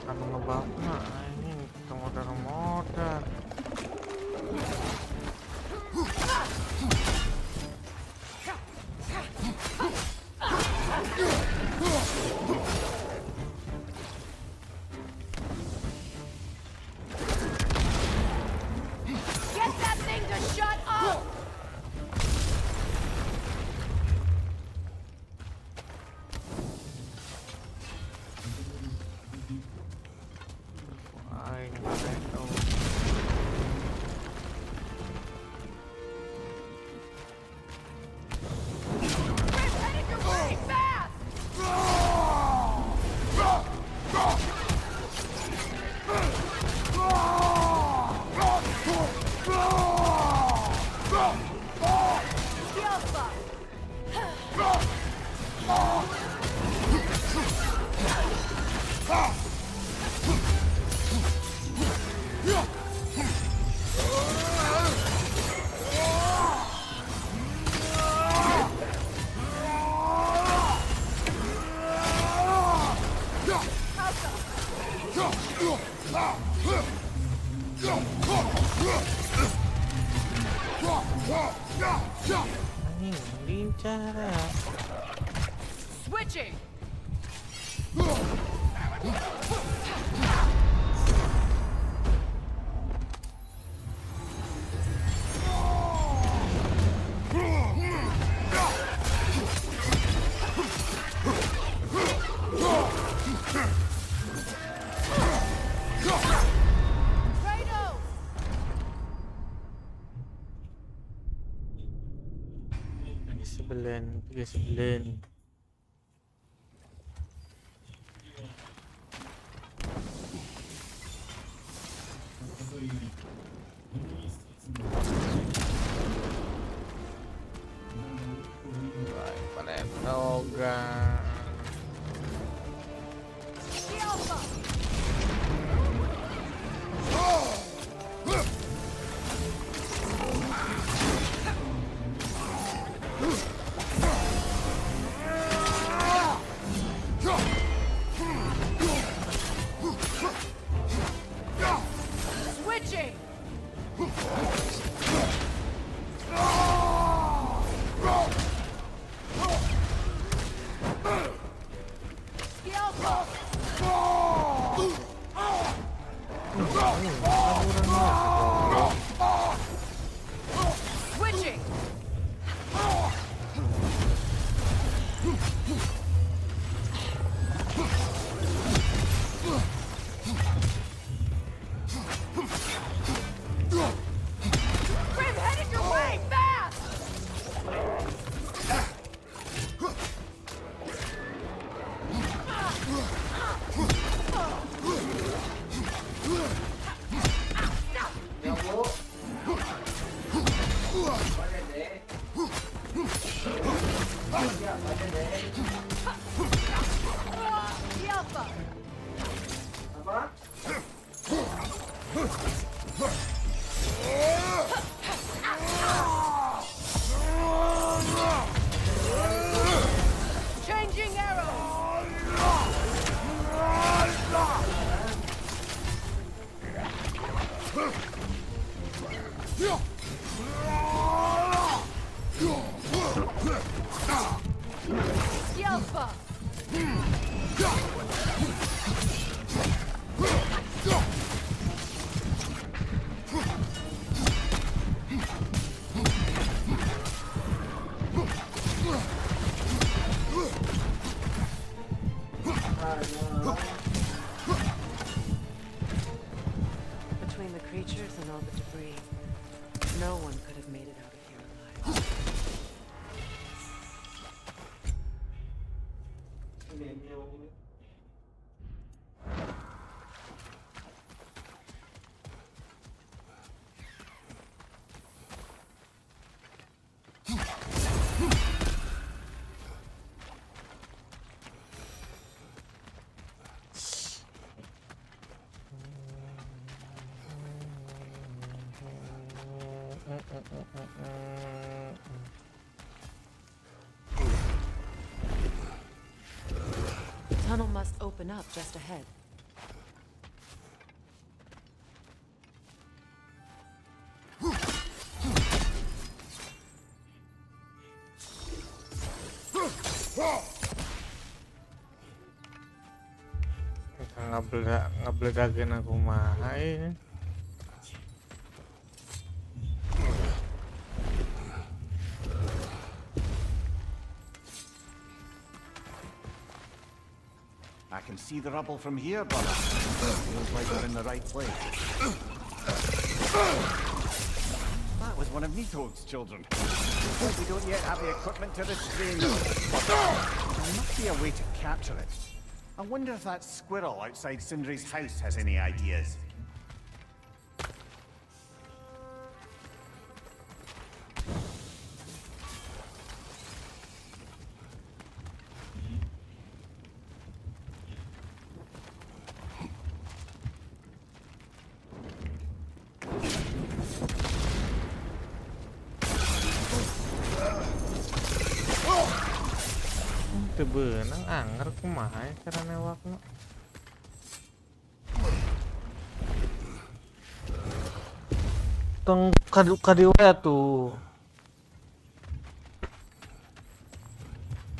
Anu ngebapna anjing modar-modar.
Get that thing to shut up!
Ay, meledogan.
Rip, headed your way! Fast! The Alpha!
Anjing, lincah.
Switching!
Belen, guys, Belen.
Switching! Switching! Grim, headed your way! Fast! Yelpa! Changing arrows! Yelpa! Between the creatures and all the debris, no one could have made it out of here alive. The tunnel must open up just ahead.
Ngebledakin aku mah ini.
I can see the rubble from here, brother. Feels like we're in the right place. That was one of Nito's children. But we don't yet have the equipment to restrain them. There must be a way to capture it. I wonder if that squirrel outside Sindri's house has any ideas.
Beunang anger kumaha ya cara newakna. Tong kadieu tuh.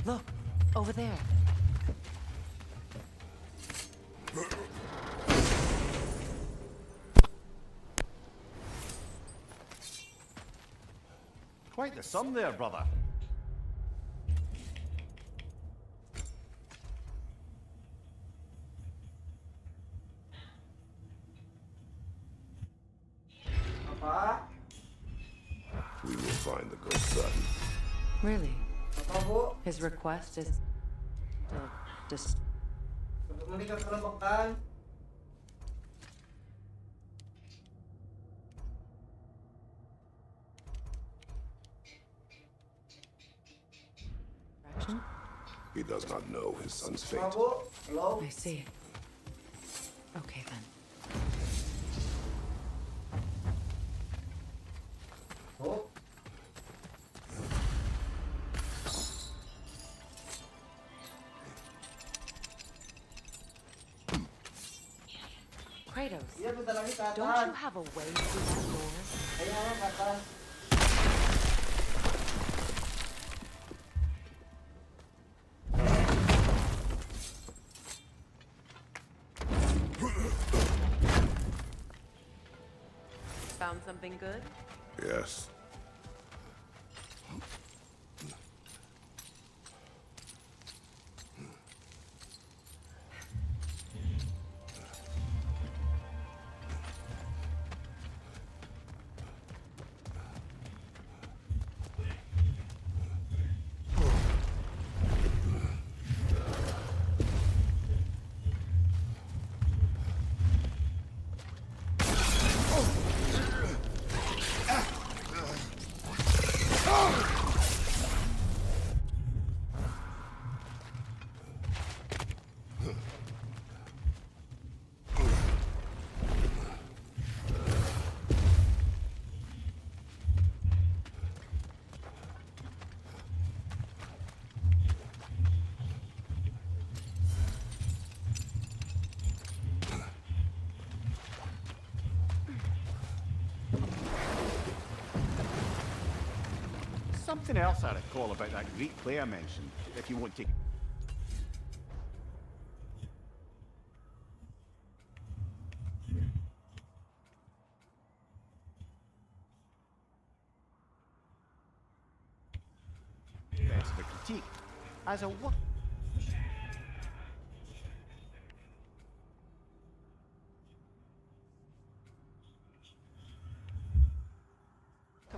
Look, over there.
Quite the sum there, brother.
We will find the ghost son.
Really?
His request is to distraction?
He does not know his son's fate.
I see. Okay then. Kratos, don't you have a way through that door? Found something good?
Yes.
Something else I recall about that Greek player mentioned, if you want to... That's the critique. As a what?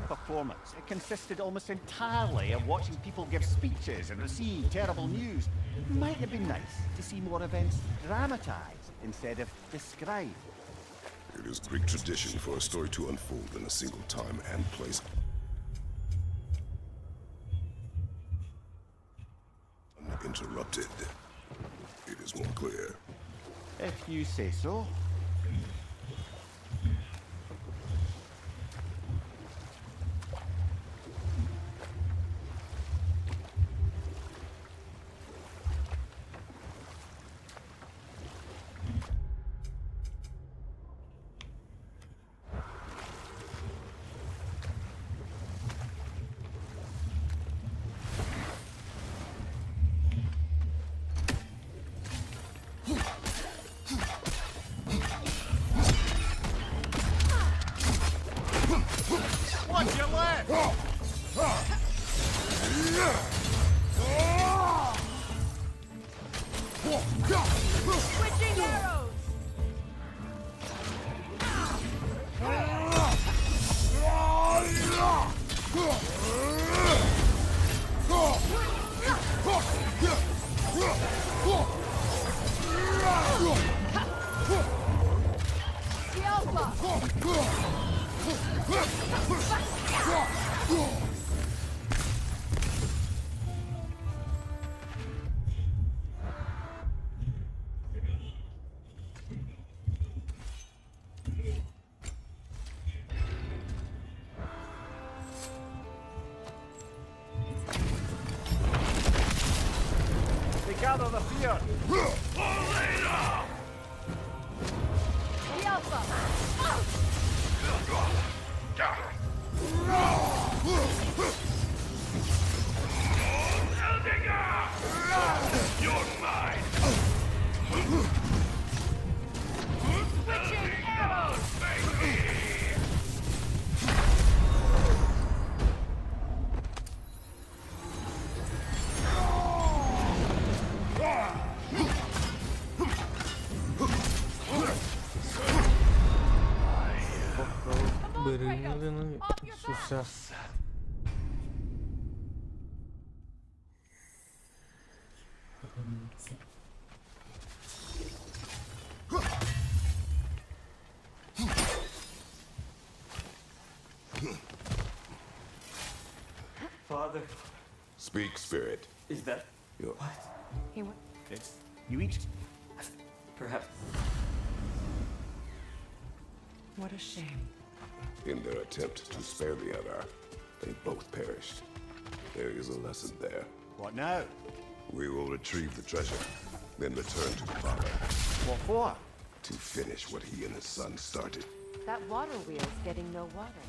Performance. It consisted almost entirely of watching people give speeches and receive terrible news. Might have been nice to see more events dramatized instead of described.
It is Greek tradition for a story to unfold in a single time and place. Uninterrupted. It is more clear.
If you say so. Watch your left!
Switching arrows!
Gather the fear!
The Alpha!
You're mine!
Switching arrows!
Berenang susah.
Father,
Speak, spirit.
is that
Your
He went.
It's you each.
perhaps?
What a shame.
In their attempt to spare the other, they both perished. There is a lesson there.
What now?
We will retrieve the treasure, then return to the father
What for?
to finish what he and his son started.
That water wheel's getting no water.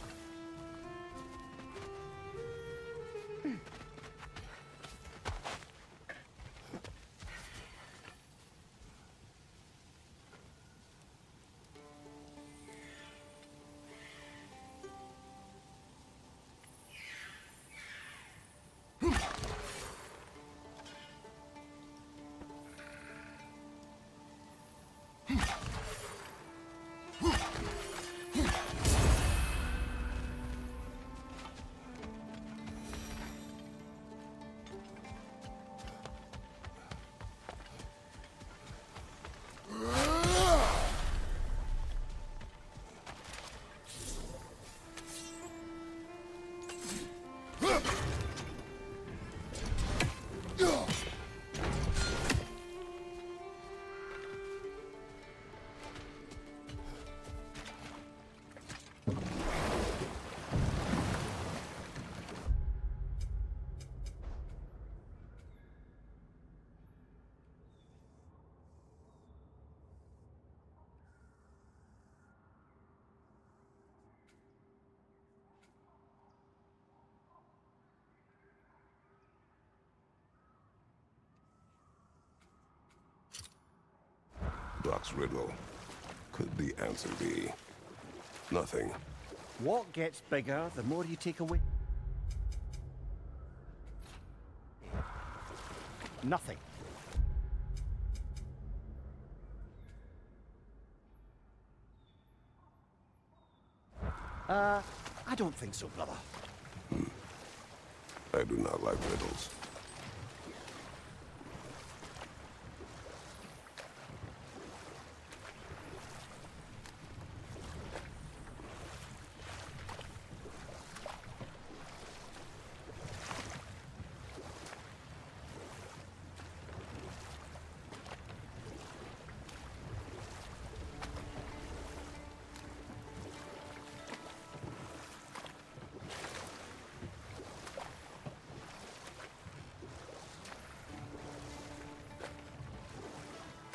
Brock's riddle. Could the answer be nothing?
What gets bigger the more you take away? Nothing. I don't think so, brother.
I do not like riddles.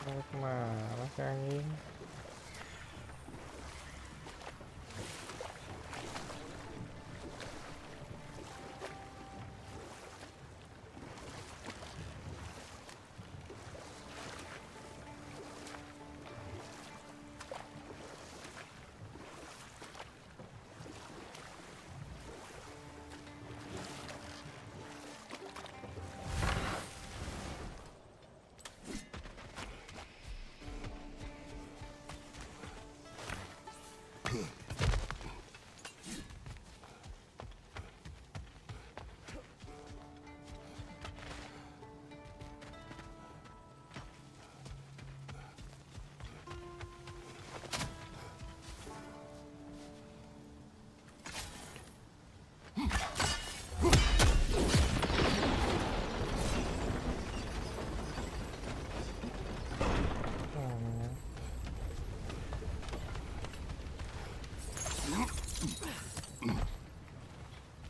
Mau kemana sih anjing?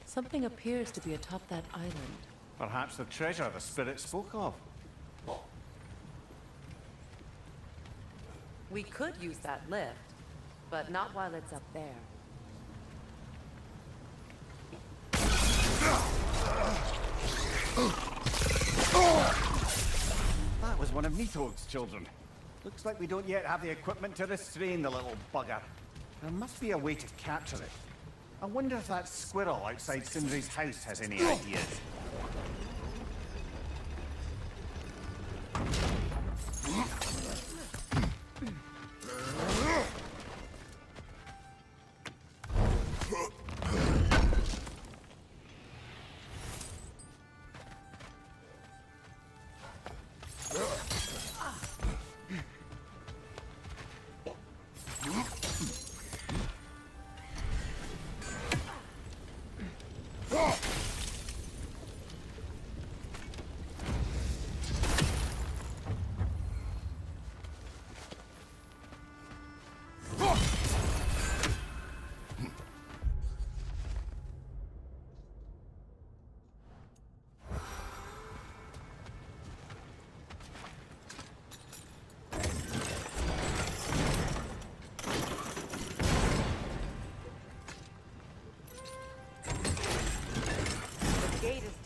Something appears to be atop that island.
Perhaps the treasure the spirit spoke of.
We could use that lift, but not while it's up there.
That was one of Nithog's children. Looks like we don't yet have the equipment to restrain the little bugger. There must be a way to capture it. I wonder if that squirrel outside Sindri's house has any ideas.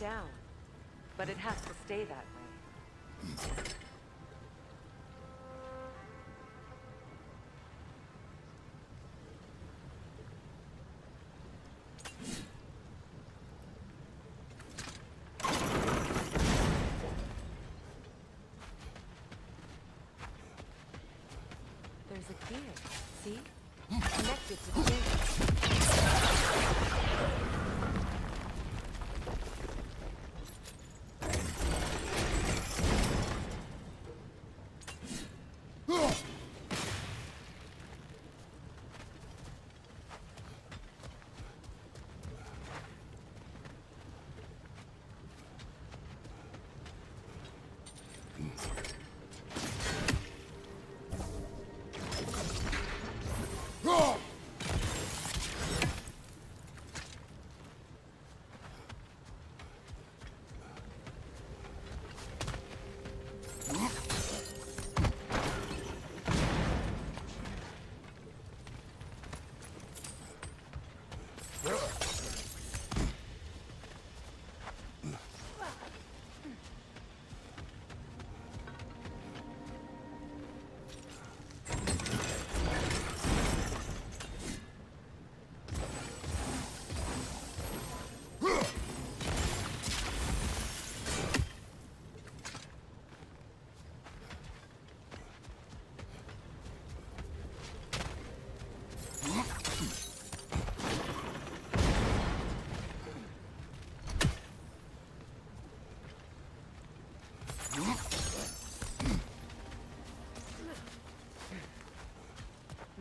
down, but it has to stay that way. There's a gear, see? Connected to the gate.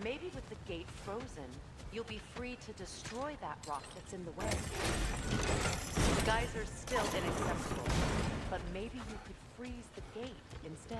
Maybe with the gate frozen, you'll be free to destroy that rock that's in the way. The geysers still inaccessible, but maybe you could freeze the gate instead.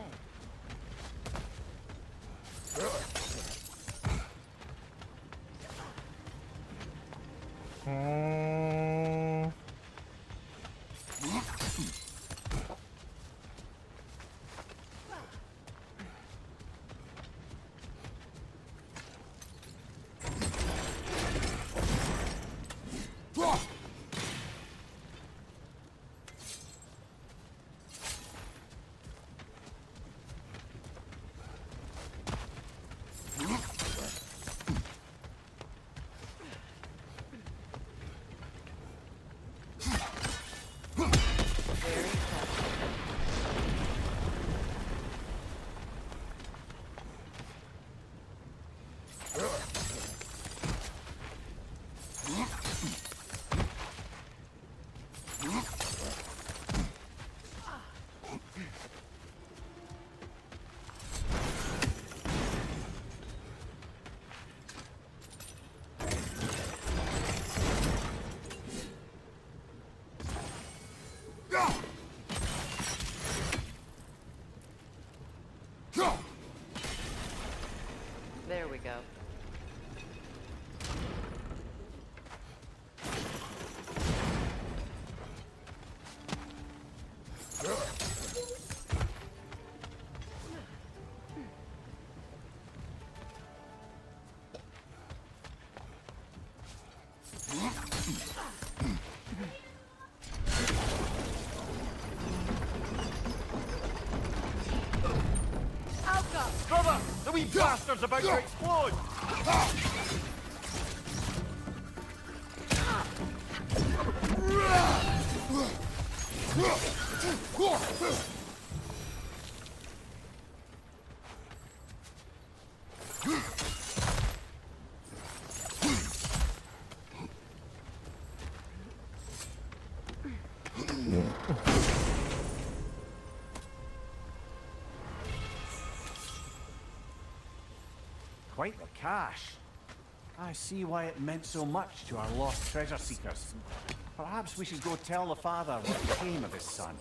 There we go.
Cover! The wee bastard's about to explode!
Quite the cache. I see why it meant so much to our lost treasure seekers. Perhaps we should go tell the father what became of his son.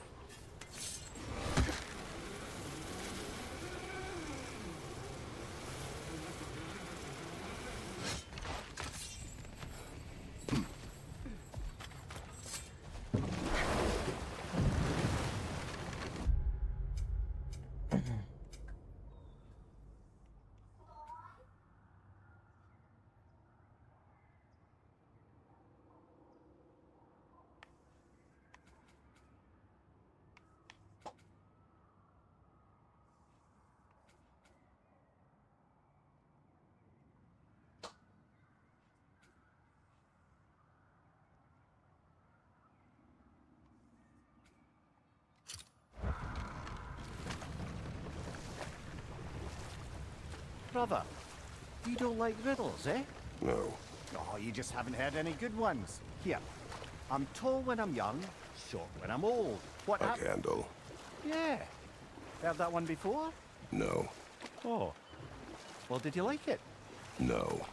Brother, you don't like riddles, eh?
No.
Oh, you just haven't heard any good ones. Here, I'm tall when I'm young, short when I'm old. What
A candle.
Yeah. Heard that one before?
No.
Oh. Well, did you like it?
No.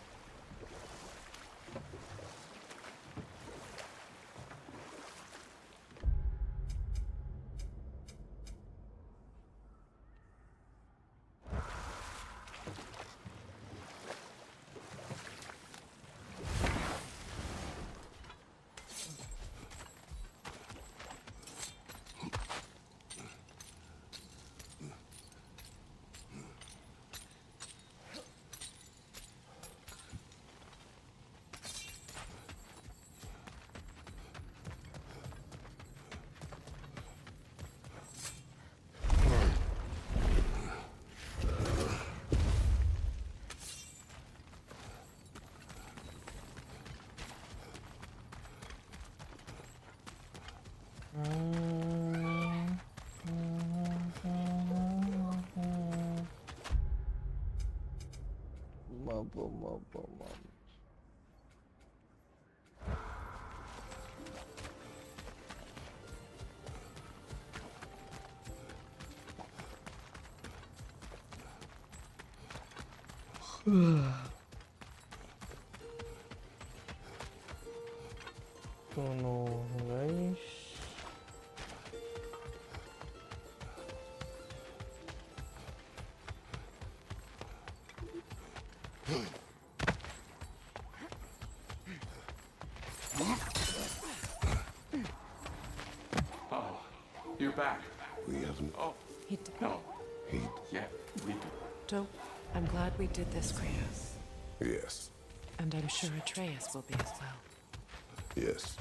Tuh guys.
Oh, you're back.
We haven't.
Oh,
He
no.
He.
Yeah, we do.
don't. I'm glad we did this, Kratos.
Yes.
And I'm sure Atreus will be as well.
Yes.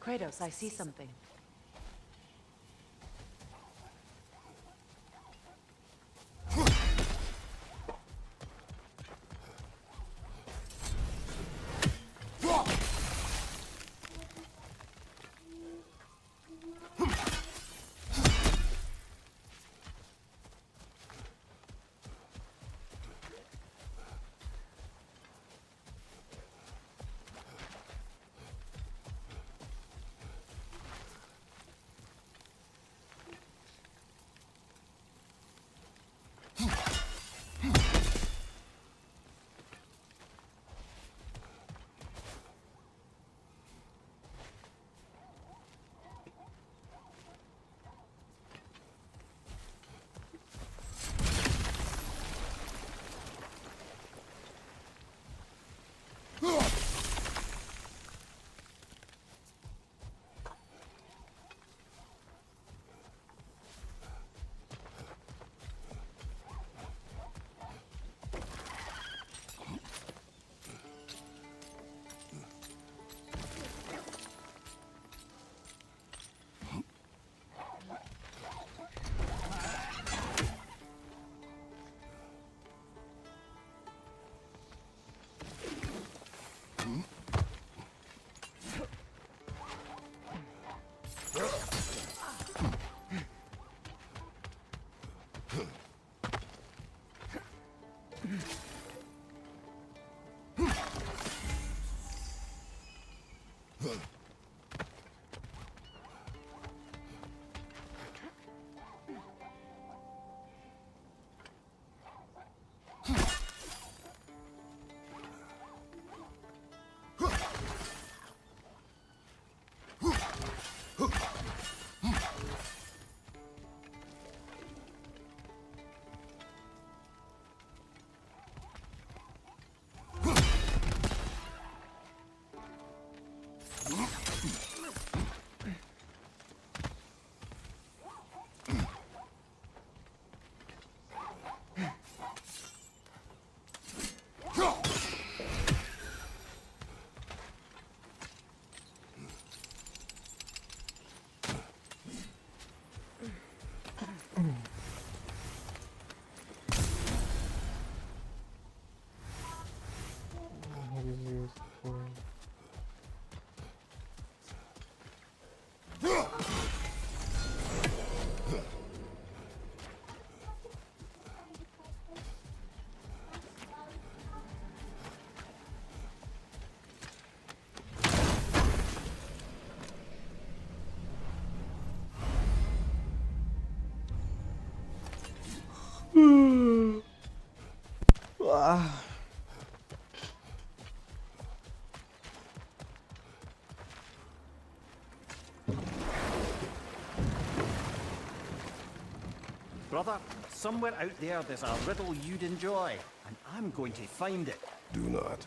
Kratos, I see something.
Wah.
Brother, somewhere out there there's a riddle you'd enjoy, and I'm going to find it.
Do not.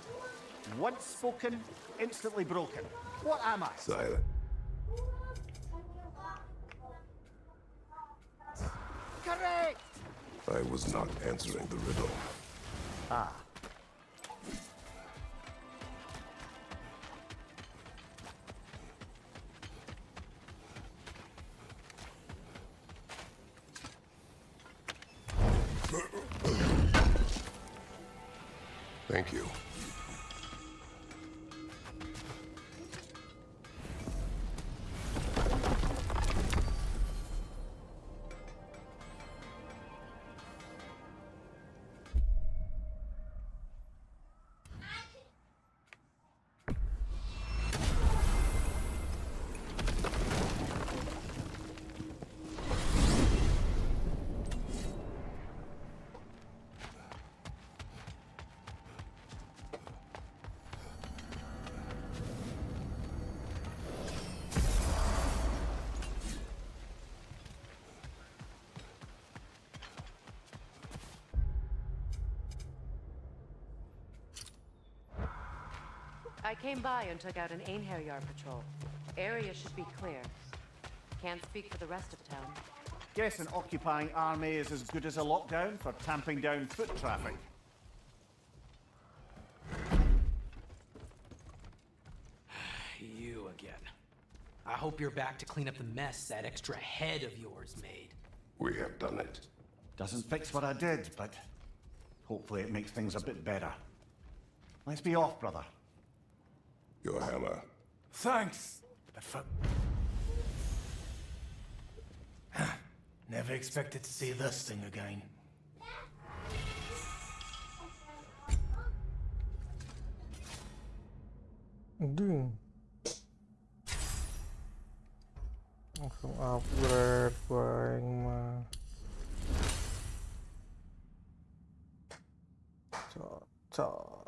Once spoken, instantly broken. What am I?
Silent.
Correct!
I was not answering the riddle.
Ah.
Thank you.
I came by and took out an Einherjar patrol. Area should be clear. Can't speak for the rest of town.
Guess an occupying army is as good as a lockdown for tamping down foot traffic.
You again. I hope you're back to clean up the mess that extra head of yours made.
We have done it.
Doesn't fix what I did, but hopefully it makes things a bit better. Let's be off, brother.
Your hammer.
Thanks. But never expected to see this thing again.
Ding. Langsung upgrade gua yang mah. Cocok.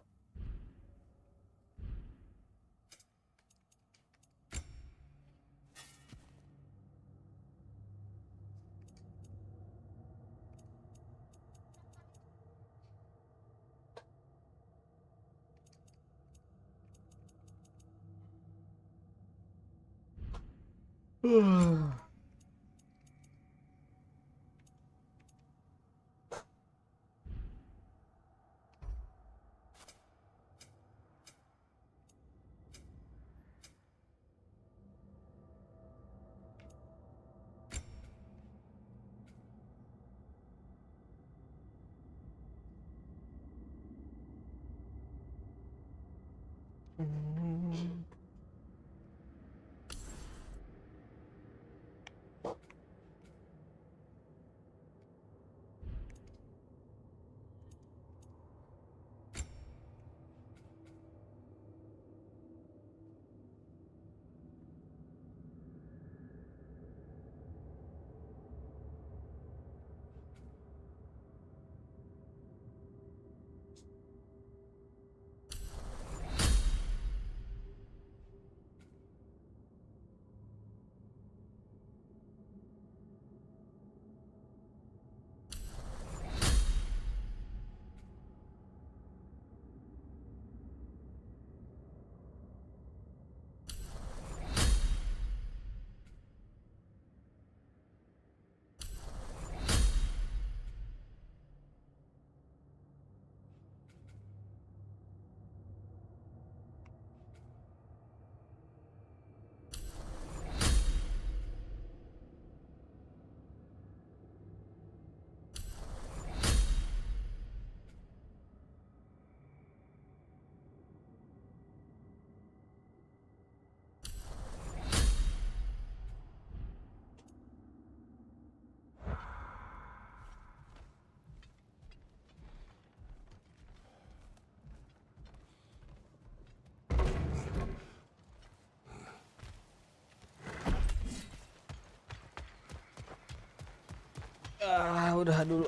Udah dulu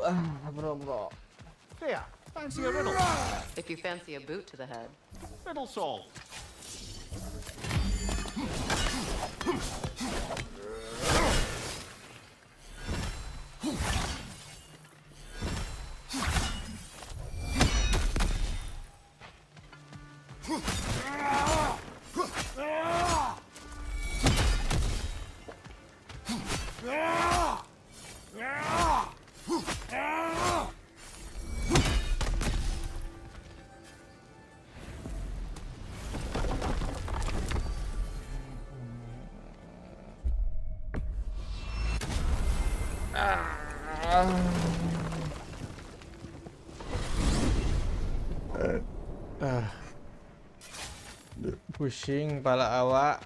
bro.
There, fancy a riddle.
If you fancy a boot to the head.
Riddle solved.
Pusing kepala awak.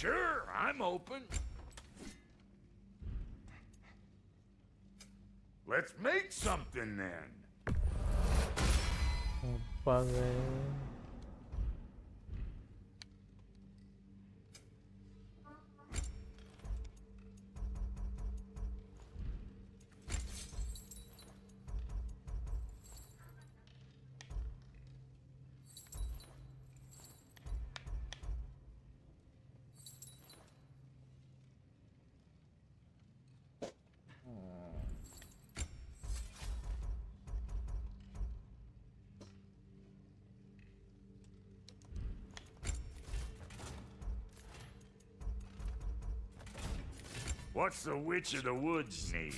Sure, I'm open. Let's make something then.
Apa guys?
What's the Witch of the Woods need?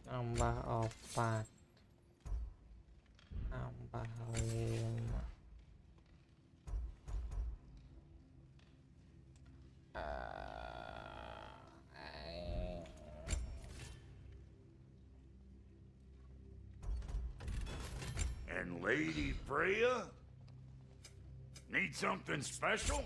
Nambah opat. Nambah 5.
And Lady Freya? Need something special?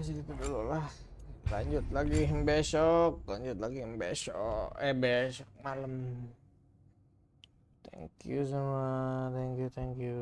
Segitu dulu lah. Lanjut lagi besok. Besok malam. Thank you semua. Thank you.